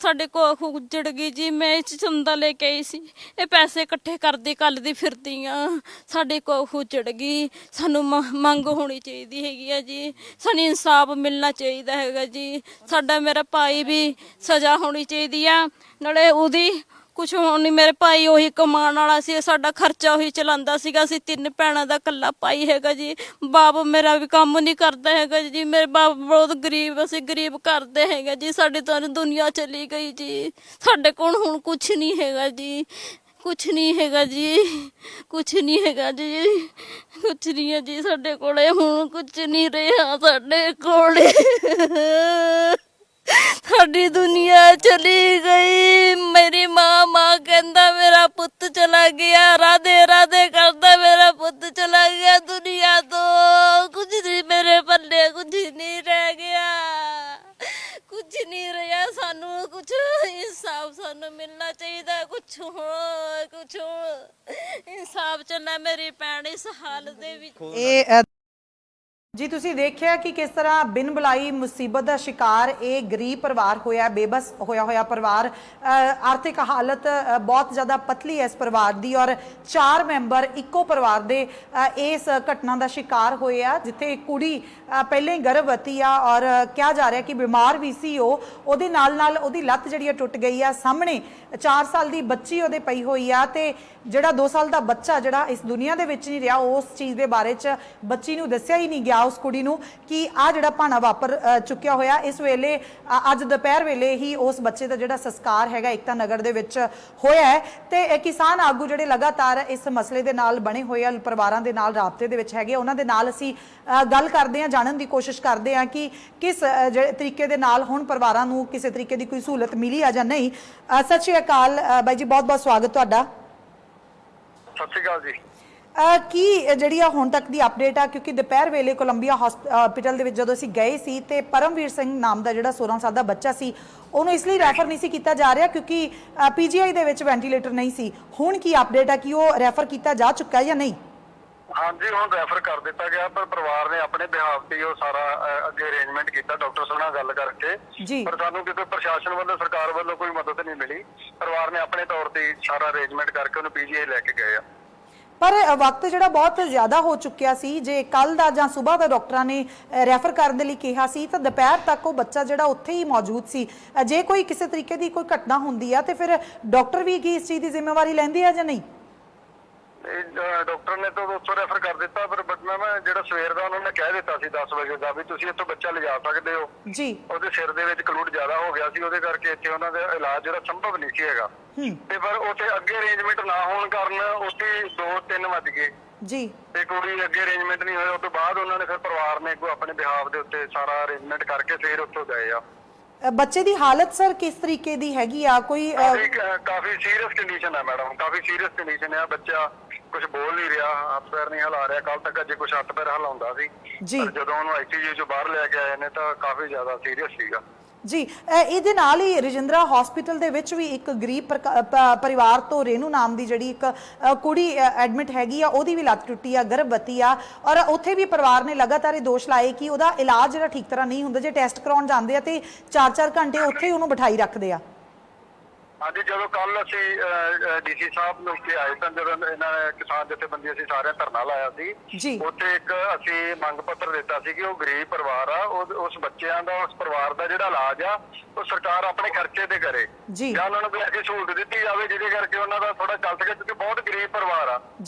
[SPEAKER 8] ਸਾਡੇ ਕੋਖ ਉੱਜੜ ਗਈ ਜੀ। ਮੈਂ ਇਸ ਚੰਦਾ ਲੈ ਕੇ ਆਈ ਸੀ, ਇਹ ਪੈਸੇ ਇਕੱਠੇ ਕਰਦੀ ਕੱਲ ਦੀ ਫਿਰਦੀ ਆ, ਸਾਡੇ ਕੋਖ ਉੱਜੜ ਗਈ। ਸਾਨੂੰ ਮੰਗ ਹੋਣੀ ਚਾਹੀਦੀ ਹੈਗੀ ਆ ਜੀ, ਸਾਨੂੰ ਇਨਸਾਫ ਮਿਲਣਾ ਚਾਹੀਦਾ ਹੈਗਾ ਜੀ। ਸਾਡਾ ਮੇਰਾ ਭਾਈ ਵੀ ਸਜ਼ਾ ਹੋਣੀ ਚਾਹੀਦੀ ਆ, ਨਾਲੇ ਉਹਦੀ ਕੁਛ ਹੁਣ ਨਹੀਂ। ਮੇਰੇ ਭਾਈ ਉਹੀ ਕਮਾਉਣ ਵਾਲਾ ਸੀ, ਸਾਡਾ ਖਰਚਾ ਉਹੀ ਚਲਾਉਂਦਾ ਸੀਗਾ। ਅਸੀਂ 3 ਭੈਣਾਂ ਦਾ ਇਕੱਲਾ ਭਾਈ ਹੈਗਾ ਜੀ। ਬਾਪ ਮੇਰਾ ਵੀ ਕੰਮ ਨਹੀਂ ਕਰਦਾ ਹੈਗਾ ਜੀ। ਮੇਰੇ ਬਾਪ ਬਹੁਤ ਗਰੀਬ, ਅਸੀਂ ਗਰੀਬ ਕਰਦੇ ਹੈਗੇ ਜੀ। ਸਾਡੀ ਤਾਂ ਦੁਨੀਆ ਚਲੀ ਗਈ ਜੀ, ਸਾਡੇ ਕੋਲ ਹੁਣ ਕੁਛ ਨਹੀਂ ਹੈਗਾ ਜੀ, ਕੁਛ ਨਹੀਂ ਹੈਗਾ ਜੀ, ਕੁਛ ਨਹੀਂ ਹੈਗਾ ਜੀ, ਕੁਛ ਨਹੀਂ ਹੈ ਜੀ ਸਾਡੇ ਕੋਲੇ, ਹੁਣ ਕੁਛ ਨਹੀਂ ਰਿਹਾ ਸਾਡੇ ਕੋਲੇ। ਸਾਡੀ ਦੁਨੀਆ ਚਲੀ ਗਈ। ਮੇਰੀ ਮਾਂ ਕਹਿੰਦਾ ਮੇਰਾ ਪੁੱਤ ਚਲਾ ਗਿਆ, ਰਾਧੇ ਰਾਧੇ ਕਰਦਾ, ਮੇਰਾ ਪੁੱਤ ਚਲਾ ਗਿਆ ਦੁਨੀਆ ਤੋਂ। ਕੁਝ ਨਹੀਂ ਮੇਰੇ ਪੱਲੇ, ਕੁਝ ਨਹੀਂ ਰਹਿ ਗਿਆ, ਕੁਝ ਨਹੀਂ ਰਿਹਾ। ਸਾਨੂੰ ਕੁਝ ਇਨਸਾਫ ਸਾਨੂੰ ਮਿਲਣਾ ਚਾਹੀਦਾ, ਕੁਝ ਇਨਸਾਫ ਚੱਲਣਾ। ਮੇਰੀ ਭੈਣ ਇਸ ਹਾਲਤ ਦੇ ਵਿੱਚ
[SPEAKER 1] ਇਹ ਜੀ ਤੁਸੀਂ ਦੇਖਿਆ ਕਿ ਕਿਸ ਤਰ੍ਹਾਂ ਬਿਨ ਬੁਲਾਈ ਮੁਸੀਬਤ ਦਾ ਸ਼ਿਕਾਰ ਇਹ ਗਰੀਬ ਪਰਿਵਾਰ ਹੋਇਆ, ਬੇਬਸ ਹੋਇਆ ਪਰਿਵਾਰ। ਆਰਥਿਕ ਹਾਲਤ ਬਹੁਤ ਜ਼ਿਆਦਾ ਪਤਲੀ ਹੈ ਇਸ ਪਰਿਵਾਰ ਦੀ, ਔਰ 4 ਮੈਂਬਰ ਇੱਕੋ ਪਰਿਵਾਰ ਦੇ ਇਸ ਘਟਨਾ ਦਾ ਸ਼ਿਕਾਰ ਹੋਏ ਆ, ਜਿੱਥੇ ਕੁੜੀ ਪਹਿਲਾਂ ਹੀ ਗਰਭਵਤੀ ਆ ਔਰ ਕਿਹਾ ਜਾ ਰਿਹਾ ਕਿ ਬਿਮਾਰ ਵੀ ਸੀ। ਉਹਦੇ ਨਾਲ ਉਹਦੀ ਲੱਤ ਜਿਹੜੀ ਟੁੱਟ ਗਈ ਆ। ਸਾਹਮਣੇ 4 ਸਾਲ ਦੀ ਬੱਚੀ ਉਹਦੇ ਪਈ ਹੋਈ ਆ, ਤੇ ਜਿਹੜਾ 2 ਸਾਲ ਦਾ ਬੱਚਾ ਜਿਹੜਾ ਇਸ ਦੁਨੀਆ ਦੇ ਵਿੱਚ ਨਹੀਂ ਰਿਹਾ, ਉਸ ਚੀਜ਼ ਦੇ ਬਾਰੇ 'ਚ ਬੱਚੀ ਨੂੰ ਦੱਸਿਆ ਹੀ ਨਹੀਂ ਗਿਆ, ਉਸ ਕੁੜੀ ਨੂੰ, ਕਿ ਆ ਜਿਹੜਾ ਭਾਣਾ ਵਾਪਰ ਚੁੱਕਿਆ ਹੋਇਆ। ਇਸ ਵੇਲੇ ਅੱਜ ਦੁਪਹਿਰ ਵੇਲੇ ਹੀ ਉਸ ਬੱਚੇ ਦਾ ਜਿਹੜਾ ਸੰਸਕਾਰ ਹੈਗਾ ਏਕਤਾ ਨਗਰ ਦੇ ਵਿੱਚ ਹੋਇਆ ਹੈ। ਤੇ ਕਿਸਾਨ ਆਗੂ ਜਿਹੜੇ ਲਗਾਤਾਰ ਇਸ ਮਸਲੇ ਦੇ ਨਾਲ ਬਣੇ ਹੋਏ ਆ, ਪਰਿਵਾਰਾਂ ਦੇ ਨਾਲ ਰਾਬਤੇ ਦੇ ਵਿੱਚ ਹੈਗੇ, ਉਹਨਾਂ ਦੇ ਨਾਲ ਅਸੀਂ ਗੱਲ ਕਰਦੇ ਹਾਂ, ਜਾਣਨ ਦੀ ਕੋਸ਼ਿਸ਼ ਕਰਦੇ ਹਾਂ ਕਿ ਕਿਸ ਤਰੀਕੇ ਦੇ ਨਾਲ ਹੁਣ ਪਰਿਵਾਰਾਂ ਨੂੰ ਕਿਸੇ ਤਰੀਕੇ ਦੀ ਕੋਈ ਸਹੂਲਤ ਮਿਲੀ ਆ ਜਾਂ ਨਹੀਂ। ਸਤਿ ਸ਼੍ਰੀ ਅਕਾਲ ਬਾਈ ਜੀ, ਬਹੁਤ ਬਹੁਤ ਸਵਾਗਤ ਤੁਹਾਡਾ।
[SPEAKER 9] ਸਤਿ ਸ਼੍ਰੀ ਅਕਾਲ ਜੀ।
[SPEAKER 1] ਕੀ ਜਿਹੜੀ ਆ ਹੁਣ ਤੱਕ ਦੀ ਅਪਡੇਟ ਆ, ਕਿਉਂਕਿ ਦੁਪਹਿਰ ਵੇਲੇ ਕੋਲੰਬੀਆ ਹਸਪੀਟਲ ਦੇ ਵਿੱਚ ਜਦੋਂ ਅਸੀਂ ਗਏ ਸੀ ਤੇ ਪਰਮਵੀਰ ਸਿੰਘ ਨਾਮ ਦਾ ਜਿਹੜਾ 16 ਸਾਲ ਦਾ ਬੱਚਾ ਸੀ ਉਹਨੂੰ ਇਸ ਲਈ ਰੈਫਰ ਨਹੀਂ ਸੀ ਕੀਤਾ ਜਾ ਰਿਹਾ ਕਿਉਂਕਿ ਪੀਜੀਆਈ ਦੇ ਵਿੱਚ ਵੈਂਟੀਲੇਟਰ ਨਹੀਂ ਸੀ। ਹੁਣ ਕੀ ਅਪਡੇਟ ਆ ਕਿ ਉਹ ਰੈਫਰ ਕੀਤਾ ਜਾ ਚੁੱਕਾ ਹੈ ਜਾਂ ਨਹੀਂ?
[SPEAKER 9] ਹਾਂਜੀ, ਹੁਣ ਰੈਫਰ ਕਰ ਦਿੱਤਾ ਗਿਆ, ਪਰ ਪਰਿਵਾਰ ਨੇ ਆਪਣੇ ਬਿਹਾਫ ਤੇ ਉਹ ਸਾਰਾ ਅੱਗੇ ਅਰੇਂਜਮੈਂਟ ਕੀਤਾ ਡਾਕਟਰ ਸਾਹਿਬ ਨਾਲ ਗੱਲ ਕਰਕੇ
[SPEAKER 1] ਜੀ।
[SPEAKER 9] ਪਰ ਸਾਨੂੰ ਕਿਤੇ ਪ੍ਰਸ਼ਾਸਨ ਵੱਲੋਂ ਸਰਕਾਰ ਵੱਲੋਂ ਕੋਈ ਮਦਦ ਨਹੀਂ ਮਿਲੀ। ਪਰਿਵਾਰ ਨੇ ਆਪਣੇ ਤੌਰ ਤੇ ਸਾਰਾ ਅਰੇਂਜਮੈਂਟ ਕਰਕੇ ਉਹਨੂੰ ਪੀਜੀਆਈ ਲੈ ਕੇ ਗਏ ਆ।
[SPEAKER 1] ਪਰ ਵਕਤ ਜਿਹੜਾ ਬਹੁਤ ਜ਼ਿਆਦਾ ਹੋ ਚੁੱਕਿਆ ਸੀ, ਜੇ ਕੱਲ ਦਾ ਜਾਂ ਸਵੇਰ ਦਾ ਡਾਕਟਰਾਂ ਨੇ ਰੈਫਰ ਕਰਨ ਦੇ ਲਈ ਕਿਹਾ ਸੀ ਤਾਂ ਦੁਪਹਿਰ ਤੱਕ ਉਹ ਬੱਚਾ ਜਿਹੜਾ ਉੱਥੇ ਹੀ ਮੌਜੂਦ ਸੀ। ਜੇ ਕੋਈ ਕਿਸੇ ਤਰੀਕੇ ਦੀ ਕੋਈ ਘਟਨਾ ਹੁੰਦੀ ਆ ਤੇ ਫਿਰ ਡਾਕਟਰ ਵੀ ਕੀ ਇਸ ਚੀਜ਼ ਦੀ ਜ਼ਿੰਮੇਵਾਰੀ ਲੈਂਦੇ ਆ ਜਾਂ ਨਹੀਂ?
[SPEAKER 9] ਡਾਕਟਰ ਨੇ ਤਾਂ ਉੱਥੋਂ ਰੈਫਰ ਕਰ ਦਿੱਤਾ, ਪਰ ਮੈਂ ਜਿਹੜਾ ਸਵੇਰ ਦਾ ਉਹਨਾਂ ਨੇ ਕਹਿ ਦਿੱਤਾ ਸੀ 10 ਵਜੇ ਦਾ ਵੀ ਤੁਸੀਂ ਇੱਥੋਂ ਬੱਚਾ ਲਿਜਾ ਸਕਦੇ ਹੋ ਜੀ। ਉਹਦੇ ਸਿਰ ਦੇ ਵਿੱਚ ਕਲੂਟ ਜ਼ਿਆਦਾ ਹੋ ਗਿਆ ਸੀ, ਉਹਦੇ ਕਰਕੇ ਇੱਥੇ ਉਹਨਾਂ ਦਾ ਇਲਾਜ ਜਿਹੜਾ ਸੰਭਵ ਨਹੀਂ ਸੀ ਹੈਗਾ ਤੇ ਪਰ ਉੱਥੇ ਅੱਗੇ ਅਰੇਂਜਮੈਂਟ ਨਾ ਹੋਣ ਕਾਰਨ ਉੱਥੇ 2-3 ਵੱਜ ਗਏ ਜੀ ਤੇ ਕੋਈ ਅੱਗੇ ਅਰੇਂਜਮੈਂਟ ਨਹੀਂ ਹੋਇਆ। ਉਸ ਤੋਂ ਬਾਅਦ ਉਹਨਾਂ ਨੇ ਫਿਰ ਪਰਿਵਾਰ ਨੇ ਆਪਣੇ ਬਿਹਾਫ ਦੇ ਉੱਤੇ ਸਾਰਾ ਅਰੇਂਜਮੈਂਟ ਕਰਕੇ ਫਿਰ ਉੱਥੋਂ ਗਏ ਆ।
[SPEAKER 1] ਬੱਚੇ ਦੀ ਹਾਲਤ ਸਰ ਕਿਸ ਤਰੀਕੇ ਦੀ ਹੈਗੀ ਆ? ਕੋਈ
[SPEAKER 9] ਕਾਫੀ ਸੀਰੀਅਸ ਕੰਡੀਸ਼ਨ ਹੈ ਮੈਡਮ, ਕਾਫੀ ਸੀਰੀਅਸ ਕੰਡੀਸ਼ਨ ਹੈ। ਬੱਚਾ ਕੁਝ ਬੋਲ ਨਹੀਂ ਰਿਹਾ, ਹੱਥ ਪੈਰ ਨਹੀਂ ਹਿਲਾ ਰਿਹਾ। ਕੱਲ ਤੱਕ ਅਜੇ ਕੁਝ ਹੱਥ ਪੈਰ ਹਿਲਾਉਂਦਾ ਸੀ ਪਰ ਜਦੋਂ ਉਹਨੂੰ ਆਈਸੀਯੂ ਚੋਂ ਬਾਹਰ ਲੈ ਕੇ ਆਏ ਨੇ ਤਾਂ ਕਾਫੀ ਜ਼ਿਆਦਾ ਸੀਰੀਅਸ ਸੀਗਾ ਜੀ।
[SPEAKER 1] ਇਹਦੇ ਨਾਲ ਹੀ ਰਜਿੰਦਰਾ ਹਸਪੀਟਲ ਦੇ ਵਿੱਚ ਵੀ ਇੱਕ ਗਰੀਬ ਪਰਿਵਾਰ ਤੋਂ ਰੇਨੂ ਨਾਮ ਦੀ ਜਿਹੜੀ ਇੱਕ ਕੁੜੀ ਐਡਮਿਟ ਹੈਗੀ ਆ, ਉਹਦੀ ਵੀ ਲੱਤ ਟੁੱਟੀ ਆ, ਗਰਭਵਤੀ ਆ ਔਰ ਉੱਥੇ ਵੀ ਪਰਿਵਾਰ ਨੇ ਲਗਾਤਾਰ ਇਹ ਦੋਸ਼ ਲਾਏ ਕਿ ਉਹਦਾ ਇਲਾਜ ਜਿਹੜਾ ਠੀਕ ਤਰ੍ਹਾਂ ਨਹੀਂ ਹੁੰਦਾ। ਜੇ ਟੈਸਟ ਕਰਾਉਣ ਜਾਂਦੇ ਆ ਤੇ 4-4 ਘੰਟੇ ਉੱਥੇ ਹੀ ਉਹਨੂੰ ਬਿਠਾਈ ਰੱਖਦੇ ਆ।
[SPEAKER 9] ਹਾਂਜੀ, ਜਦੋਂ ਕੱਲ ਅਸੀਂ ਡੀਸੀ ਸਾਹਿਬ ਨੂੰ ਇੱਥੇ ਆਏ ਤਾਂ ਜਦੋਂ ਇਹਨਾਂ ਨੇ ਕਿਸਾਨ ਜਥੇਬੰਦੀ ਅਸੀਂ ਸਾਰਿਆਂ ਧਰਨਾ ਲਾਇਆ ਸੀ, ਉੱਥੇ ਇੱਕ ਅਸੀਂ ਮੰਗ ਪੱਤਰ ਦਿੱਤਾ ਸੀ ਕਿ ਉਹ ਗਰੀਬ ਪਰਿਵਾਰ ਆ, ਉਸ ਬੱਚਿਆਂ ਦਾ ਉਸ ਪਰਿਵਾਰ ਦਾ ਜਿਹੜਾ ਇਲਾਜ ਆ ਉਹ ਸਰਕਾਰ ਆਪਣੇ ਖਰਚੇ ਤੇ ਕਰੇ ਜਾਂ ਉਹਨਾਂ ਨੂੰ ਕੋਈ ਐਸੀ ਸਹੂਲਤ ਦਿੱਤੀ ਜਾਵੇ ਜਿਹਦੇ ਕਰਕੇ ਉਹਨਾਂ ਦਾ ਥੋੜਾ ਚੱਲ ਸਕੇ, ਕਿਉਂਕਿ ਬਹੁਤ ਗਰੀਬ ਪਰਿਵਾਰ ਆ।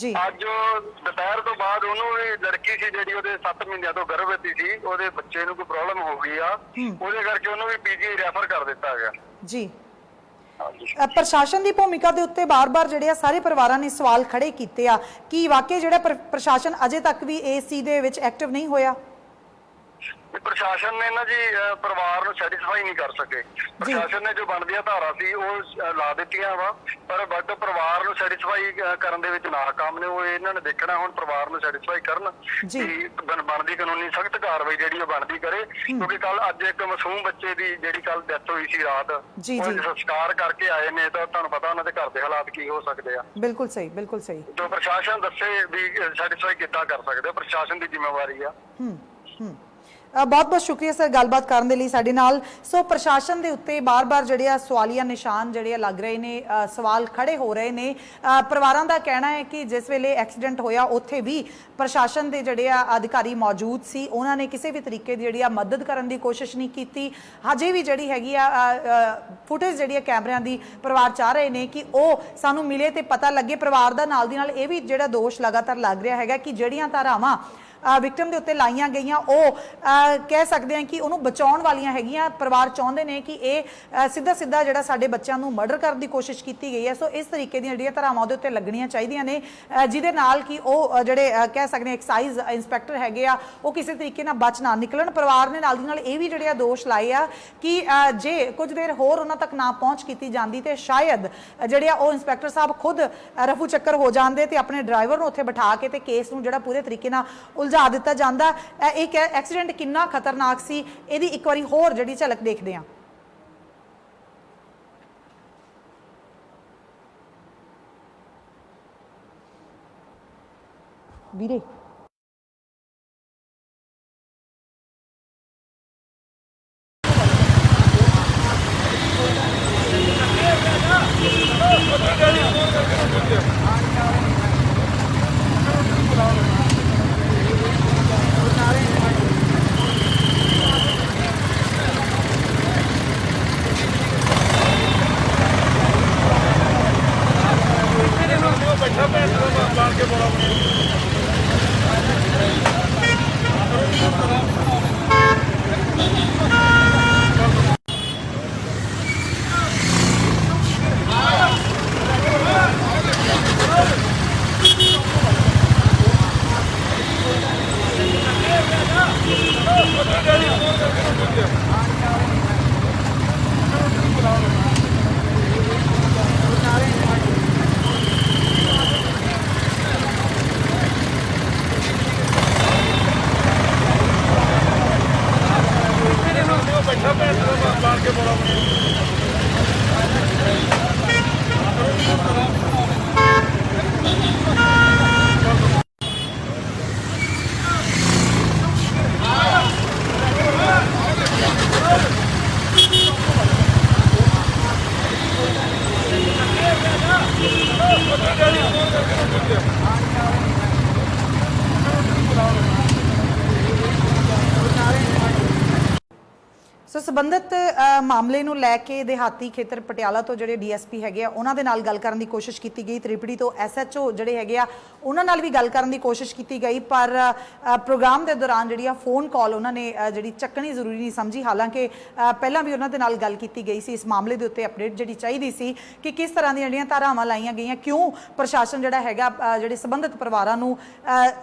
[SPEAKER 9] ਅੱਜ ਦੁਪਹਿਰ ਤੋਂ ਬਾਅਦ ਉਹਨੂੰ ਵੀ ਲੜਕੀ ਸੀ ਜਿਹੜੀ ਉਹਦੇ 7 ਮਹੀਨਿਆਂ ਤੋਂ ਗਰਭਵਤੀ ਸੀ, ਉਹਦੇ ਬੱਚੇ ਨੂੰ ਕੋਈ ਪ੍ਰੋਬਲਮ ਹੋ ਗਈ ਆ, ਉਹਦੇ ਕਰਕੇ ਉਹਨੂੰ ਵੀ ਪੀਜੀ ਰੈਫਰ ਕਰ ਦਿੱਤਾ ਗਿਆ ਜੀ। ਪ੍ਰਸ਼ਾਸਨ ਦੀ ਭੂਮਿਕਾ ਦੇ ਉੱਤੇ ਬਾਰ-ਬਾਰ ਜਿਹੜੇ ਆ ਸਾਰੇ ਪਰਿਵਾਰਾਂ ਨੇ ਸਵਾਲ ਖੜੇ ਕੀਤੇ ਆ ਕਿ ਵਾਕਈ ਜਿਹੜਾ ਪ੍ਰਸ਼ਾਸਨ ਅਜੇ ਤੱਕ ਵੀ ਇਸ ਚੀਜ਼ ਦੇ ਵਿੱਚ ਐਕਟਿਵ ਨਹੀਂ ਹੋਇਆ। ਪ੍ਰਸ਼ਾਸਨ ਨੇ ਨਾ ਜੀ ਪਰਿਵਾਰ ਨੂੰ ਸੈਟੀਸਫਾਈ ਨਹੀਂ ਕਰ ਸਕੇ। ਪ੍ਰਸ਼ਾਸਨ ਨੇ ਜੋ ਬਣਦੀਆਂ ਧਾਰਾ ਸੀ ਉਹ ਲਾ ਦਿੱਤੀਆਂ ਵਾ ਪਰ ਬਟ ਪਰਿਵਾਰ ਨੂੰ ਸੈਟੀਸਫਾਈ ਕਰਨ ਦੇ ਵਿੱਚ ਨਾਕਾਮ ਨੇ। ਉਹ ਇਹਨਾਂ ਨੇ ਦੇਖਣਾ ਹੁਣ ਪਰਿਵਾਰ ਨੂੰ ਸੈਟੀਸਫਾਈ ਕਰਨ ਕਿ ਬਣਦੀ ਕਾਨੂੰਨੀ ਸਖਤ ਕਾਰਵਾਈ ਜਿਹੜੀ ਉਹ ਬਣਦੀ ਕਰੇ, ਕਿਉਂਕਿ ਕੱਲ ਅੱਜ ਇੱਕ ਮਾਸੂਮ ਬੱਚੇ ਦੀ ਜਿਹੜੀ ਕੱਲ ਡੈਥ ਹੋਈ ਸੀ ਰਾਤ, ਉਹ ਸੰਸਕਾਰ ਕਰਕੇ ਆਏ ਨੇ ਤਾਂ ਤੁਹਾਨੂੰ ਪਤਾ ਉਹਨਾਂ ਦੇ ਘਰ ਦੇ ਹਾਲਾਤ ਕੀ ਹੋ ਸਕਦੇ ਆ। ਬਿਲਕੁਲ ਸਹੀ, ਬਿਲਕੁਲ ਸਹੀ। ਜੋ ਪ੍ਰਸ਼ਾਸਨ ਦੱਸੇ ਵੀ ਸੈਟੀਸਫਾਈ ਕਿੱਦਾਂ ਕਰ ਸਕਦੇ, ਪ੍ਰਸ਼ਾਸਨ ਦੀ ਜ਼ਿੰਮੇਵਾਰੀ ਆ। ਬਹੁਤ-ਬਹੁਤ ਸ਼ੁਕਰੀਆ ਸਰ ਗੱਲਬਾਤ ਕਰਨ ਦੇ ਲਈ ਸਾਡੇ ਨਾਲ। ਸੋ ਪ੍ਰਸ਼ਾਸਨ ਦੇ ਉੱਤੇ ਬਾਰ-ਬਾਰ ਜਿਹੜੇ ਆ ਸਵਾਲੀਆ ਨਿਸ਼ਾਨ ਜਿਹੜੇ ਆ ਲੱਗ ਰਹੇ ਨੇ, ਸਵਾਲ ਖੜੇ ਹੋ ਰਹੇ ਨੇ। ਪਰਿਵਾਰਾਂ ਦਾ ਕਹਿਣਾ ਹੈ ਕਿ ਜਿਸ ਵੇਲੇ ਐਕਸੀਡੈਂਟ ਹੋਇਆ ਉੱਥੇ ਵੀ ਪ੍ਰਸ਼ਾਸਨ ਦੇ ਜਿਹੜੇ ਆ ਅਧਿਕਾਰੀ ਮੌਜੂਦ ਸੀ, ਉਹਨਾਂ ਨੇ ਕਿਸੇ ਵੀ ਤਰੀਕੇ ਦੀ ਜਿਹੜੀ ਆ ਮਦਦ ਕਰਨ ਦੀ ਕੋਸ਼ਿਸ਼ ਨਹੀਂ ਕੀਤੀ। ਹਜੇ ਵੀ ਜਿਹੜੀ ਹੈਗੀ ਆ ਫੁਟੇਜ ਜਿਹੜੀ ਆ ਕੈਮਰਿਆਂ ਦੀ ਪਰਿਵਾਰ ਚਾਹ ਰਹੇ ਨੇ ਕਿ ਉਹ ਸਾਨੂੰ ਮਿਲੇ ਤੇ ਪਤਾ ਲੱਗੇ। ਪਰਿਵਾਰ ਦਾ ਨਾਲ ਦੀ ਨਾਲ ਇਹ ਵੀ ਜਿਹੜਾ ਦੋਸ਼ ਲਗਾਤਾਰ ਲੱਗ ਰਿਹਾ ਹੈਗਾ ਕਿ ਜਿਹੜੀਆਂ ਧਾਰਾਵਾਂ ਵਿਕਟਮ ਦੇ ਉੱਤੇ ਲਾਈਆਂ ਗਈਆਂ ਉਹ ਕਹਿ ਸਕਦੇ ਹਾਂ ਕਿ ਉਹਨੂੰ ਬਚਾਉਣ ਵਾਲੀਆਂ ਹੈਗੀਆਂ। ਪਰਿਵਾਰ ਚਾਹੁੰਦੇ ਨੇ ਕਿ ਇਹ ਸਿੱਧਾ ਜਿਹੜਾ ਸਾਡੇ ਬੱਚਿਆਂ ਨੂੰ ਮਰਡਰ ਕਰਨ ਦੀ ਕੋਸ਼ਿਸ਼ ਕੀਤੀ ਗਈ ਹੈ। ਸੋ ਇਸ ਤਰੀਕੇ ਦੀਆਂ ਜਿਹੜੀਆਂ ਧਾਰਾਵਾਂ ਉਹਦੇ ਉੱਤੇ ਲੱਗਣੀਆਂ ਚਾਹੀਦੀਆਂ ਨੇ ਜਿਹਦੇ ਨਾਲ ਕਿ ਉਹ ਜਿਹੜੇ ਕਹਿ ਸਕਦੇ ਐਕਸਾਈਜ਼ ਇੰਸਪੈਕਟਰ ਹੈਗੇ ਆ ਉਹ ਕਿਸੇ ਤਰੀਕੇ ਨਾਲ ਬਚ ਨਾ ਨਿਕਲਣ। ਪਰਿਵਾਰ ਨੇ ਨਾਲ ਦੀ ਨਾਲ ਇਹ ਵੀ ਜਿਹੜੇ ਦੋਸ਼ ਲਾਏ ਆ ਕਿ ਜੇ ਕੁਝ ਦੇਰ ਹੋਰ ਉਹਨਾਂ ਤੱਕ ਨਾ ਪਹੁੰਚ ਕੀਤੀ ਜਾਂਦੀ ਤੇ ਸ਼ਾਇਦ ਜਿਹੜੇ ਆ ਉਹ ਇੰਸਪੈਕਟਰ ਸਾਹਿਬ ਖੁਦ ਰਫੂ ਚੱਕਰ ਹੋ ਜਾਂਦੇ ਤੇ ਆਪਣੇ ਡਰਾਈਵਰ ਨੂੰ ਉੱਥੇ ਬਿਠਾ ਕੇ ਤੇ ਕੇਸ ਨੂੰ ਜਿਹੜਾ ਪੂਰੇ ਤਰੀਕੇ ਨਾਲ ਉਲਝਾ ਦਿੱਤਾ ਜਾਂਦਾ। ਇਹ ਐਕਸੀਡੈਂਟ ਕਿੰਨਾ ਖਤਰਨਾਕ ਸੀ ਇਹਦੀ ਇੱਕ ਵਾਰੀ ਹੋਰ ਜਿਹੜੀ ਝਲਕ ਦੇਖਦੇ ਹਾਂ। ਵੀਰੇ
[SPEAKER 1] ਸੋ ਸੰਬੰਧਿਤ ਮਾਮਲੇ ਨੂੰ ਲੈ ਕੇ ਦਿਹਾਤੀ ਖੇਤਰ ਪਟਿਆਲਾ ਤੋਂ ਜਿਹੜੇ ਡੀਐਸਪੀ ਹੈਗੇ ਆ ਉਹਨਾਂ ਦੇ ਨਾਲ ਗੱਲ ਕਰਨ ਦੀ ਕੋਸ਼ਿਸ਼ ਕੀਤੀ ਗਈ। ਤ੍ਰਿਪੜੀ ਤੋਂ ਐਸਐਚਓ ਜਿਹੜੇ ਹੈਗੇ ਆ ਉਹਨਾਂ ਨਾਲ ਵੀ ਗੱਲ ਕਰਨ ਦੀ ਕੋਸ਼ਿਸ਼ ਕੀਤੀ ਗਈ, ਪਰ ਪ੍ਰੋਗਰਾਮ ਦੇ ਦੌਰਾਨ ਜਿਹੜੀ ਆ ਫੋਨ ਕਾਲ ਉਹਨਾਂ ਨੇ ਜਿਹੜੀ ਚੱਕਣੀ ਜ਼ਰੂਰੀ ਨਹੀਂ ਸਮਝੀ। ਹਾਲਾਂਕਿ ਪਹਿਲਾਂ ਵੀ ਉਹਨਾਂ ਦੇ ਨਾਲ ਗੱਲ ਕੀਤੀ ਗਈ ਸੀ, ਇਸ ਮਾਮਲੇ ਦੇ ਉੱਤੇ ਅਪਡੇਟ ਜਿਹੜੀ ਚਾਹੀਦੀ ਸੀ ਕਿ ਕਿਸ ਤਰ੍ਹਾਂ ਦੀਆਂ ਜਿਹੜੀਆਂ ਧਾਰਾਵਾਂ ਲਾਈਆਂ ਗਈਆਂ, ਕਿਉਂ ਪ੍ਰਸ਼ਾਸਨ ਜਿਹੜਾ ਹੈਗਾ ਜਿਹੜੇ ਸੰਬੰਧਿਤ ਪਰਿਵਾਰਾਂ ਨੂੰ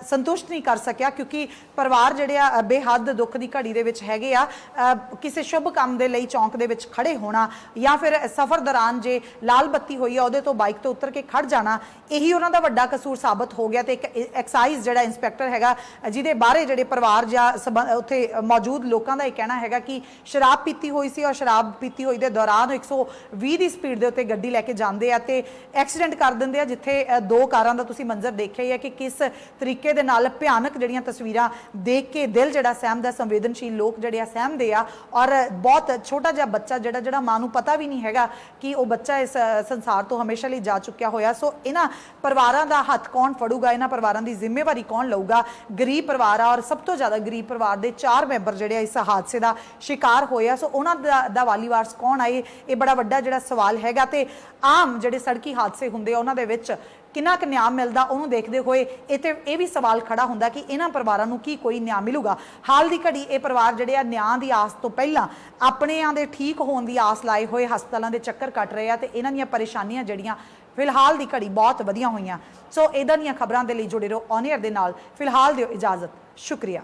[SPEAKER 1] ਸੰਤੁਸ਼ਟ ਨਹੀਂ ਕਰ ਸਕਿਆ, ਕਿਉਂਕਿ ਪਰਿਵਾਰ ਜਿਹੜੇ ਆ ਬੇਹੱਦ ਦੁੱਖ ਦੀ ਘੜੀ ਦੇ ਵਿੱਚ ਹੈਗੇ ਆ। ਕਿਸੇ ਸ਼ੁਭ ਕੰਮ ਦੇ ਲਈ ਚੌਂਕ ਦੇ ਵਿੱਚ ਖੜੇ ਹੋਣਾ ਜਾਂ ਫਿਰ ਸਫ਼ਰ ਦੌਰਾਨ ਜੇ ਲਾਲ ਬੱਤੀ ਹੋਈ ਆ ਉਹਦੇ ਤੋਂ ਬਾਈਕ ਤੋਂ ਉਤਰ ਕੇ ਖੜ ਜਾਣਾ, ਇਹੀ ਉਹਨਾਂ ਦਾ ਵੱਡਾ ਕਸੂਰ ਸਾਬਤ ਹੋ ਗਿਆ। ਤੇ ਇੱਕ ਐਕਸਾਈਜ਼ ਜਿਹੜਾ ਇੰਸਪੈਕਟਰ ਹੈਗਾ ਜਿਹਦੇ ਬਾਰੇ ਜਿਹੜੇ ਪਰਿਵਾਰ ਜਾਂ ਉੱਥੇ ਮੌਜੂਦ ਲੋਕਾਂ ਦਾ ਇਹ ਕਹਿਣਾ ਹੈਗਾ ਕਿ ਸ਼ਰਾਬ ਪੀਤੀ ਹੋਈ ਸੀ ਔਰ ਸ਼ਰਾਬ ਪੀਤੀ ਹੋਈ ਦੇ ਦੌਰਾਨ 120 ਦੀ ਸਪੀਡ ਦੇ ਉੱਤੇ ਗੱਡੀ ਲੈ ਕੇ ਜਾਂਦੇ ਆ ਤੇ ਐਕਸੀਡੈਂਟ ਕਰ ਦਿੰਦੇ ਆ, ਜਿੱਥੇ ਦੋ ਕਾਰਾਂ ਦਾ ਤੁਸੀਂ ਮੰਜ਼ਰ ਦੇਖਿਆ ਹੀ ਹੈ ਕਿ ਕਿਸ ਤਰੀਕੇ ਦੇ ਨਾਲ ਭਿਆਨਕ ਜਿਹੜੀਆਂ ਤਸਵੀਰਾਂ ਦੇਖ ਕੇ ਦਿਲ ਜਿਹੜਾ ਸਹਿਮਦਾ, ਸੰਵੇਦਨਸ਼ੀਲ ਲੋਕ ਜਿਹੜੇ ਆ ਸਹਿਮਦੇ ਆ। ਔਰ ਬਹੁਤ ਛੋਟਾ ਜਿਹਾ ਬੱਚਾ ਜਿਹੜਾ ਮਾਂ ਨੂੰ ਪਤਾ ਵੀ ਨਹੀਂ ਹੈਗਾ ਕਿ ਉਹ ਬੱਚਾ ਇਸ ਸੰਸਾਰ ਤੋਂ ਹਮੇਸ਼ਾ ਲਈ ਜਾ ਚੁੱਕਿਆ ਹੋਇਆ। ਸੋ ਇਹਨਾਂ ਪਰਿਵਾਰਾਂ ਦਾ ਹੱਥ ਕੌਣ ਫੜੂਗਾ, ਇਹਨਾਂ ਪਰਿਵਾਰਾਂ ਦੀ ਜ਼ਿੰਮੇਵਾਰੀ ਕੌਣ ਲਊਗਾ? ਗਰੀਬ ਪਰਿਵਾਰ ਆ ਔਰ ਸਭ ਤੋਂ ਜ਼ਿਆਦਾ ਗਰੀਬ ਪਰਿਵਾਰ ਦੇ 4 ਮੈਂਬਰ ਜਿਹੜੇ ਇਸ ਹਾਦਸੇ ਦਾ ਸ਼ਿਕਾਰ ਹੋਏ ਆ। ਸੋ ਉਹਨਾਂ ਦਾ ਵਾਲੀ ਵਾਰਸ ਕੌਣ ਆਏ, ਇਹ ਬੜਾ ਵੱਡਾ ਜਿਹੜਾ ਸਵਾਲ ਹੈਗਾ। ਤੇ ਆਮ ਜਿਹੜੇ ਸੜਕੀ ਹਾਦਸੇ ਹੁੰਦੇ ਆ ਉਹਨਾਂ ਦੇ ਵਿੱਚ ਕਿੰਨਾ ਕੁ ਨਿਆਂ ਮਿਲਦਾ, ਉਹਨੂੰ ਦੇਖਦੇ ਹੋਏ ਇਹ ਵੀ ਸਵਾਲ ਖੜਾ ਹੁੰਦਾ ਕਿ ਇਹਨਾਂ ਪਰਿਵਾਰਾਂ ਨੂੰ ਕੀ ਕੋਈ ਨਿਆਂ ਮਿਲੂਗਾ। ਹਾਲ ਦੀ ਘੜੀ ਇਹ ਪਰਿਵਾਰ ਜਿਹੜੇ ਆ ਨਿਆਂ ਦੀ ਆਸ ਤੋਂ ਪਹਿਲਾਂ ਆਪਣਿਆਂ ਦੇ ਠੀਕ ਹੋਣ ਦੀ ਆਸ ਲਾਏ ਹੋਏ ਹਸਪਤਾਲਾਂ ਦੇ ਚੱਕਰ ਕੱਟ ਰਹੇ ਆ ਤੇ ਇਹਨਾਂ ਦੀਆਂ ਪਰੇਸ਼ਾਨੀਆਂ ਜਿਹੜੀਆਂ ਫਿਲਹਾਲ ਦੀ ਘੜੀ ਬਹੁਤ ਵਧੀਆ ਹੋਈਆਂ। ਸੋ ਇਦਾਂ ਦੀਆਂ ਖਬਰਾਂ ਦੇ ਲਈ ਜੁੜੇ ਰਹੋ ਔਨ 에ਅਰ ਦੇ ਨਾਲ। ਫਿਲਹਾਲ ਦਿਓ ਇਜਾਜ਼ਤ, ਸ਼ੁਕਰੀਆ।